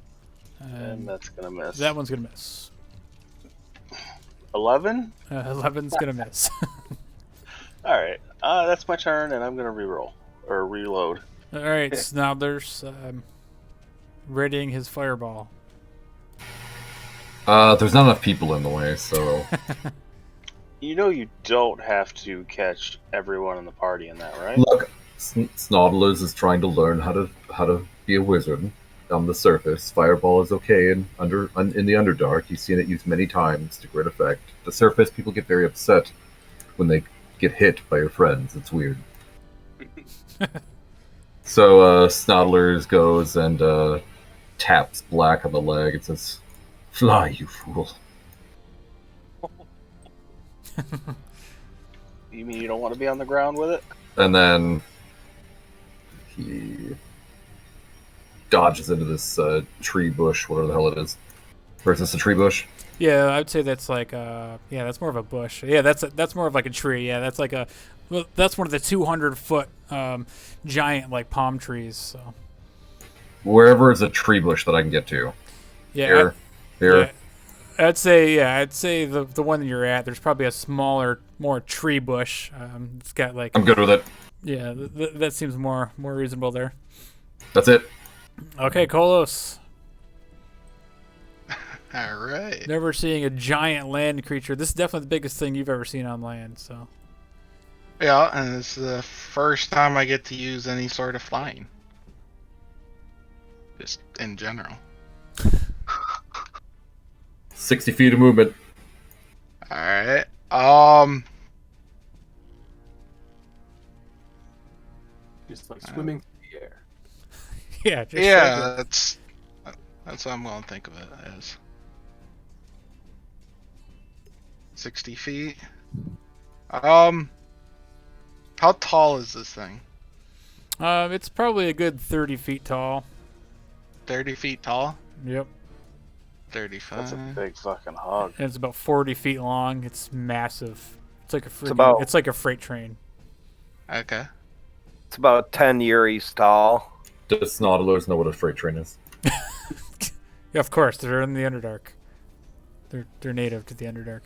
And that's going to miss. That one's going to miss. 11? 11's going to miss. Alright. That's my turn, and I'm going to re-roll. Or reload. Alright, Snobbler's readying his fireball. There's not enough people in the way, so... You know you don't have to catch everyone in the party in that, right? Look, Snoddlers is trying to learn how to be a wizard on the surface. Fireball is okay in the Underdark. You've seen it used many times to great effect. The surface, people get very upset when they get hit by your friends. It's weird. So Snoddlers goes and taps Black on the leg and says, "Fly, you fool." You mean you don't want to be on the ground with it? And then he dodges into this tree bush, whatever the hell it is. Or is this a tree bush? Yeah, I would say that's like that's more of a bush. Yeah, that's more of like a tree. Yeah, that's like that's one of the 200-foot giant like palm trees. So Wherever is a tree bush that I can get to. yeah, Here. Yeah. I'd say the one that you're at. There's probably a smaller, more tree bush. It's got like. I'm good with it. Yeah, that seems more reasonable there. That's it. Okay, Kolos. All right. Never seeing a giant land creature. This is definitely the biggest thing you've ever seen on land. So. Yeah, and it's the first time I get to use any sort of flying. Just in general. 60 feet of movement. Alright. Just like swimming through the air. Yeah. Yeah, that's what I'm going to think of it as. 60 feet. How tall is this thing? It's probably a good 30 feet tall. 30 feet tall? Yep. 35. That's a big fucking hog. And it's about 40 feet long. It's massive. It's like it's like a freight train. Okay. It's about 10 Uris tall. Does Snoddlers know what a freight train is? Yeah, of course. They're in the Underdark. They're native to the Underdark.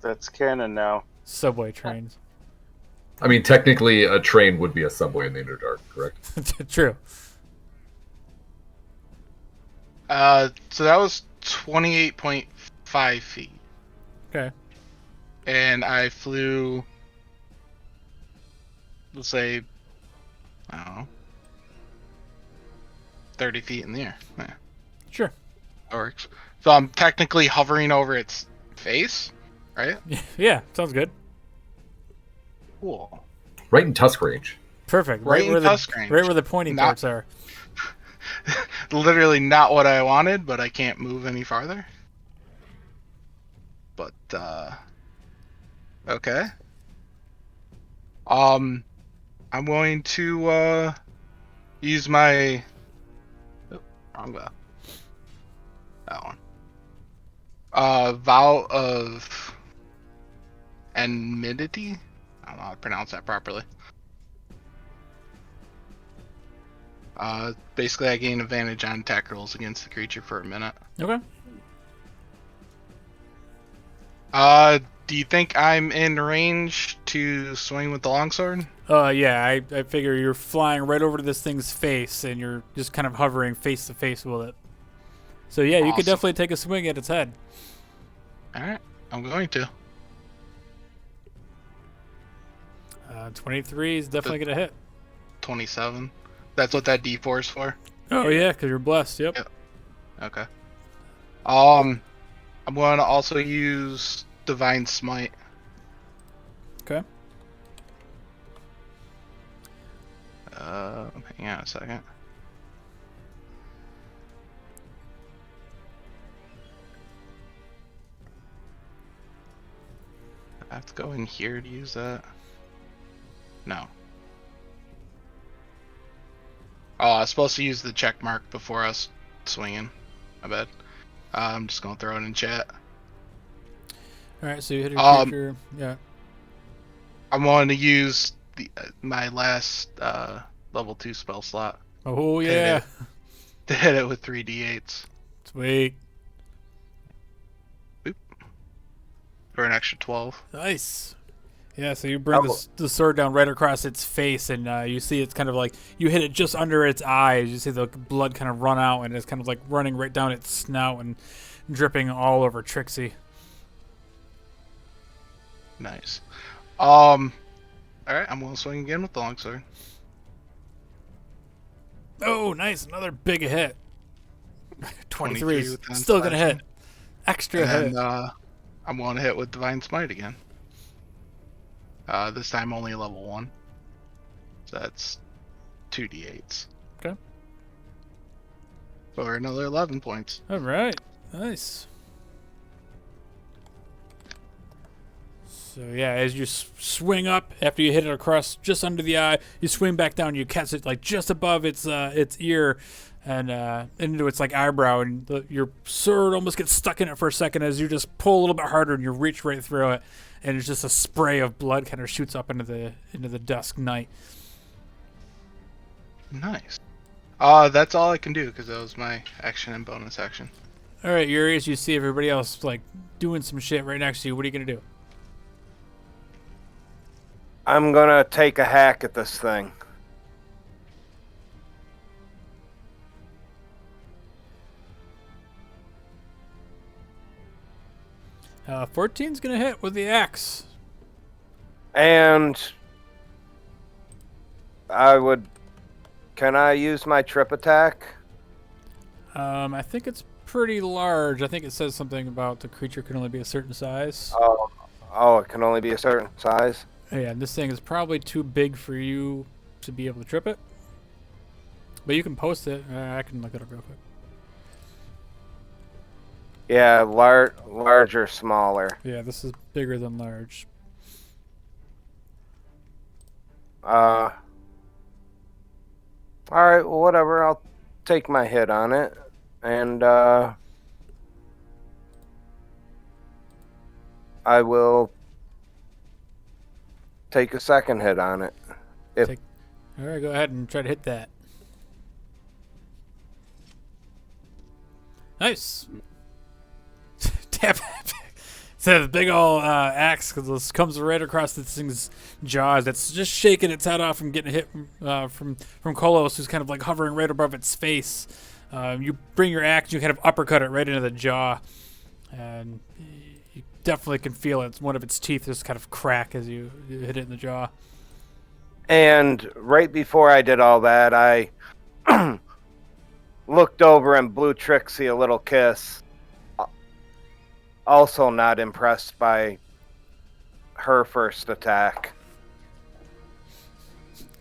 That's canon now. Subway trains. I mean, technically, a train would be a subway in the Underdark, correct? True. So that was 28.5 feet. Okay. And I flew, let's say, I don't know, 30 feet in the air. Yeah, Sure. that works. So I'm technically hovering over its face, right? Yeah, sounds good. Cool. Right in tusk range. Perfect. Right in tusk range. Right where the pointy Not- parts are. Literally not what I wanted, but I can't move any farther. But, okay. I'm going to, use my... Oh, wrong vow. That one. Vow of... Enmity? I don't know how to pronounce that properly. Basically, I gain advantage on attack rolls against the creature for a minute. Okay. Do you think I'm in range to swing with the longsword? Yeah, I figure you're flying right over to this thing's face, and you're just kind of hovering face to face with it. So yeah, you could definitely take a swing at its head. Alright, I'm going to. 23 is definitely going to hit. 27. That's what that D4 is for? Oh yeah, because you're blessed, yep. Okay. I'm going to also use Divine Smite. Okay. Hang on a second. I have to go in here to use that? No. Oh, I was supposed to use the check mark before I was swinging. My bad. I'm just going to throw it in chat. Alright, so you hit your creature. Yeah. I'm going to use my last level 2 spell slot. Oh, yeah. To hit it with 3d8s. Sweet. Boop. For an extra 12. Nice. Yeah, so you bring the sword down right across its face, and you see it's kind of like, you hit it just under its eyes. You see the blood kind of run out, and it's kind of like running right down its snout and dripping all over Trixie. Nice. Alright, I'm going to swing again with the longsword. Oh, nice. Another big hit. 23 is with still going to hit. Extra hit. And I'm going to hit with Divine Smite again. This time only level 1. So that's 2d8s. Okay. For another 11 points. All right. Nice. So yeah, as you swing up after you hit it across just under the eye, you swing back down. You catch it like just above its ear, and into its like eyebrow, and your sword almost gets stuck in it for a second as you just pull a little bit harder and you reach right through it, and it's just a spray of blood kind of shoots up into the dusk night. Nice. That's all I can do because that was my action and bonus action. All right, Yuri, as you see everybody else like doing some shit right next to you, what are you gonna do? I'm gonna take a hack at this thing. Uh, 14's gonna hit with the axe. And can I use my trip attack? I think it's pretty large. I think it says something about the creature can only be a certain size. Oh, it can only be a certain size? Yeah, this thing is probably too big for you to be able to trip it. But you can post it. I can look it up real quick. Yeah, large or smaller. Yeah, this is bigger than large. Alright, well, whatever. I'll take my hit on it. And, I will take a second hit on it. Alright, go ahead and try to hit that. Nice. Tap. So the big old axe comes right across this thing's jaws. That's just shaking its head off from getting hit from Kolos, who's kind of like hovering right above its face. You bring your axe, you kind of uppercut it right into the jaw, and you definitely can feel it. One of its teeth just kind of crack as you hit it in the jaw. And right before I did all that, I looked over and blew Trixie a little kiss. Also not impressed by her first attack.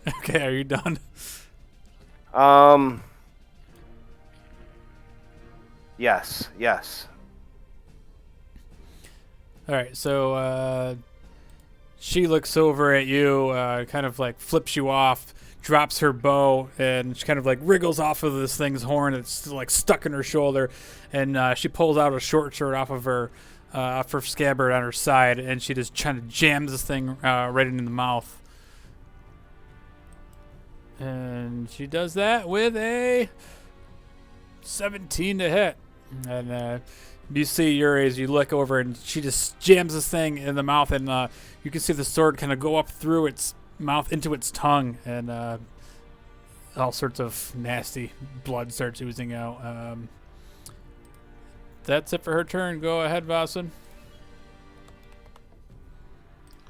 Okay, are you done? Yes. All right, so she looks over at you, kind of like flips you off, drops her bow, and she kind of like wriggles off of this thing's horn that's like stuck in her shoulder, and she pulls out a short sword off her scabbard on her side, and she just kind of jams this thing right into the mouth. And she does that with a 17 to hit. And you see Yuri as you look over, and she just jams this thing in the mouth, and you can see the sword kind of go up through its mouth into its tongue, and all sorts of nasty blood starts oozing out. That's it for her turn. Go ahead, Vasen.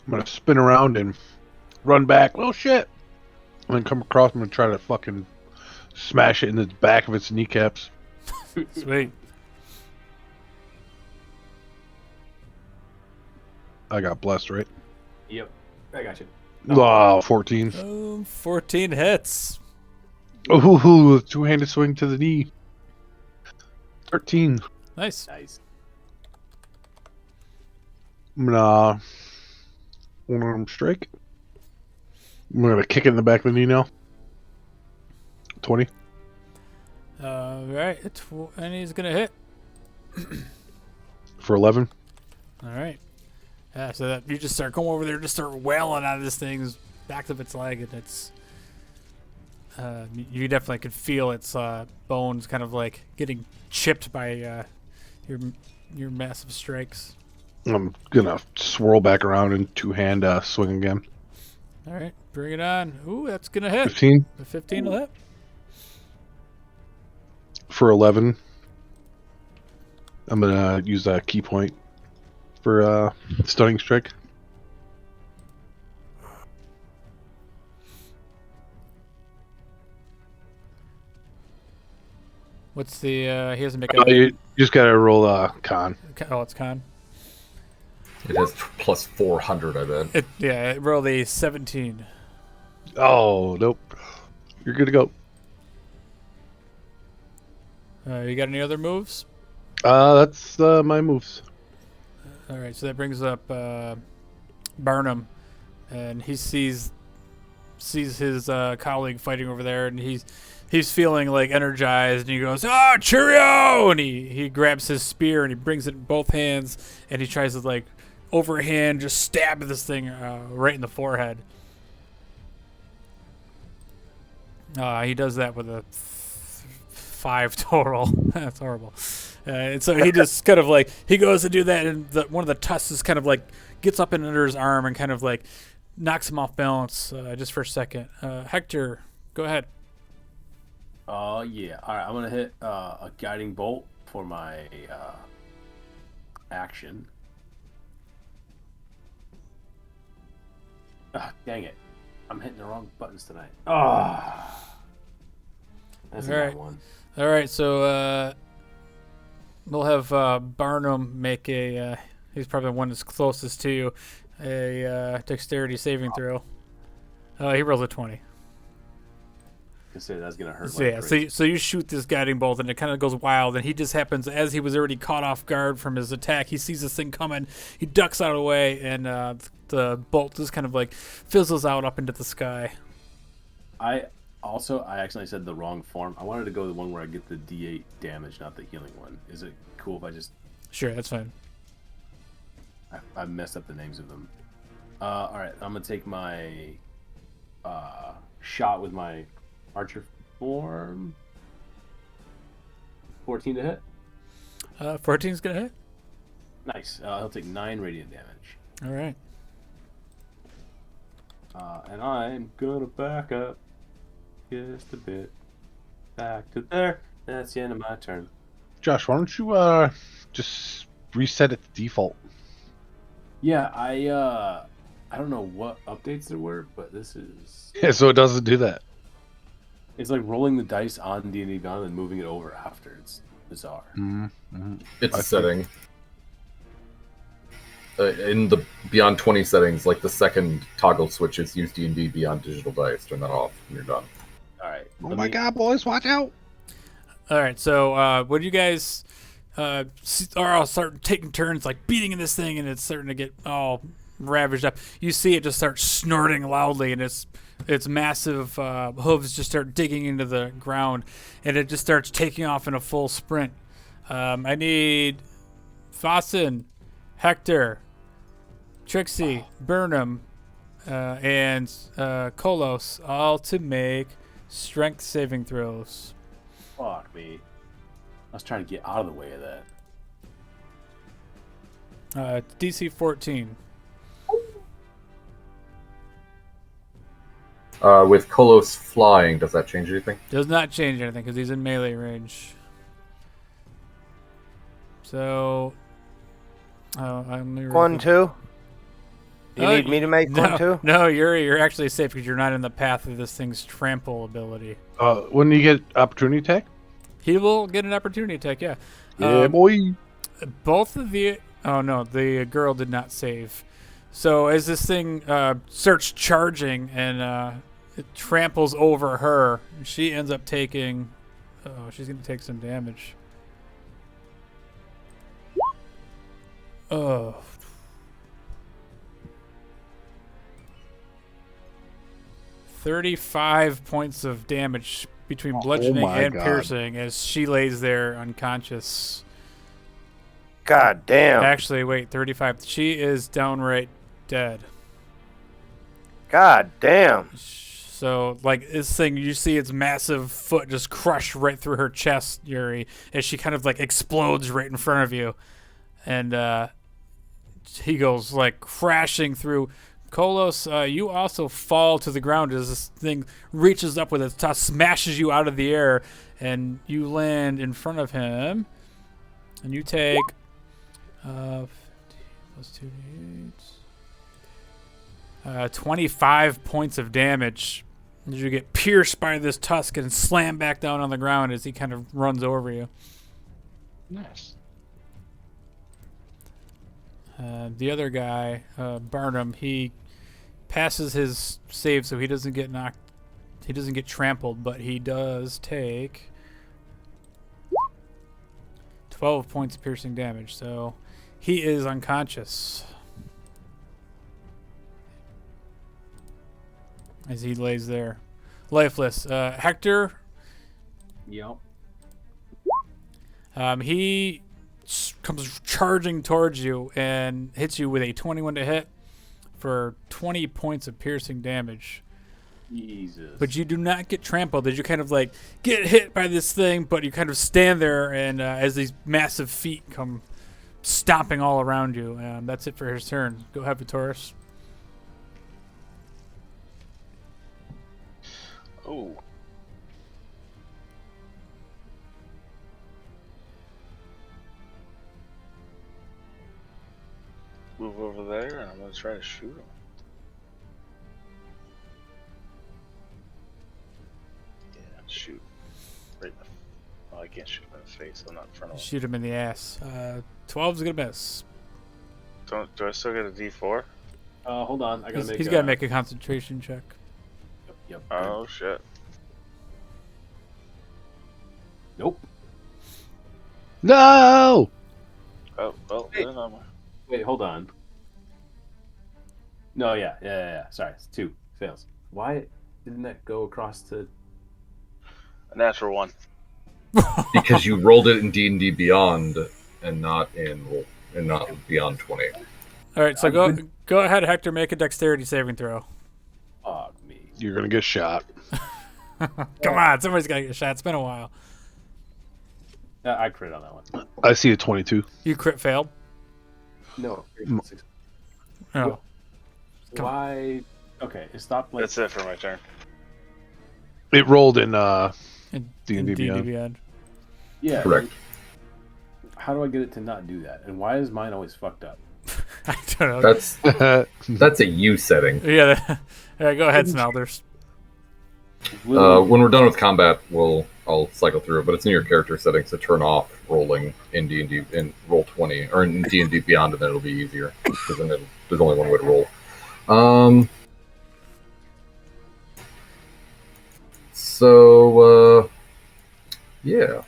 I'm going to spin around and run back. Oh, shit. And then come across him and try to fucking smash it in the back of its kneecaps. Sweet. I got blessed, right? Yep. I got you. Oh, 14. 14 hits. Oh, two-handed swing to the knee. 13. Nice. I'm gonna one-arm strike. I'm gonna kick it in the back of the knee now. 20. Right. And he's going to hit. For 11. All right. Yeah, so that you just start going over there, just start wailing out of this thing's back of its leg, and it's you definitely could feel its bones kind of like getting chipped by your massive strikes. I'm gonna swirl back around and two-hand swing again. All right, bring it on. Ooh, that's gonna hit. 15 The 15 will hit. for 11. I'm gonna use a key point for stunning strike. What's the he doesn't make a You just gotta roll con. oh, it's con. It has plus 400, I bet. It rolled a 17. Oh, nope. You're good to go. You got any other moves? That's my moves. All right, so that brings up Barnum, and he sees his colleague fighting over there, and he's feeling like energized, and he goes, "Ah, cheerio!" And he grabs his spear and he brings it in both hands, and he tries to like overhand just stab this thing right in the forehead. He does that with a 5 total. That's horrible. And so he just kind of like, he goes to do that, and one of the tusks just kind of like gets up and under his arm and kind of like knocks him off balance just for a second. Hector, go ahead. Yeah. All right, I'm going to hit a guiding bolt for my action. Dang it. I'm hitting the wrong buttons tonight. That's a bad one. All right, so we'll have Barnum make a. He's probably the one that's closest to you. A dexterity saving throw. He rolls a 20. I say that's gonna hurt. So, yeah, so you shoot this guiding bolt, and it kind of goes wild, and he just happens, as he was already caught off guard from his attack, he sees this thing coming, he ducks out of the way, and the bolt just kind of like fizzles out up into the sky. I accidentally said the wrong form. I wanted to go the one where I get the D8 damage, not the healing one. Is it cool if I just... Sure, that's fine. I messed up the names of them. Alright, I'm going to take my shot with my archer form. 14 to hit. 14's going to hit. Nice. He'll take 9 radiant damage. All right. And I'm going to back up just a bit. Back to there. That's the end of my turn. Josh, why don't you just reset it to default? Yeah, I don't know what updates there were, but this is... Yeah, so it doesn't do that. It's like rolling the dice on D&D Beyond and moving it over after. It's bizarre. Mm-hmm. It's a setting. In the Beyond 20 settings, like the second toggle switch is use D&D Beyond Digital Dice. Turn that off and you're done. All right. Oh my god, boys, watch out! All right, so when you guys are start taking turns, like beating in this thing, and it's starting to get all ravaged up, you see it just start snorting loudly, and its massive hooves just start digging into the ground, and it just starts taking off in a full sprint. I need Fasten, Hector, Trixie, Burnham, and Kolos all to make strength saving throws. Fuck me. I was trying to get out of the way of that. DC 14. With Kolos flying, does that change anything? Does not change anything because he's in melee range. So, One, two. You need me to make one, two? No, you're actually safe because you're not in the path of this thing's trample ability. When you get opportunity attack? He will get an opportunity attack, yeah. Yeah, boy. Both of the... Oh, no, the girl did not save. So as this thing starts charging and it tramples over her, she ends up taking... Oh, she's going to take some damage. Oh. $35 points of damage between bludgeoning and piercing as she lays there unconscious. God damn. Actually, wait, 35. She is downright dead. God damn. So, like, this thing, you see its massive foot just crush right through her chest, Yuri, as she kind of, like, explodes right in front of you. And he goes, like, crashing through. Kolos, you also fall to the ground as this thing reaches up with its tusk, smashes you out of the air, and you land in front of him. And you take 50 plus 2d8. 25 points of damage as you get pierced by this tusk and slam back down on the ground as he kind of runs over you. Nice. The other guy, Barnum, he passes his save, so he doesn't get knocked. He doesn't get trampled, but he does take 12 points of piercing damage. So he is unconscious as he lays there, lifeless. Hector. Yep. He comes charging towards you and hits you with a 21 to hit for 20 points of piercing damage. Jesus. But you do not get trampled as you kind of like get hit by this thing, but you kind of stand there and as these massive feet come stomping all around you. And that's it for his turn. Go ahead, Vitoris. Oh. Move over there, and I'm going to try to shoot him. Yeah, shoot. Right in the... Oh, I can't shoot him in the face. I'm not in front of him. Shoot him in the ass. 12's going to miss. Do I still get a D4? Hold on. I gotta He's got to make a concentration check. Yep. Oh, shit. Nope. No! Oh, well, Hey. then I'm... Wait, hold on. No, yeah. Sorry, it's 2 fails. Why didn't that go across to... A natural 1. Because you rolled it in D&D Beyond and not Beyond 20. All right, so go ahead, Hector. Make a dexterity saving throw. Fuck me. You're going to get shot. Come on, somebody's got to get shot. It's been a while. I crit on that one. I see a 22. You crit failed? No. Oh. Why? Okay, it stopped like... That's it for my turn. It rolled in In D&D Beyond. Beyond. Yeah. Correct. How do I get it to not do that? And why is mine always fucked up? I don't know. That's a you setting. Yeah, go ahead, Smelders. When we're done with combat, I'll cycle through it, but it's in your character settings to turn off rolling in D&D in roll 20 or in D&D Beyond, and then it'll be easier because then there's only one way to roll. Yeah.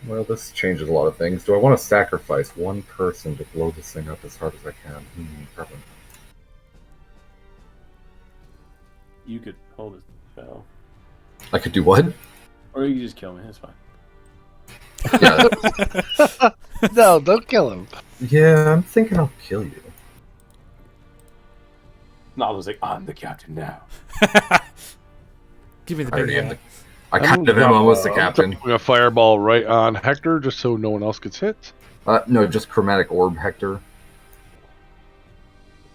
Well, this changes a lot of things. Do I want to sacrifice one person to blow this thing up as hard as I can? Probably. You could hold it spell. I could do what? Or you could just kill me. That's fine. Yeah, No, don't kill him. yeah, I'm thinking I'll kill you. Nod was like, I'm the captain now. Give me the I big already am guy. I kind of am almost the I'm captain. throwing a fireball right on Hector, just so no one else gets hit. No, just chromatic orb, Hector.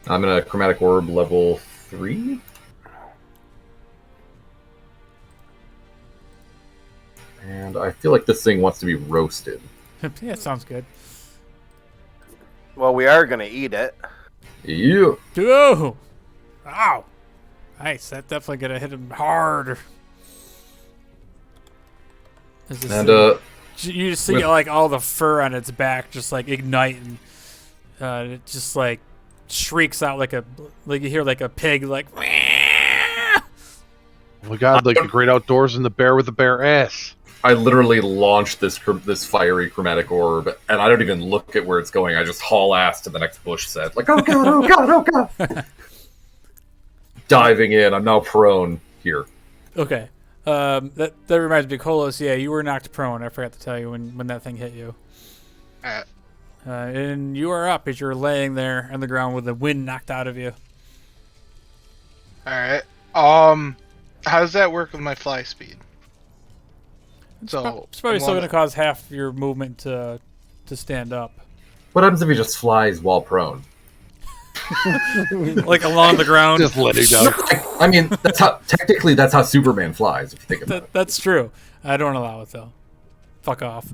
I'm in a chromatic orb level 3. And I feel like this thing wants to be roasted. Yeah, sounds good. Well, we are going to eat it. Yeah. Ooh! Ow! Nice. That definitely gonna hit him hard. And, you just see like all the fur on its back just like ignite, and it just like shrieks out like you hear like a pig like. Oh my god, like the great outdoors and the bear with the bare ass. I literally launched this fiery chromatic orb, and I don't even look at where it's going. I just haul ass to the next bush set. Like, oh god, oh god, oh god! Diving in, I'm now prone here. Okay. That reminds me, Kolos, yeah, you were knocked prone. I forgot to tell you when that thing hit you. And you are up as you're laying there on the ground with the wind knocked out of you. Alright. How does that work with my fly speed? It's probably still going to cause half your movement to stand up. What happens if he just flies while prone? Like along the ground. Just letting down. I mean, technically that's how Superman flies, if you think about it. That's true. I don't allow it, though. Fuck off.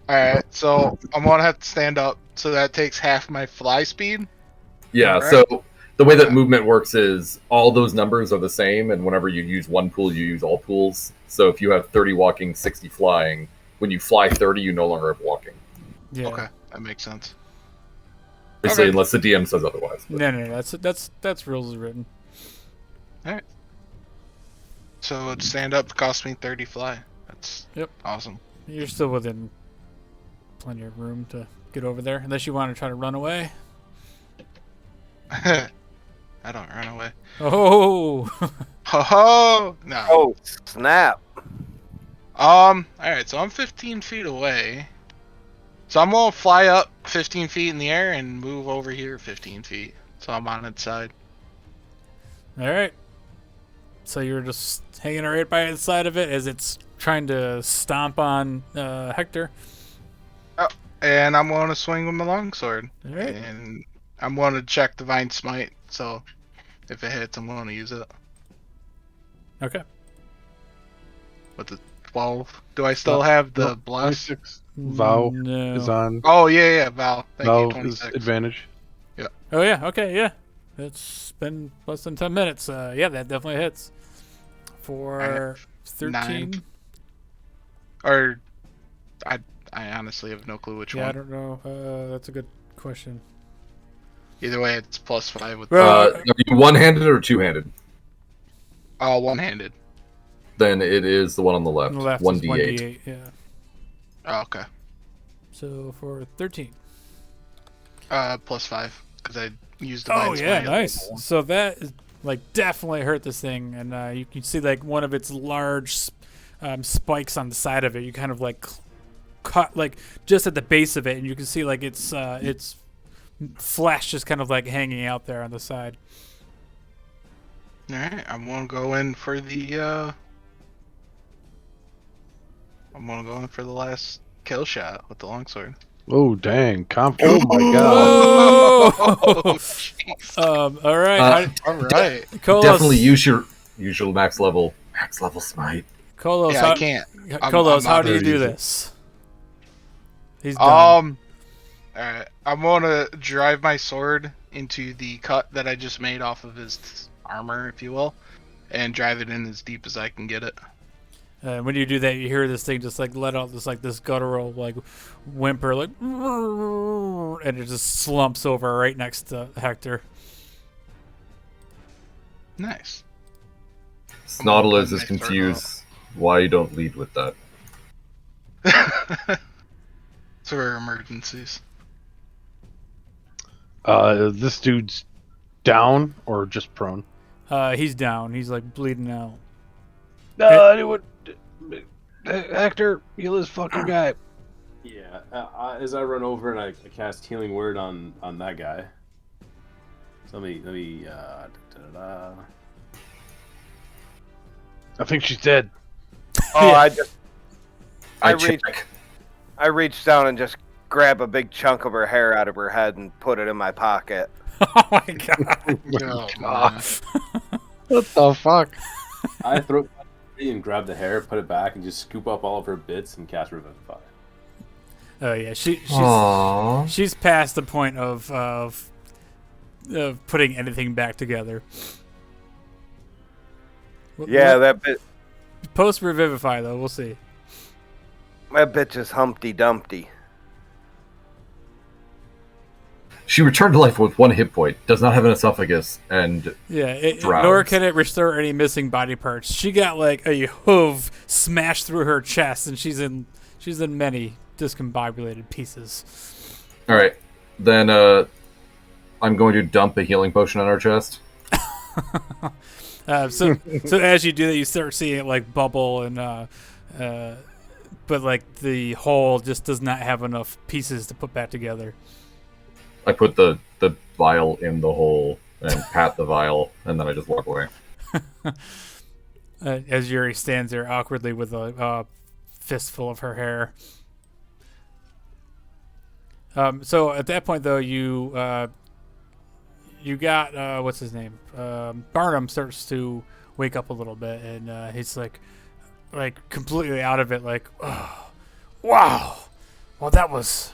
Alright, so I'm going to have to stand up, so that takes half my fly speed? Yeah, Right. so the way that movement works is all those numbers are the same, and whenever you use one pool, you use all pools. So if you have 30 walking, 60 flying, when you fly 30, you no longer have walking. Yeah. Okay, that makes sense. Obviously, Okay. unless the DM says otherwise. But. No. That's rules is written. So stand up cost me 30 fly. That's Yep. awesome. You're still within plenty of room to get over there, unless you want to try to run away. I don't run away. Oh. Ho ho! No. Oh, snap. Alright, so I'm 15 feet away. So I'm gonna fly up 15 feet in the air and move over here 15 feet. So I'm on its side. All right. So you're just hanging right by the side of it as it's trying to stomp on Hector. And I'm gonna swing with my longsword. All right. And I'm gonna check Divine Smite, so if it hits, I'm gonna use it. Okay. With the 12. Do I still have the bless? 26. Vow No. is on. Oh, yeah, Val. Thank Vow you, is 26. advantage. Oh yeah. Okay. Yeah. It's been less than 10 minutes. Yeah, that definitely hits. For 13. 9. Or, I honestly have no clue which Yeah, I one. don't know. That's a good question. Either way, it's +5 with Are you one-handed or two-handed? one-handed. Then it is the one on the left. On the left is 1d8. 1d8. Yeah. Oh, okay. So for 13. +5 because I used Divine Oh Smite. yeah, at nice. level 1. So that is like definitely hurt this thing, and you can see like one of its large spikes on the side of it. You kind of like cut like just at the base of it, and you can see like its flesh just kind of like hanging out there on the side. All right, I'm gonna go in for the. I'm gonna go in for the last kill shot with the longsword. Oh dang! Oh my god! Oh, jeez. All right, All right. Kolos, Definitely use your max level smite. Kolos, Yeah, I can't. Kolos, I'm how not do you very do easy. this? He's done. Alright. I'm gonna drive my sword into the cut that I just made off of his armor, if you will, and drive it in as deep as I can get it. When you do that, you hear this thing just like let out this guttural like whimper, like, and it just slumps over right next to Hector. Nice. Snodlers is Nice turtle. confused why you don't lead with that. It's for emergencies. This dude's down or just prone? He's down. He's like bleeding out. Hector, heal this fucking guy. Yeah. As I run over and I cast Healing Word on that guy. So let me. I think she's dead. Oh, Yeah. I reached down and just grab a big chunk of her hair out of her head and put it in my pocket. Oh my god. Oh, man. What the fuck? I throw it and grab the hair, put it back, and just scoop up all of her bits and cast Revivify. Oh yeah, Aww. she's past the point of putting anything back together. Yeah, that bit. Post Revivify though, we'll see. That bitch is Humpty Dumpty. She returned to life with 1 hit point, does not have an esophagus, and Nor can it restore any missing body parts. She got like a hoof smashed through her chest, and she's in many discombobulated pieces. all right. Then I'm going to dump a healing potion on her chest. So as you do that, you start seeing it like bubble and but like the hole just does not have enough pieces to put back together. I put the vial in the hole and pat the vial, and then I just walk away. As Yuri stands there awkwardly with a fistful of her hair. So at that point, though, you got what's his name? Barnum starts to wake up a little bit, and he's like completely out of it. Like, oh, wow, well that was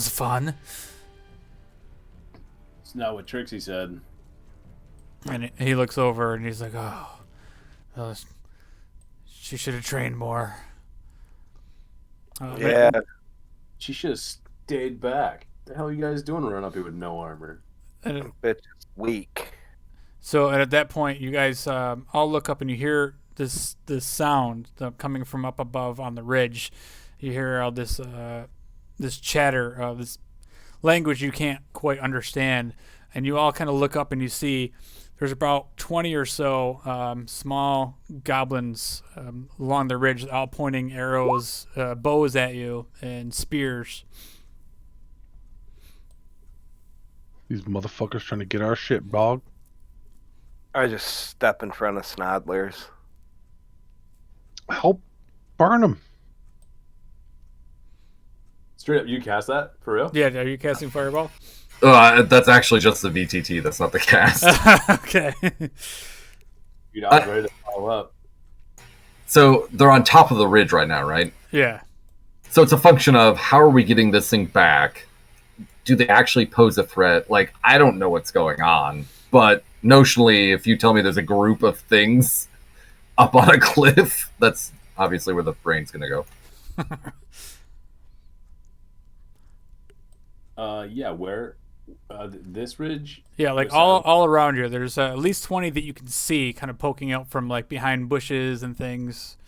fun. It's not what Trixie said. And he looks over and he's like, oh, she should have trained more. Yeah. She should have stayed back. The hell are you guys doing running up here with no armor? And Bitch is weak. so at that point, you guys all look up and you hear this sound coming from up above on the ridge. You hear all this chatter, this language you can't quite understand, and you all kind of look up and you see there's about 20 or so small goblins along the ridge, all pointing arrows, bows at you, and spears. These motherfuckers trying to get our shit, dog. I just step in front of Snodlers. Help burn them. Straight up, you cast that? For real? Yeah, are you casting Fireball? That's actually just the VTT. That's not the cast. Okay. Dude, I was ready to follow up. So they're on top of the ridge right now, right? Yeah. So it's a function of how are we getting this thing back? Do they actually pose a threat? Like, I don't know what's going on, but notionally, if you tell me there's a group of things up on a cliff, that's obviously where the brain's going to go. Yeah, where? This ridge? Yeah, like all around you. There's at least 20 that you can see kind of poking out from like behind bushes and things,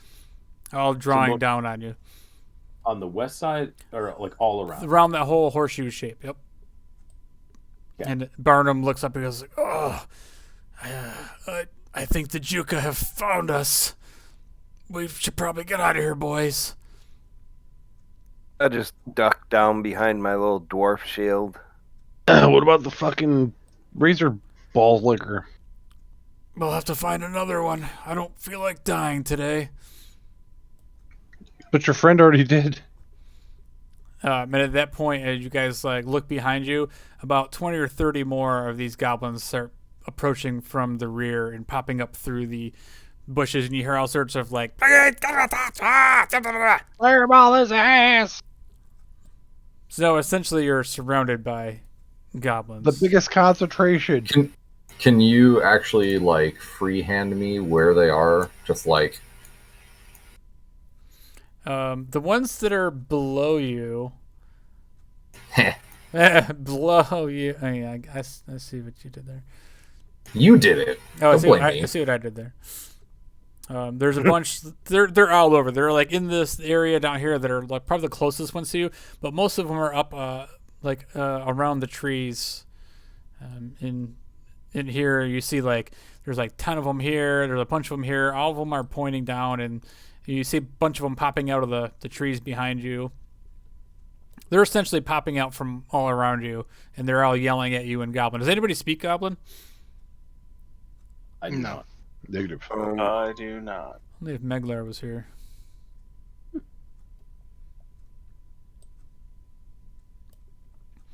all drawing down on you. On the west side, or like all around? Around that whole horseshoe shape, yep. Okay. And Barnum looks up and goes, oh, I think the Juka have found us. We should probably get out of here, boys. I just duck down behind my little dwarf shield. What about the fucking razor ball liquor? We'll have to find another one. I don't feel like dying today. But your friend already did. And at that point, as you guys like look behind you, about 20 or 30 more of these goblins start approaching from the rear and popping up through the bushes, and you hear all sorts of like, Fireball his ass! so essentially you're surrounded by goblins. The biggest concentration. Can you actually, like, freehand me where they are? Just like... The ones that are below you. Heh. Below you. Oh, yeah, I see what you did there. You did it. Oh, Don't blame me. I see what I did there. There's a bunch. They're all over. They're like in this area down here that are like probably the closest ones to you, but most of them are up around the trees. In here, you see like there's like 10 of them here. There's a bunch of them here. All of them are pointing down, and you see a bunch of them popping out of the trees behind you. They're essentially popping out from all around you, and they're all yelling at you in Goblin. Does anybody speak Goblin? I do No. not. Negative. I do not. Only if Meglar was here.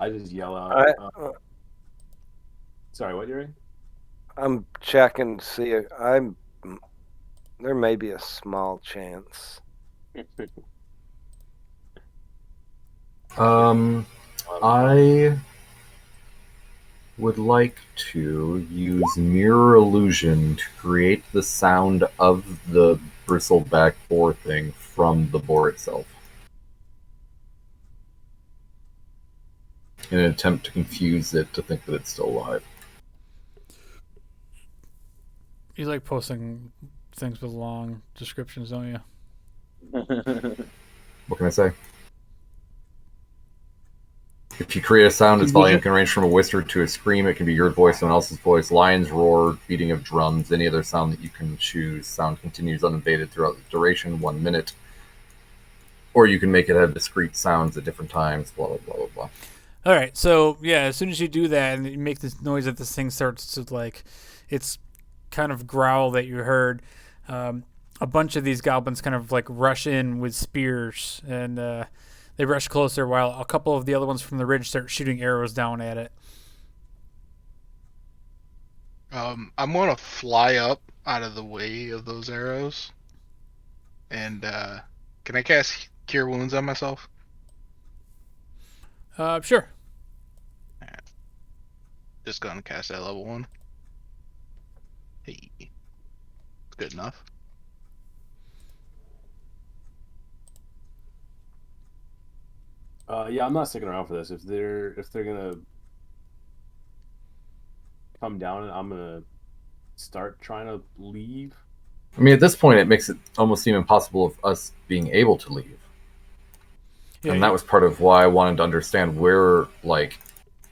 I just yell out. Sorry, what, Yuri? I'm checking to see. There may be a small chance. I would like to use mirror illusion to create the sound of the bristleback boar thing from the boar itself, in an attempt to confuse it to think that it's still alive. You like posting things with long descriptions, don't you? What can I say? If you create a sound, its volume can range from a whisper to a scream. It can be your voice, someone else's voice, lions roar, beating of drums, any other sound that you can choose. Sound continues unabated throughout the duration, 1 minute. Or you can make it have discrete sounds at different times, blah, blah, blah, blah, blah. All right, so yeah, as soon as you do that and you make this noise that this thing starts to like, it's kind of growl that you heard, a bunch of these goblins kind of like rush in with spears, and they rush closer while a couple of the other ones from the ridge start shooting arrows down at it. I'm gonna fly up out of the way of those arrows, and can I cast Cure Wounds on myself? Sure. Just gonna cast that level 1. Hey, good enough. Yeah, I'm not sticking around for this. If they're gonna come down, and I'm gonna start trying to leave. I mean, at this point, it makes it almost seem impossible of us being able to leave. Yeah, And that was part of why I wanted to understand where, like,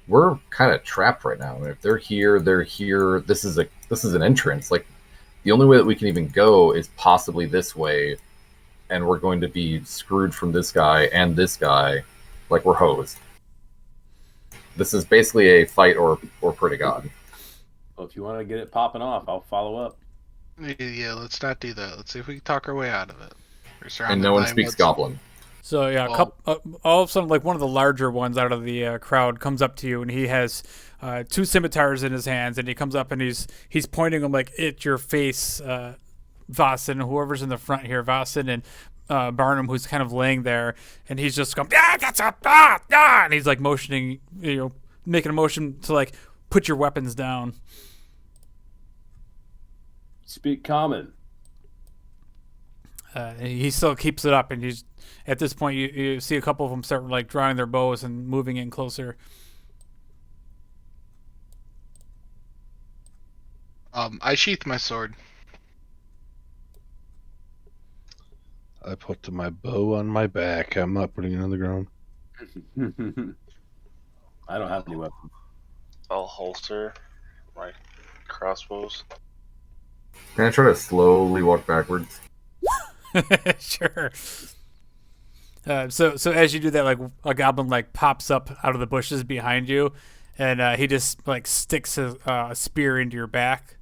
we're kind of trapped right now. If they're here, they're here. This is an entrance. Like, the only way that we can even go is possibly this way, and we're going to be screwed from this guy and this guy. Like, we're hosed. This is basically a fight or pray to God. Well, if you want to get it popping off, I'll follow up. Yeah, let's not do that. Let's see if we can talk our way out of it. And no one speaks Goblin. So yeah, all of a sudden, like one of the larger ones out of the crowd comes up to you, and he has 2 scimitars in his hands, and he comes up and he's pointing them like at your face, Vasen, whoever's in the front here, Vasen and Barnum, who's kind of laying there, and he's just going, that's up, and he's like motioning, making a motion to like put your weapons down. Speak common. He still keeps it up, and he's at this point you see a couple of them start like drawing their bows and moving in closer. I sheath my sword. I put my bow on my back. I'm not putting it on the ground. I don't have any weapons. I'll holster my crossbows. Can I try to slowly walk backwards? Sure. So as you do that, like a goblin like pops up out of the bushes behind you, and he just like sticks a spear into your back,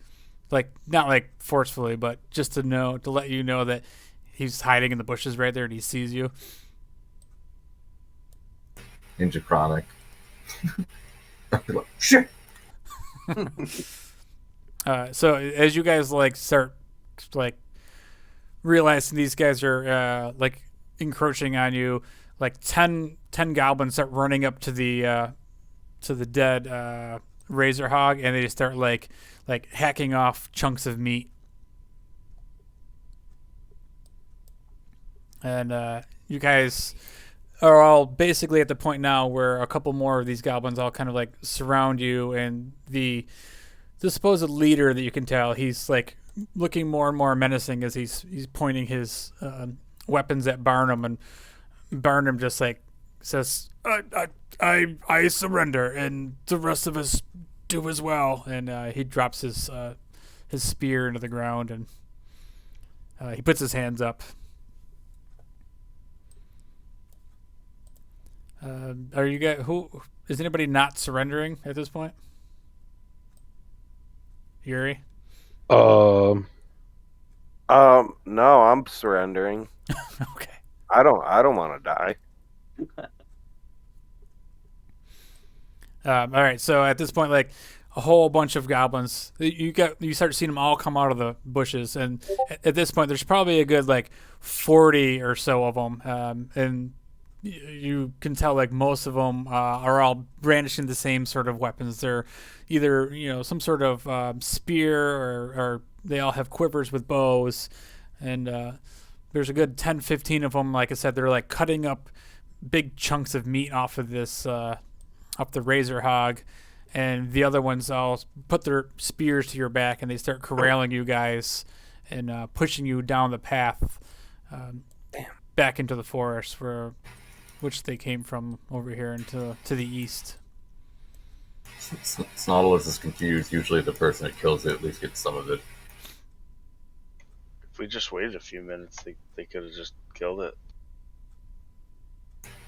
like not like forcefully, but just to let you know that he's hiding in the bushes right there and he sees you. Ninja Chronic. Shit. So as you guys like start like realizing these guys are like encroaching on you, like 10 goblins start running up to the dead razor hog, and they start like hacking off chunks of meat. And you guys are all basically at the point now where a couple more of these goblins all kind of like surround you, and the supposed leader that you can tell, he's like looking more and more menacing as he's pointing his weapons at Barnum, and Barnum just like says, I surrender, and the rest of us do as well. And he drops his spear into the ground, and he puts his hands up. Are you guys? Who is anybody not surrendering at this point? Yuri. No, I'm surrendering. Okay. I don't want to die. All right. So at this point, like a whole bunch of goblins, you start seeing them all come out of the bushes, and at this point, there's probably a good like 40 or so of them, and you can tell like most of them are all brandishing the same sort of weapons. They're either some sort of spear or they all have quivers with bows, and there's a good 10, 15 of them. Like I said, they're like cutting up big chunks of meat off of this up the razor hog, and the other ones all put their spears to your back and they start corralling you guys and pushing you down the path back into the forest which they came from over here into to the east. Snodulus is confused. Usually the person that kills it at least gets some of it. If we just waited a few minutes, they could have just killed it.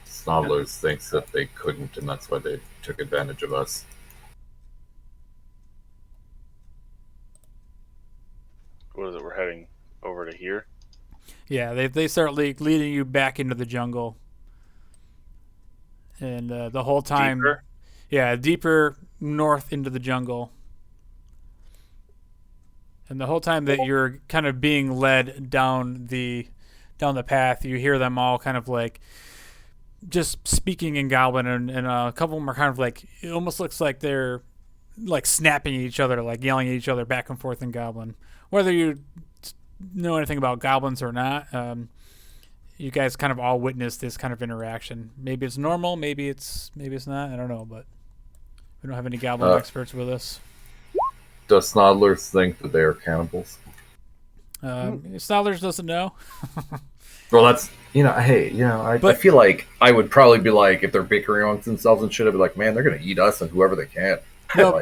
Snodulus thinks that they couldn't, and that's why they took advantage of us. What is it? We're heading over to here? Yeah, they start leading you back into the jungle. And the whole time... Deeper? Yeah, deeper north into the jungle. And the whole time that you're kind of being led down the path, you hear them all kind of like just speaking in Goblin, and a couple of them are kind of like, it almost looks like they're like snapping at each other, like yelling at each other back and forth in Goblin. Whether you know anything about goblins or not, you guys kind of all witness this kind of interaction. Maybe it's normal, maybe it's not. I don't know, but we don't have any goblin experts with us. Does Snodulus think that they are cannibals? Snodulus doesn't know. Well, that's I feel like I would probably be like, if they're bickering amongst themselves and shit, I'd be like, man, they're gonna eat us and whoever they can. No,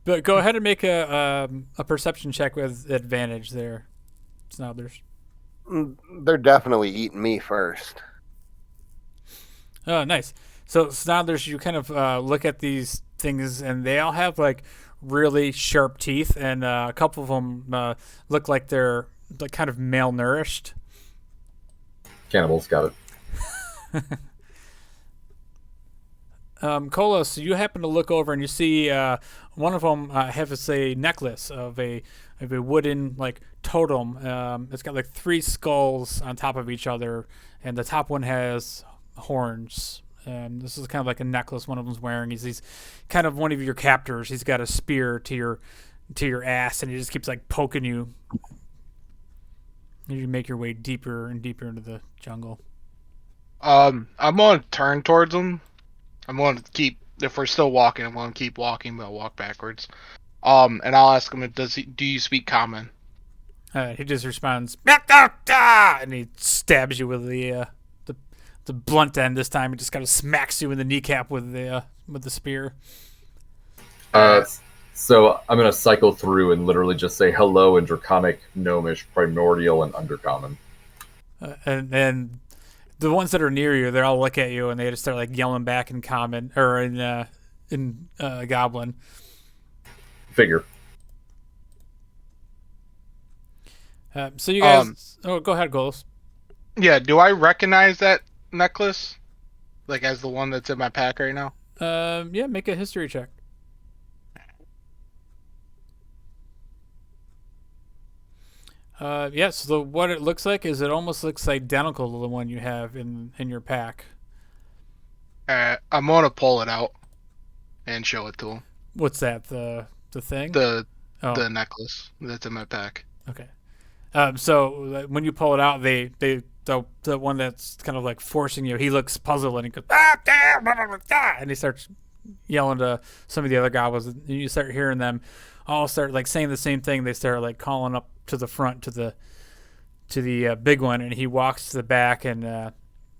but go ahead and make a perception check with advantage there, Snodulus. They're definitely eating me first. Oh, nice. So Snodulus, you kind of look at these things, and they all have like really sharp teeth, and a couple of them look like they're like kind of malnourished. Cannibals, got it. Kolos, you happen to look over and you see one of them has a necklace of a wooden like totem. It's got like 3 skulls on top of each other, and the top one has horns. This is kind of like a necklace one of them's wearing. He's kind of one of your captors. He's got a spear to your ass, and he just keeps like poking you. You make your way deeper and deeper into the jungle. I'm going to turn towards him. I'm going to keep, if we're still walking, I'm going to keep walking, but I'll walk backwards. And I'll ask him, do you speak common? He just responds, and he stabs you with the blunt end this time. He just kind of smacks you in the kneecap with the spear. So I'm going to cycle through and literally just say hello in Draconic, Gnomish, Primordial, and Undercommon. And the ones that are near you, they all look at you and they just start like yelling back in Common or in Goblin. Figure. So you guys, go ahead, Golos. Yeah, do I recognize that necklace, like as the one that's in my pack right now? Yeah, make a history check. Yes. So what it looks like is it almost looks identical to the one you have in your pack. I'm gonna pull it out and show it to him. What's that? The thing? The necklace that's in my pack. Okay. So when you pull it out, the one that's kind of like forcing you, he looks puzzled and he goes, damn, and he starts yelling to some of the other goblins, and you start hearing them all start like saying the same thing. They start like calling up to the front to the big one, and he walks to the back, and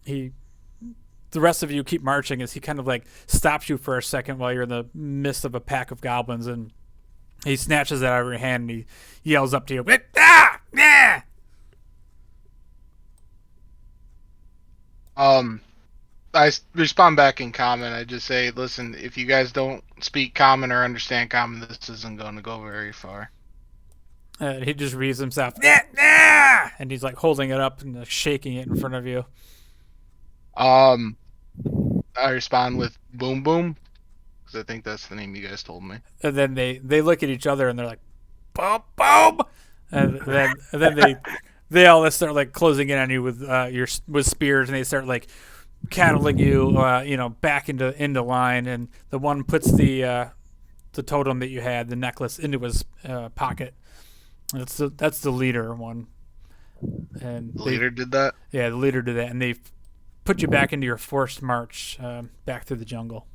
the rest of you keep marching as he kind of like stops you for a second while you're in the midst of a pack of goblins, and he snatches it out of your hand and he yells up to you, I respond back in common. I just say, listen, if you guys don't speak common or understand common, this isn't going to go very far. He just reads himself, nah! And he's like holding it up and shaking it in front of you. I respond with boom boom, because I think that's the name you guys told me. And then they look at each other and they're like, boom, boom! And then they all start like closing in on you with spears, and they start like cattling you, back into line. And the one puts the totem that you had, the necklace, into his pocket. That's the leader one. And the leader did that? Yeah, the leader did that, and they put you back into your forced march back through the jungle.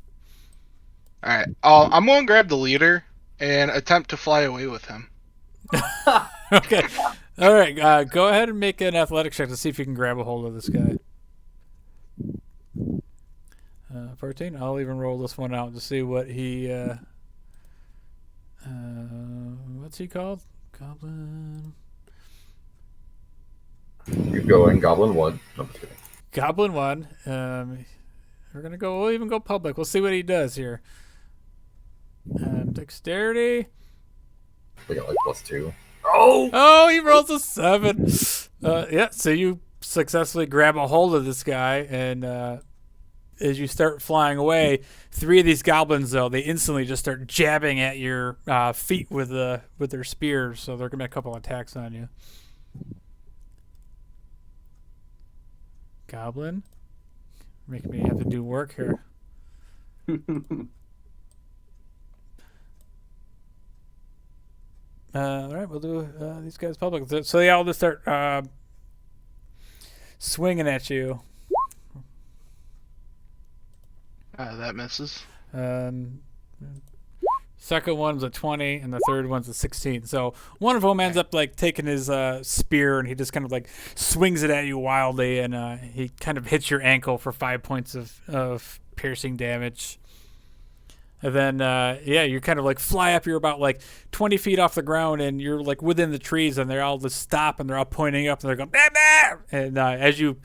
All right, I'm going to grab the leader and attempt to fly away with him. Okay. All right, go ahead and make an athletics check to see if you can grab a hold of this guy. 14. I'll even roll this one out to see what he... what's he called? Goblin... Keep going, Goblin 1. No, I'm just kidding. Goblin 1. We'll even go public. We'll see what he does here. Dexterity. We got like +2. Oh, he rolls a 7. Yeah, so you successfully grab a hold of this guy, and as you start flying away, 3 of these goblins, though, they instantly just start jabbing at your feet with their spears, so they're going to make a couple attacks on you. Goblin, making me have to do work here. All right, we'll do these guys public. So they all just start swinging at you. That misses. Second one's a 20, and the third one's a 16. So one of them ends up like taking his spear, and he just kind of like swings it at you wildly, and he kind of hits your ankle for 5 points of piercing damage. And then, you kind of like fly up. You're about like 20 feet off the ground, and you're like within the trees, and they're all just stop, and they're all pointing up, and they're going, bah, bah! And as you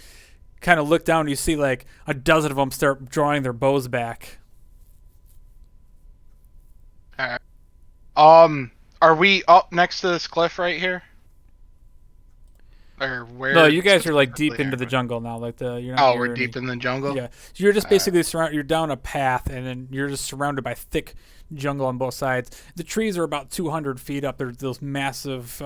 kind of look down, you see like a dozen of them start drawing their bows back. Are we up next to this cliff right here? Or where? No, you guys are like deep into the jungle now. Like you're not. Oh, we're deep in the jungle. Yeah, so you're just basically surrounded. You're down a path, and then you're just surrounded by thick jungle on both sides. The trees are about 200 feet up. There's those massive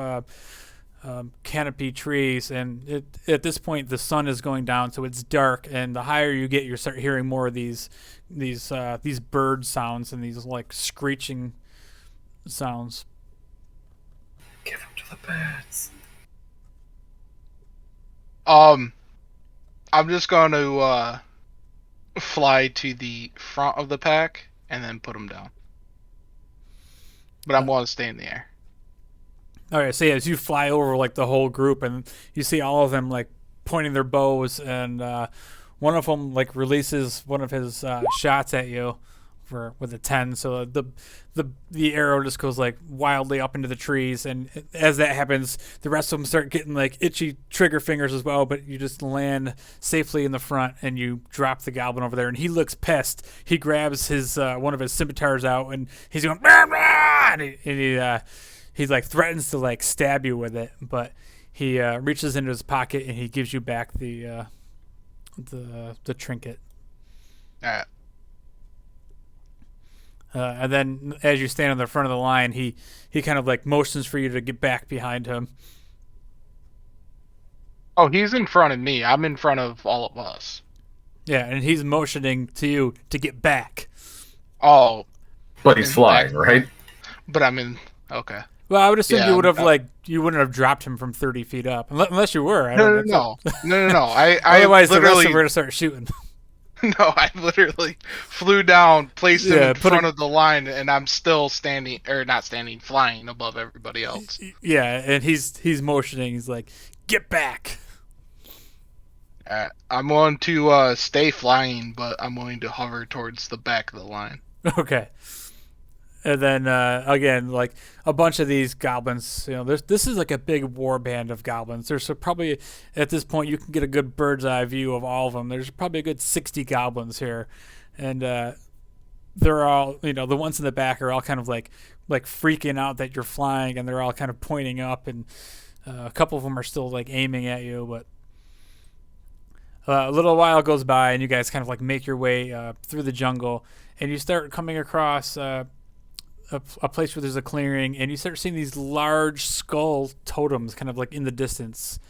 canopy trees, and at this point the sun is going down, so it's dark. And the higher you get, you start hearing more of these bird sounds and these like screeching sounds. Give them to the birds. I'm just going to fly to the front of the pack and then put them down. But I'm going to stay in the air. All right, so yeah, as you fly over like the whole group, and you see all of them like pointing their bows, and one of them like releases one of his shots at you with a 10. So the arrow just goes like wildly up into the trees, and as that happens, the rest of them start getting like itchy trigger fingers as well. But you just land safely in the front, and you drop the goblin over there, and he looks pissed. He grabs his one of his scimitars out, and he's going, bah, bah! And he like threatens to like stab you with it, but he reaches into his pocket and he gives you back the trinket. And then as you stand on the front of the line, he kind of like motions for you to get back behind him. Oh, he's in front of me. I'm in front of all of us. Yeah, and he's motioning to you to get back. Oh. But he's flying, right? But I'm in... Okay. Well, I would assume you would have you wouldn't have dropped him from 30 feet up, unless you were. No. I otherwise, the rest of literally them were going to start shooting. No, I literally flew down, placed him in front of the line, and I'm still flying above everybody else. Yeah, and he's motioning. He's like, "Get back!" I'm going to stay flying, but I'm going to hover towards the back of the line. Okay. And then again, like a bunch of these goblins. This is like a big war band of goblins. There's probably at this point you can get a good bird's eye view of all of them. There's probably a good 60 goblins here, and they're all the ones in the back are all kind of like freaking out that you're flying, and they're all kind of pointing up, and a couple of them are still like aiming at you, but. A little while goes by, and you guys kind of like make your way through the jungle, and you start coming across a place where there's a clearing, and you start seeing these large skull totems kind of like in the distance,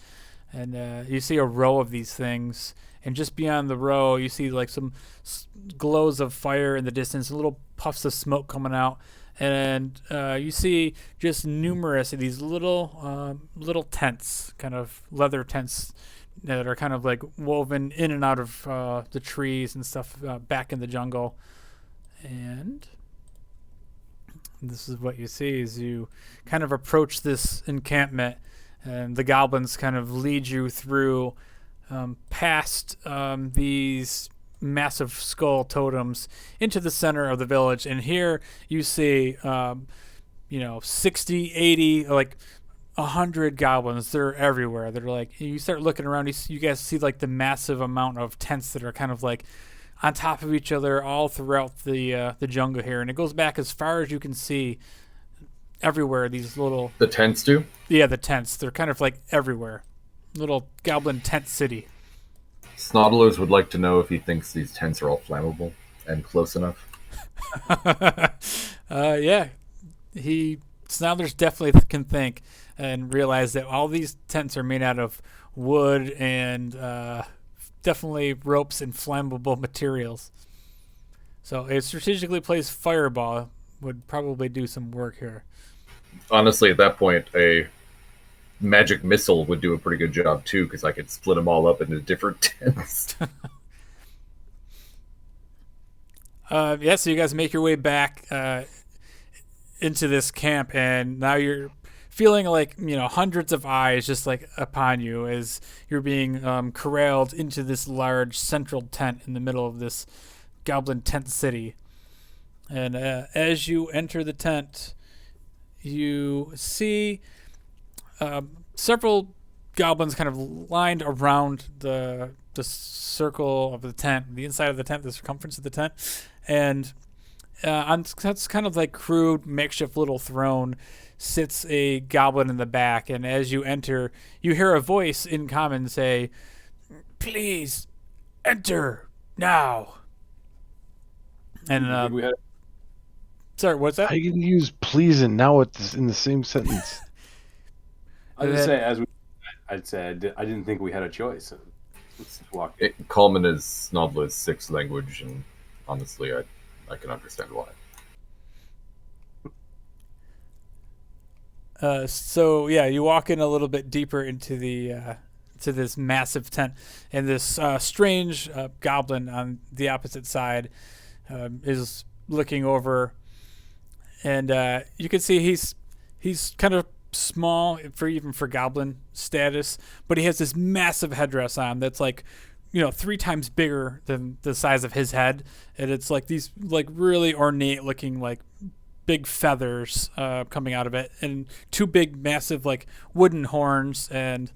and you see a row of these things, and just beyond the row, you see like some glows of fire in the distance, little puffs of smoke coming out, and you see just numerous of these little tents, kind of leather tents, that are kind of like woven in and out of the trees and stuff back in the jungle. And this is what you see as you kind of approach this encampment, and the goblins kind of lead you through past these massive skull totems into the center of the village. And here you see 60, 80, like 100 goblins. They're everywhere. They're like, you start looking around, you guys see like the massive amount of tents that are kind of like on top of each other all throughout the jungle here, and it goes back as far as you can see. Everywhere, these little... The tents do? Yeah, the tents. They're kind of like everywhere. Little goblin tent city. Snoddlers would like to know if he thinks these tents are all flammable and close enough. Yeah. Snoddlers definitely can think and realize that all these tents are made out of wood and definitely ropes and flammable materials. So a strategically placed fireball would probably do some work here. Honestly, at that point, a magic missile would do a pretty good job too, because I could split them all up into different tents. Yeah, so you guys make your way back into this camp, and now you're feeling like hundreds of eyes just like upon you as you're being corralled into this large central tent in the middle of this goblin tent city. And as you enter the tent, you see several goblins kind of lined around the circle of the tent, the inside of the tent, the circumference of the tent, and on that's kind of like crude makeshift little throne sits a goblin in the back. And as you enter, you hear a voice in common say, "Please enter now." And sorry, what's that? How you can use please and now in the same sentence? I was say I'd say I didn't think we had a choice. Let's walk. Common is Snoddler's sixth language, and honestly, I can understand why. So yeah, you walk in a little bit deeper into the to this massive tent, and this strange goblin on the opposite side is looking over, and you can see he's kind of small for goblin status, but he has this massive headdress on that's like 3 times bigger than the size of his head, and it's like these like really ornate looking like big feathers coming out of it, and 2 big massive like wooden horns, and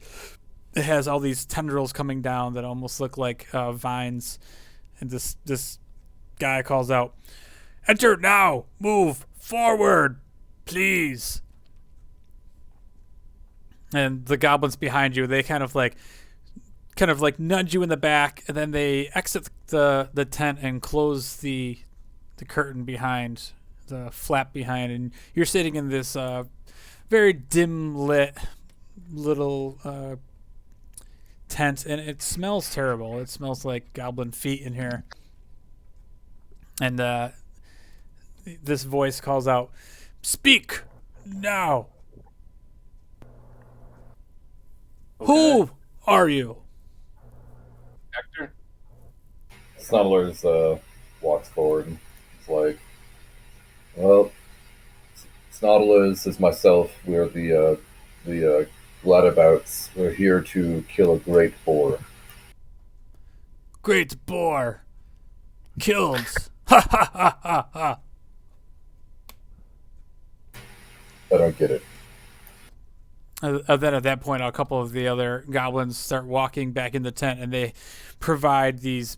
it has all these tendrils coming down that almost look like vines. And this guy calls out, "Enter now, move forward, please." And the goblins behind you, they kind of like nudge you in the back, and then they exit the tent and close the curtain behind, the flap behind, and you're sitting in this very dim lit little tent, and it smells terrible. It smells like goblin feet in here. And this voice calls out, "Speak now. Okay. Who are you?" Hector? Snoddlers walks forward and is like, "Well, Snoddlers is myself. We're the Gladabouts. We're here to kill a great boar." "Great boar killed." Ha ha ha ha ha. I don't get it. Then at that point, a couple of the other goblins start walking back in the tent, and they provide these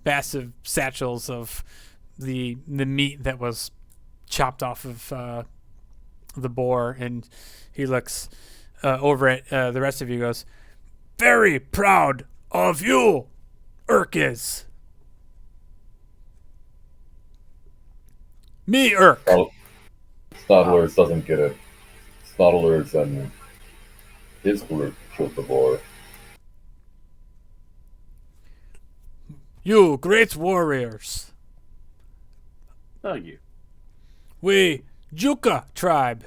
massive satchels of the meat that was chopped off of the boar. And he looks over at the rest of you, goes, "Very proud of you, Urk is. Me, Urk." Snoddlers doesn't get it. Snoddlers and his group killed the boar. You great warriors. Thank you. We Juka tribe.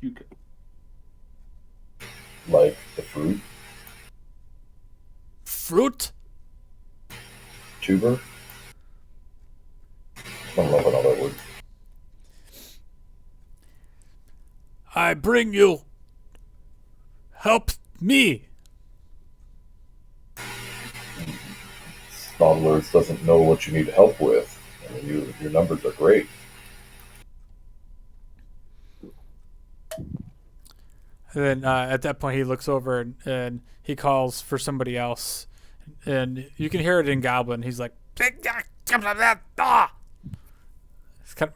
You can. Like the fruit? Fruit? Tuber? I don't know what all that word. I bring you. Help me. Snoddlers doesn't know what you need help with. I mean, your numbers are great. And then at that point, he looks over and he calls for somebody else. And you can hear it in Goblin. He's like,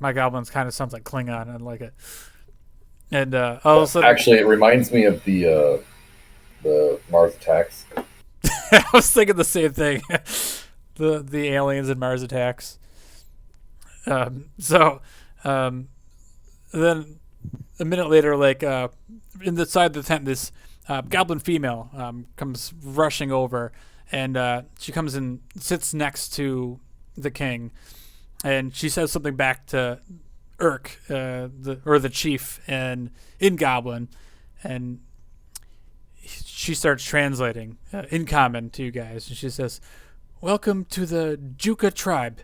my Goblin's kind of sounds like Klingon. I like it. And all of a sudden, Actually, it reminds me of the Mars Attacks. I was thinking the same thing. the aliens in Mars Attacks. Then a minute later, like in the side of the tent, this goblin female comes rushing over, and she comes and sits next to the king, and she says something back to Urk, the chief, and in Goblin, and she starts translating in common to you guys, and she says, "Welcome to the Juka tribe.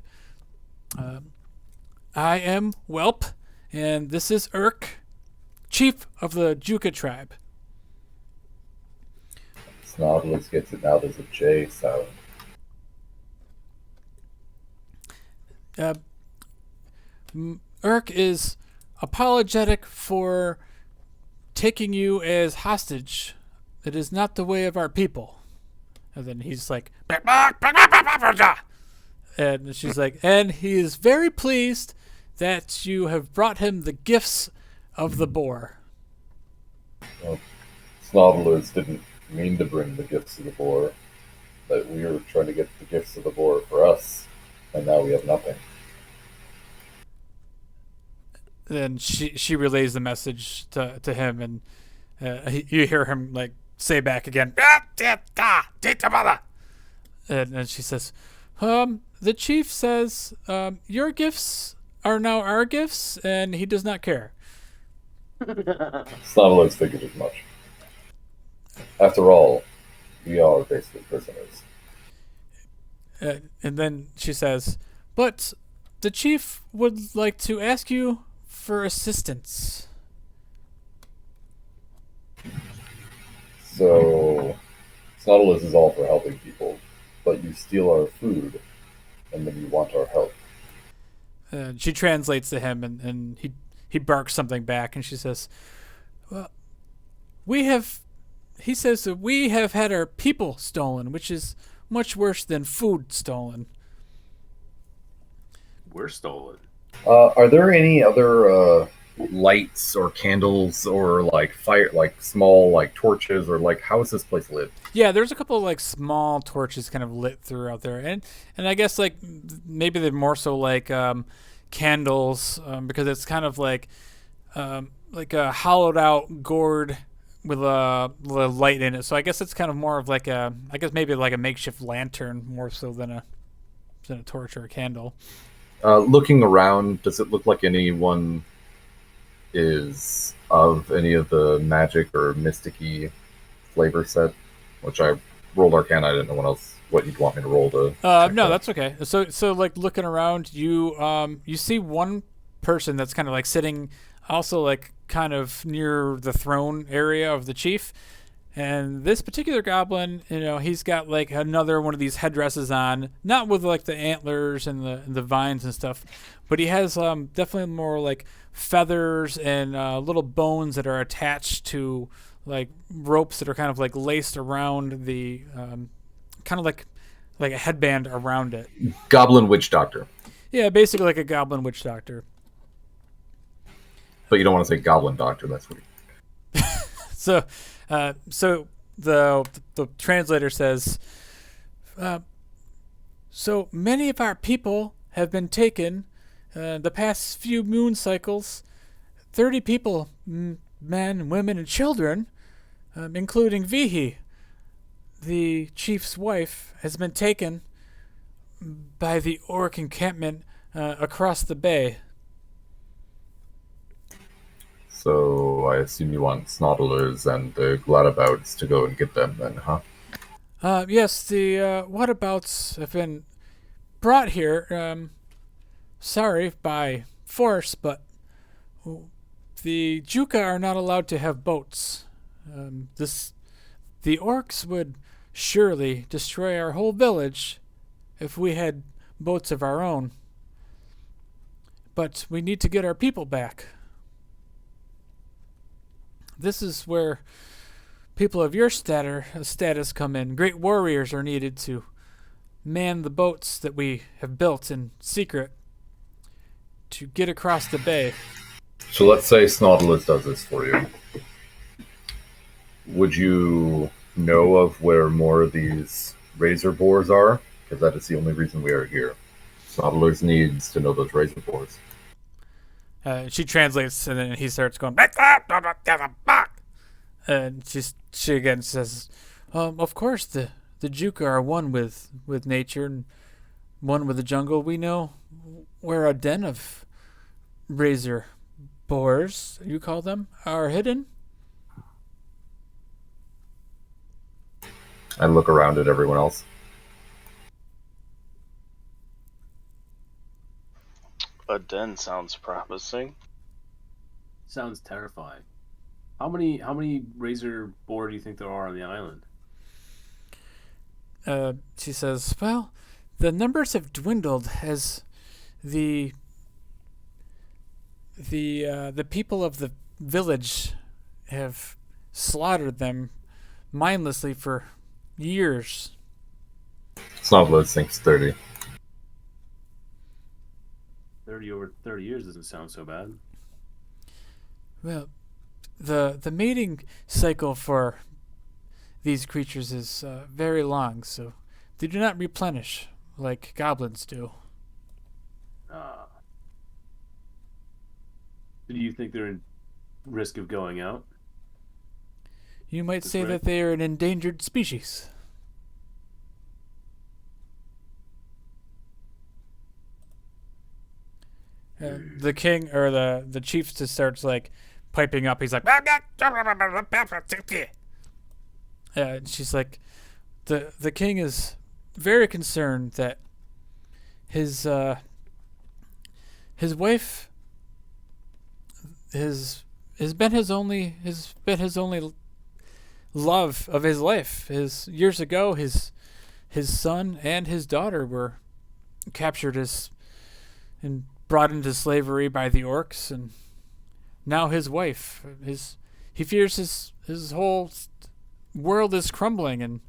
I am Whelp, and this is Urk, chief of the Juka tribe." Snoddlers gets it now. There's a J sound. Urk is apologetic for taking you as hostage. It is not the way of our people. And then he's like, and she's like, and he is very pleased that you have brought him the gifts of the boar. Well, Snoddlers didn't mean to bring the gifts of the boar. But we were trying to get the gifts of the boar for us, and now we have nothing. Then she relays the message to him, and you hear him like say back again, and she says, the chief says your gifts are now our gifts, and he does not care. Snoddlers figured as much. After all, we are basically prisoners. And then she says, but the chief would like to ask you for assistance. So, Snoddlers is all for helping people, but you steal our food, and then you want our help. She translates to him, and he barks something back, and she says, well, he says that we have had our people stolen, which is much worse than food stolen. We're stolen. Are there any other lights or candles or like fire, like small like torches, or like how is this place lit? Yeah, there's a couple of like small torches kind of lit throughout there, and I guess like maybe they're more so like candles because it's kind of like a hollowed out gourd with a light in it. So I guess it's kind of more of like maybe like a makeshift lantern more so than a torch or a candle. Looking around, does it look like anyone is of any of the magic or mysticky flavor set? Which I rolled Arcana. I didn't know what you'd want me to roll to. No, that's okay. So like looking around, you see one person that's kind of like sitting, also like kind of near the throne area of the chief, And this particular goblin, he's got like another one of these headdresses on, not with like the antlers and the vines and stuff, but he has definitely more like feathers and little bones that are attached to like ropes that are kind of like laced around the kind of like a headband around it. Goblin witch doctor. Yeah, basically like a goblin witch doctor. But you don't want to say goblin doctor. That's what. So the translator says, so many of our people have been taken the past few moon cycles. 30 people, men, women, and children, including Vihi, the chief's wife, has been taken by the orc encampment across the bay. So I assume you want Snoddlers and the Gladabouts to go and get them then, huh? Yes, the whatabouts have been brought here, sorry, by force, but the Juka are not allowed to have boats. The orcs would surely destroy our whole village if we had boats of our own. But we need to get our people back. This is where people of your status come in. Great warriors are needed to man the boats that we have built in secret to get across the bay. So let's say Snoddlers does this for you. Would you know of where more of these razor boars are? Because that is the only reason we are here. Snoddlers needs to know those razor boars. She translates, and then he starts going, and she again says, of course, the Juka are one with nature and one with the jungle. We know where a den of razor boars, you call them, are hidden. I look around at everyone else. A den sounds promising. Sounds terrifying. How many razor boar do you think there are on the island? She says, well, the numbers have dwindled as the people of the village have slaughtered them mindlessly for years. Snoddlers thinks 30. 30 over 30 years doesn't sound so bad. Well, the mating cycle for these creatures is very long, so they do not replenish like goblins do. Do you think they're in risk of going out? You might say that they are an endangered species. The king or the chief just starts like piping up. He's like, she's like, the king is very concerned that his wife has been his only love of his life. Years ago, his son and his daughter were captured and brought into slavery by the orcs, and now his wife. He fears his whole world is crumbling, and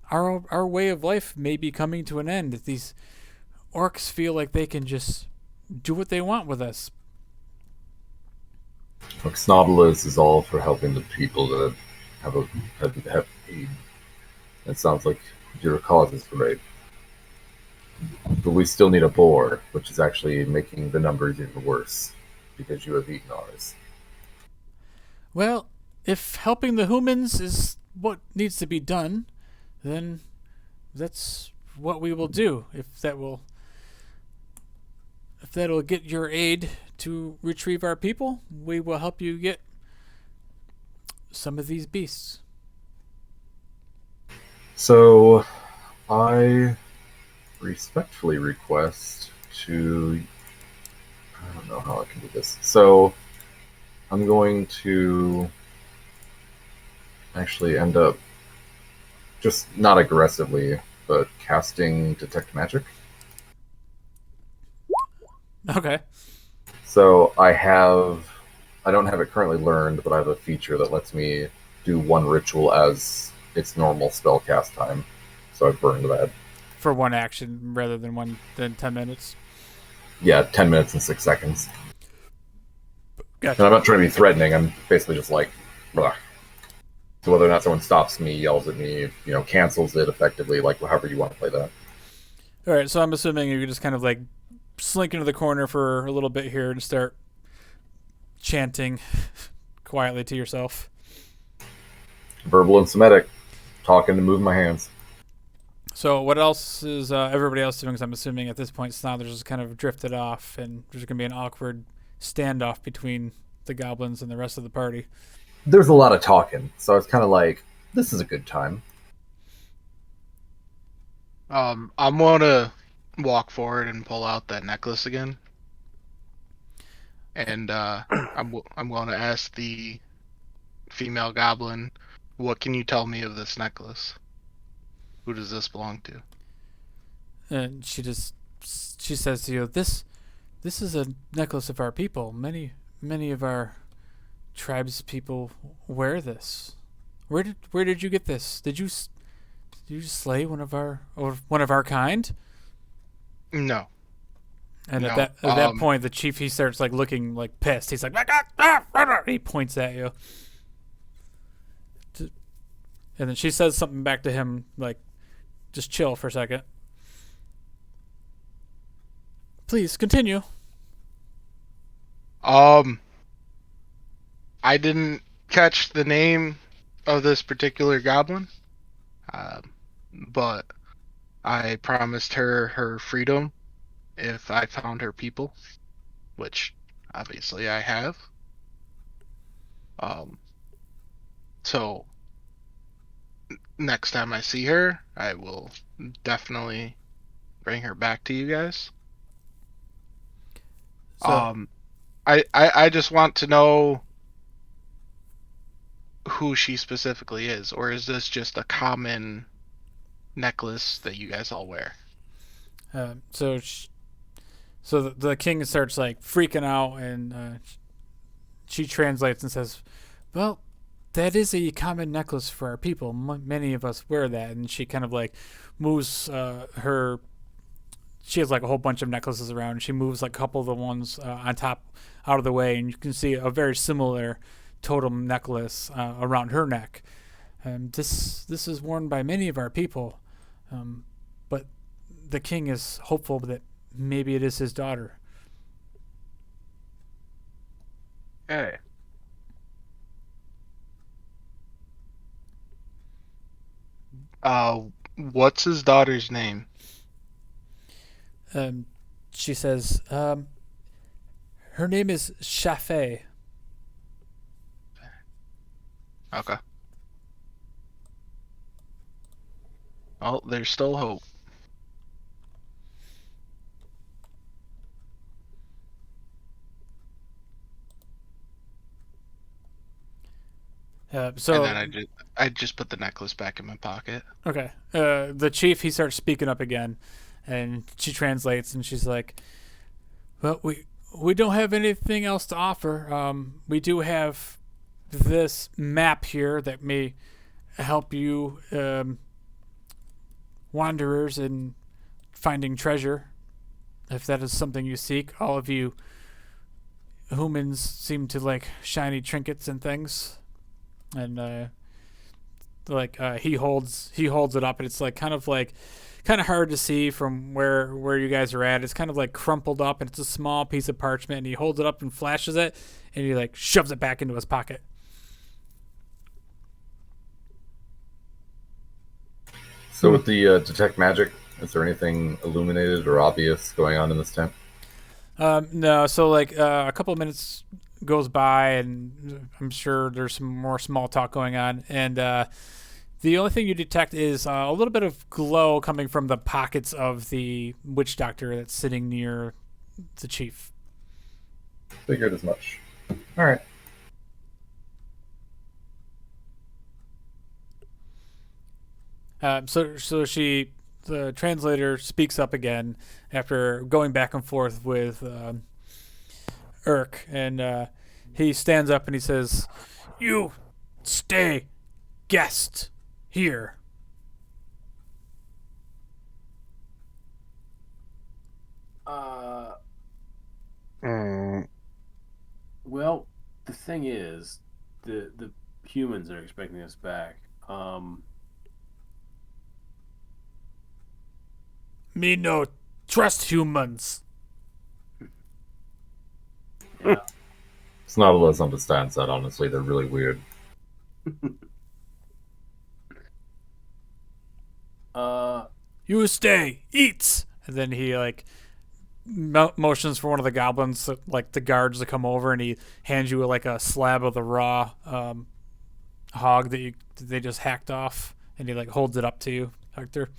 our way of life may be coming to an end. These orcs feel like they can just do what they want with us. Look, Snoddlers is all for helping the people that have need. It sounds like your cause is great. But we still need a boar, which is actually making the numbers even worse, because you have eaten ours. Well, if helping the humans is what needs to be done, then that's what we will do. If that'll get your aid to retrieve our people, we will help you get some of these beasts. So, I respectfully request to... I don't know how I can do this. So, I'm going to actually end up just not aggressively, but casting Detect Magic. Okay. So I don't have it currently learned, but I have a feature that lets me do one ritual as its normal spell cast time. So I burned that. For one action rather than 10 minutes. Yeah, 10 minutes and 6 seconds. Gotcha. And I'm not trying to be threatening. I'm basically just like, blah. So whether or not someone stops me, yells at me, cancels it effectively, like however you want to play that. All right, so I'm assuming you just kind of like slink into the corner for a little bit here and start chanting quietly to yourself. Verbal and Semitic, talking and moving my hands. So what else is everybody else doing? Because I'm assuming at this point Snothers just kind of drifted off, and there's going to be an awkward standoff between the goblins and the rest of the party. There's a lot of talking, so it's kind of like, this is a good time. I'm gonna walk forward and pull out that necklace again, and I'm going to ask the female goblin, "What can you tell me of this necklace? Who does this belong to?" And she says to you, "This is a necklace of our people. Many of our tribes people wear this. Where did you get this? Did you slay one of our kind?" No. And No, at that point, the chief, he starts like looking like pissed. He's like, he points at you, and then she says something back to him like, "Just chill for a second. Please continue." I didn't catch the name of this particular goblin, but I promised her freedom if I found her people, which obviously I have. So next time I see her, I will definitely bring her back to you guys. So, I just want to know who she specifically is, or is this just a common necklace that you guys all wear? so the king starts like freaking out, and she translates and says, "Well, that is a common necklace for our people. Many of us wear that." And she kind of like moves her. She has like a whole bunch of necklaces around. And she moves like a couple of the ones on top out of the way, and you can see a very similar totem necklace around her neck. This is worn by many of our people, but the king is hopeful that maybe it is his daughter. Okay. What's his daughter's name? She says, her name is Shafé. Okay. Oh, there's still hope. So and then I just put the necklace back in my pocket. okay. The chief, he starts speaking up again, and she translates, and she's like, "Well, we don't have anything else to offer. We do have this map here that may help you wanderers in finding treasure, if that is something you seek. All of you humans seem to like shiny trinkets and things." And he holds it up, and it's like kind of hard to see from where you guys are at. It's kind of like crumpled up, and it's a small piece of parchment, and he holds it up and flashes it, and he like shoves it back into his pocket. So with the detect magic, is there anything illuminated or obvious going on in this tent? No. So like a couple of minutes goes by, and I'm sure there's some more small talk going on, and the only thing you detect is a little bit of glow coming from the pockets of the witch doctor that's sitting near the chief. Figured as much. All right. The translator speaks up again after going back and forth with Urk, and he stands up and he says, "You stay, guest, here." Well, the thing is, the humans are expecting us back. Me no trust humans. Yeah. Snodulus understands that, honestly. They're really weird. You stay, eat. And then he motions for one of the goblins, like the guards, to come over, and he hands you like a slab of the raw hog that they just hacked off, and he like holds it up to you, Hector.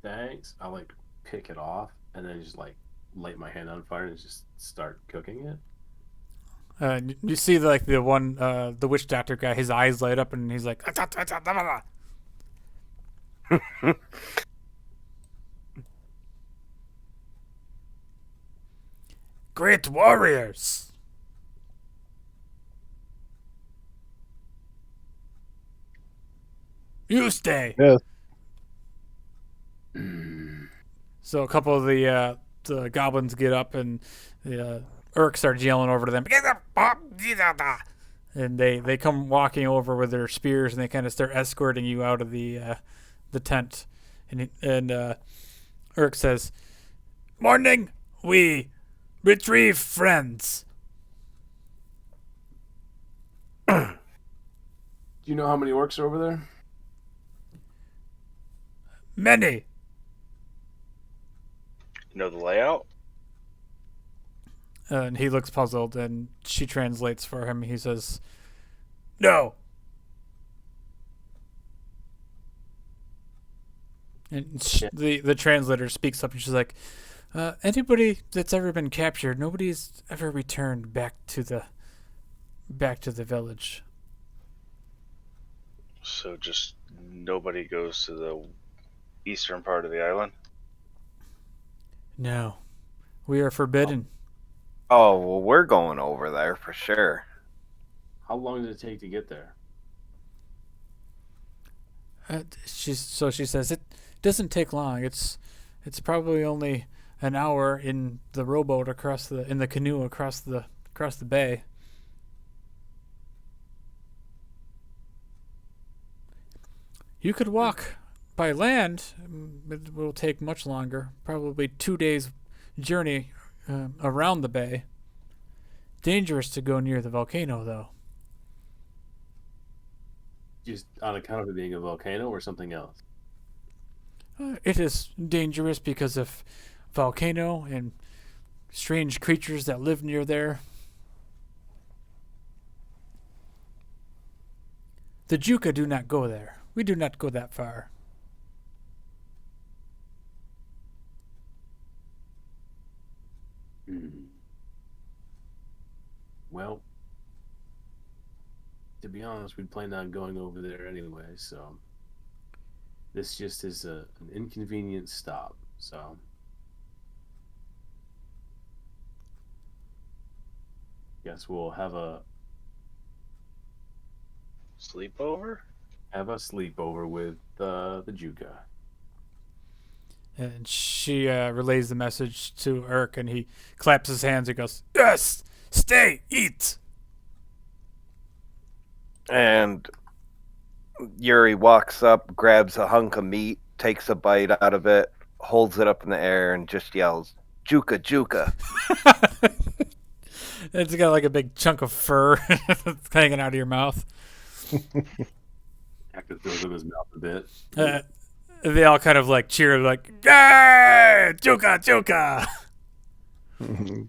Thanks. I like pick it off and then just like light my hand on fire and just start cooking it. You see the witch doctor guy, his eyes light up and he's like, great warriors. You stay. Yes. So a couple of the goblins get up and the Urk starts yelling over to them. And they come walking over with their spears and they kind of start escorting you out of the tent. And Urk says, "Morning, we retrieve friends." Do you know how many orcs are over there? Many. You know the layout? And he looks puzzled, and she translates for him. He says, "No." And the translator speaks up, and she's like, "Anybody that's ever been captured, nobody's ever returned back to the village." So just nobody goes to the eastern part of the island? No, we are forbidden. Oh, well, we're going over there for sure. How long did it take to get there? She says it doesn't take long. It's probably only an hour in the rowboat in the canoe across the bay. You could walk by land. It will take much longer. Probably 2 days journey around the bay. Dangerous to go near the volcano, though. Just on account of it being a volcano or something else? It is dangerous because of volcano and strange creatures that live near there. The Juka do not go there. We do not go that far. Well, to be honest, we planned on going over there anyway, so this just is an inconvenient stop. So guess we'll have a sleepover. With the Juka. And she relays the message to Urk, and he claps his hands and goes, "Yes, stay, eat." And Yuri walks up, grabs a hunk of meat, takes a bite out of it, holds it up in the air, and just yells, "Juka, Juka." It's got like a big chunk of fur hanging out of your mouth. Hector throws in his mouth a bit. They all kind of like cheer, like, "Yay! Juka, Juka!"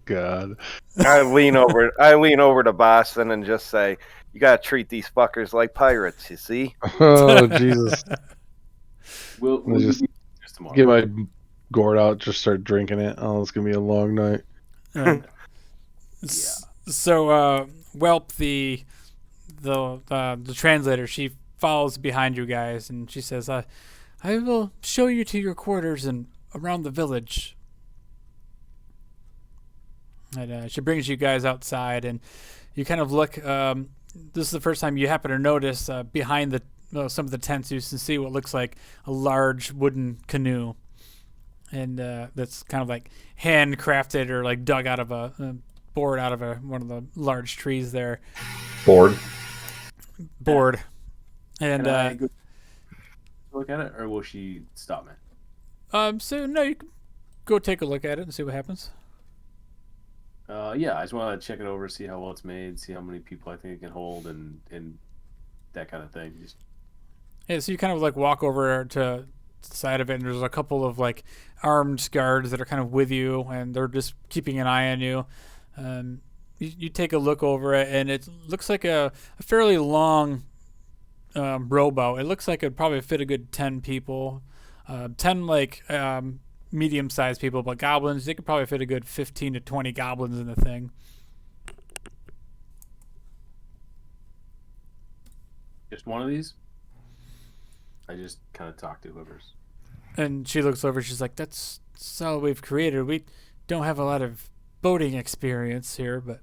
God. I lean over to Boston and just say, "You gotta treat these fuckers like pirates, you see?" Oh, Jesus. We'll just tomorrow. get my gourd out, just start drinking it. Oh, it's going to be a long night. So, Welp, the the translator, she follows behind you guys, and she says, "I will show you to your quarters and around the village." And she brings you guys outside, and you kind of look. This is the first time you happen to notice behind some of the tents. You can see what looks like a large wooden canoe, and that's kind of like handcrafted or like dug out of a board out of one of the large trees there. Board. And Can I go look at it, or will she stop me? So no, you can go take a look at it and see what happens. Yeah, I just want to check it over, see how well it's made, see how many people I think it can hold, and that kind of thing. Yeah, so you kind of like walk over to the side of it, and there's a couple of like armed guards that are kind of with you, and they're just keeping an eye on you. You take a look over it, and it looks like a fairly long rowboat. It looks like it'd probably fit a good 10 people, 10 like medium-sized people, but goblins, they could probably fit a good 15 to 20 goblins in the thing. Just one of these? I just kind of talk to whoever's. And she looks over, she's like, "That's all we've created. We don't have a lot of boating experience here, but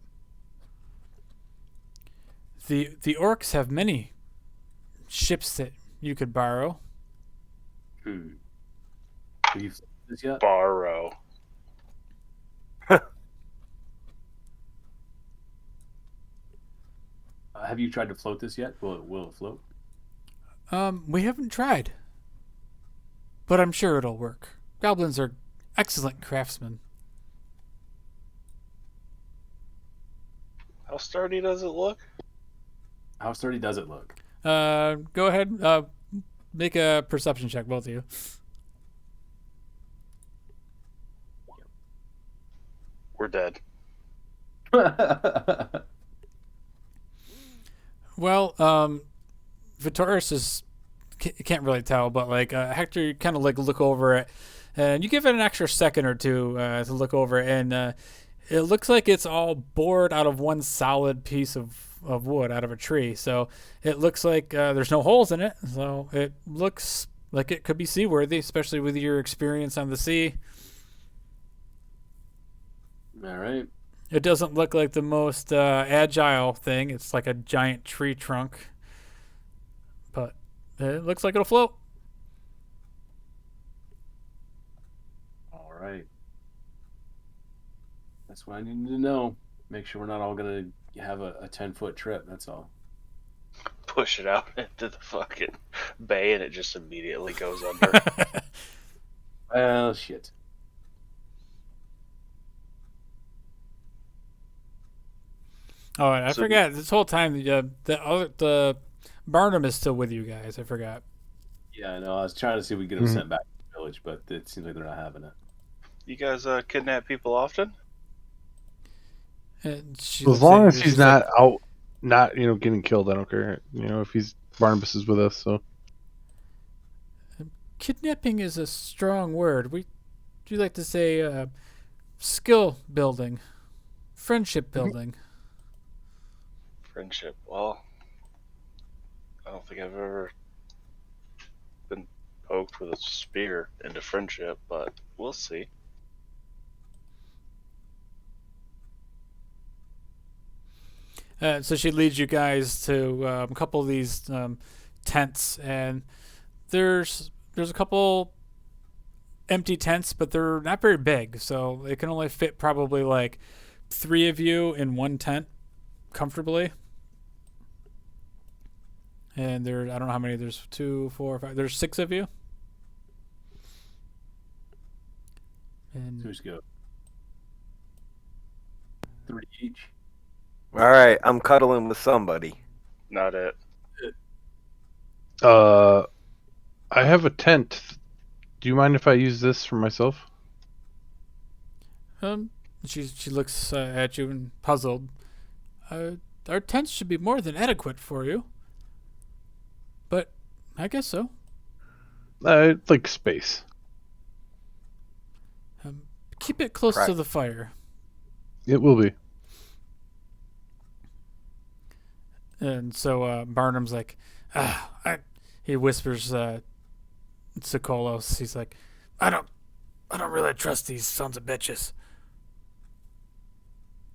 the orcs have many ships that you could borrow." Have you floated this yet? Borrow. Have you tried to float this yet? Will it float? We haven't tried, but I'm sure it'll work. Goblins are excellent craftsmen. How sturdy does it look? How sturdy does it look? Go ahead. Make a perception check, both of you. We're dead. Well, Vitoris can't really tell, but like Hector, you kind of like look over it, and you give it an extra second or two to look over it, and it looks like it's all bored out of one solid piece of wood out of a tree. So it looks like there's no holes in it. So it looks like it could be seaworthy, especially with your experience on the sea. All right. It doesn't look like the most agile thing. It's like a giant tree trunk. But it looks like it'll float. All right. That's what I needed to know. Make sure we're not all going to have a 10-foot trip. That's all. Push it out into the fucking bay and it just immediately goes under. Well, shit. Oh, and I So- forgot. This whole time, the Barnum is still with you guys. I forgot. Yeah, I know. I was trying to see if we could get them sent back to the village, but it seems like they're not having it. You guys kidnap people often? And she As looks long at as you, he's she's like, not out, not getting killed, I don't care. If he's Barnabas is with us, so kidnapping is a strong word. We do like to say skill building, friendship building. Friendship. Well, I don't think I've ever been poked with a spear into friendship, but we'll see. So she leads you guys to a couple of these tents, and there's a couple empty tents, but they're not very big, so it can only fit probably like 3 of you in one tent comfortably. And I don't know how many. There's 2, 4, 5. There's 6 of you. And Who's go? 3 each. All right, I'm cuddling with somebody. Not it. I have a tent. Do you mind if I use this for myself? she looks at you and puzzled. Our tents should be more than adequate for you. But I guess so. Like space. Keep it close Right. to the fire. It will be. And so Barnum's like, he whispers to Kolos. He's like, I don't really trust these sons of bitches.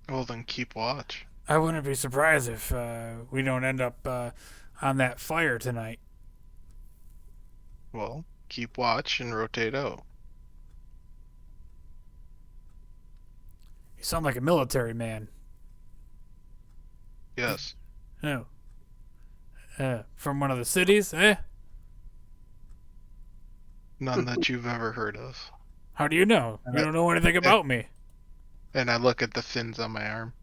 Well, then keep watch. I wouldn't be surprised if we don't end up on that fire tonight. Well, keep watch and rotate out. You sound like a military man. Yes. Oh. From one of the cities, eh? None that you've ever heard of. How do you know? You don't know anything about me. And I look at the fins on my arm.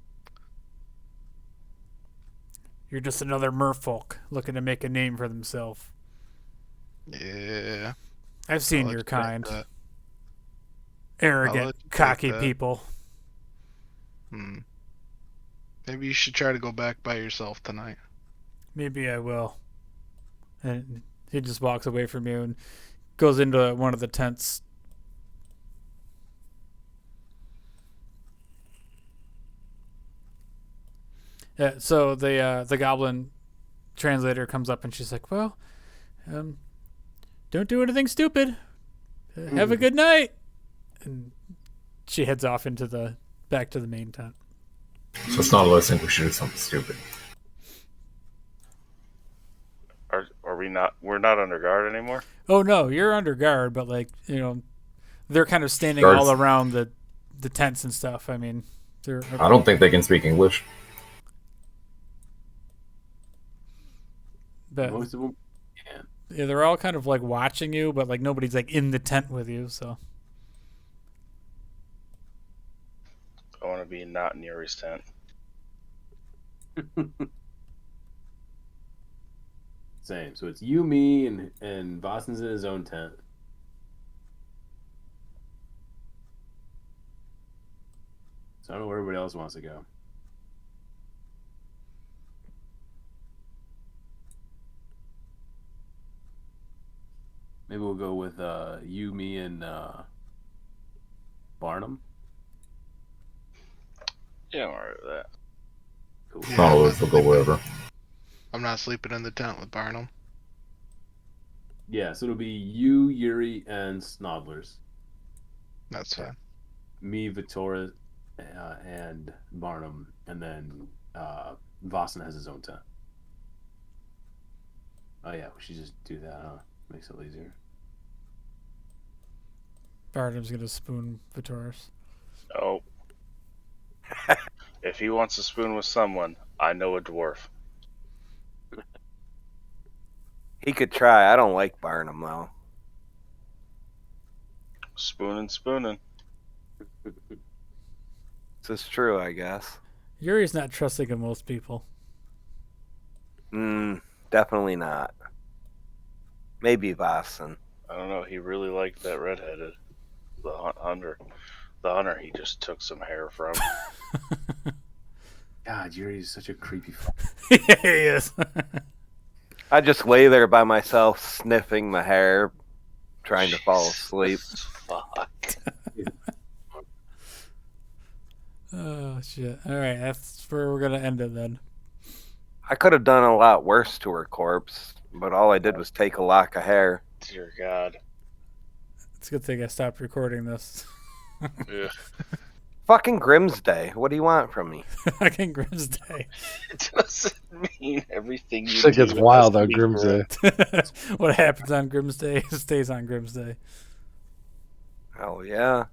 You're just another merfolk looking to make a name for themselves. Yeah. I've seen I'll your let you take kind. that. I'll Arrogant, let you take cocky that. people. Maybe you should try to go back by yourself tonight. Maybe I will. And he just walks away from you and goes into one of the tents. Yeah, so the goblin translator comes up and she's like, well, don't do anything stupid. Have a good night. And she heads off into back to the main tent. So it's not a think we should do something stupid. Are we not? We're not under guard anymore. Oh no, you're under guard, but they're kind of standing Guards. all around the tents and stuff. I mean, they're. I don't think they can speak English. But Most of them can. yeah, they're all kind of like watching you, but like nobody's like in the tent with you. So I want to be not in Yuri's tent. Same. So it's you, me, and Boston's in his own tent. So I don't know where everybody else wants to go. Maybe we'll go with you, me, and Barnum. Yeah, I'm alright with that. Cool. Yeah. Not always, they'll go wherever. I'm not sleeping in the tent with Barnum. Yeah, so it'll be you, Yuri, and Snodlers. That's fine. Me, Vittoria, and Barnum, and then Vossen has his own tent. Oh yeah, we should just do that, huh? Makes it easier. Barnum's gonna spoon Vitoris. Oh. If he wants to spoon with someone, I know a dwarf. He could try. I don't like Barnum, though. Spooning. This is true, I guess. Yuri's not trusting of most people. Definitely not. Maybe Vossen. I don't know. He really liked that redheaded, the hunter. The hunter he just took some hair from. God, Yuri's such a creepy. Yeah, he is. I just lay there by myself, sniffing my hair, trying to fall asleep. Fuck. Oh shit! All right, that's where we're gonna end it then. I could have done a lot worse to her corpse, but all I did was take a lock of hair. Dear God. It's a good thing I stopped recording this. Yeah. Fucking Grimsday. What do you want from me? Fucking Grimsday. It doesn't mean everything you Shit do gets has wild to on be Grimsday. What happens on Grimsday stays on Grimsday. Hell yeah.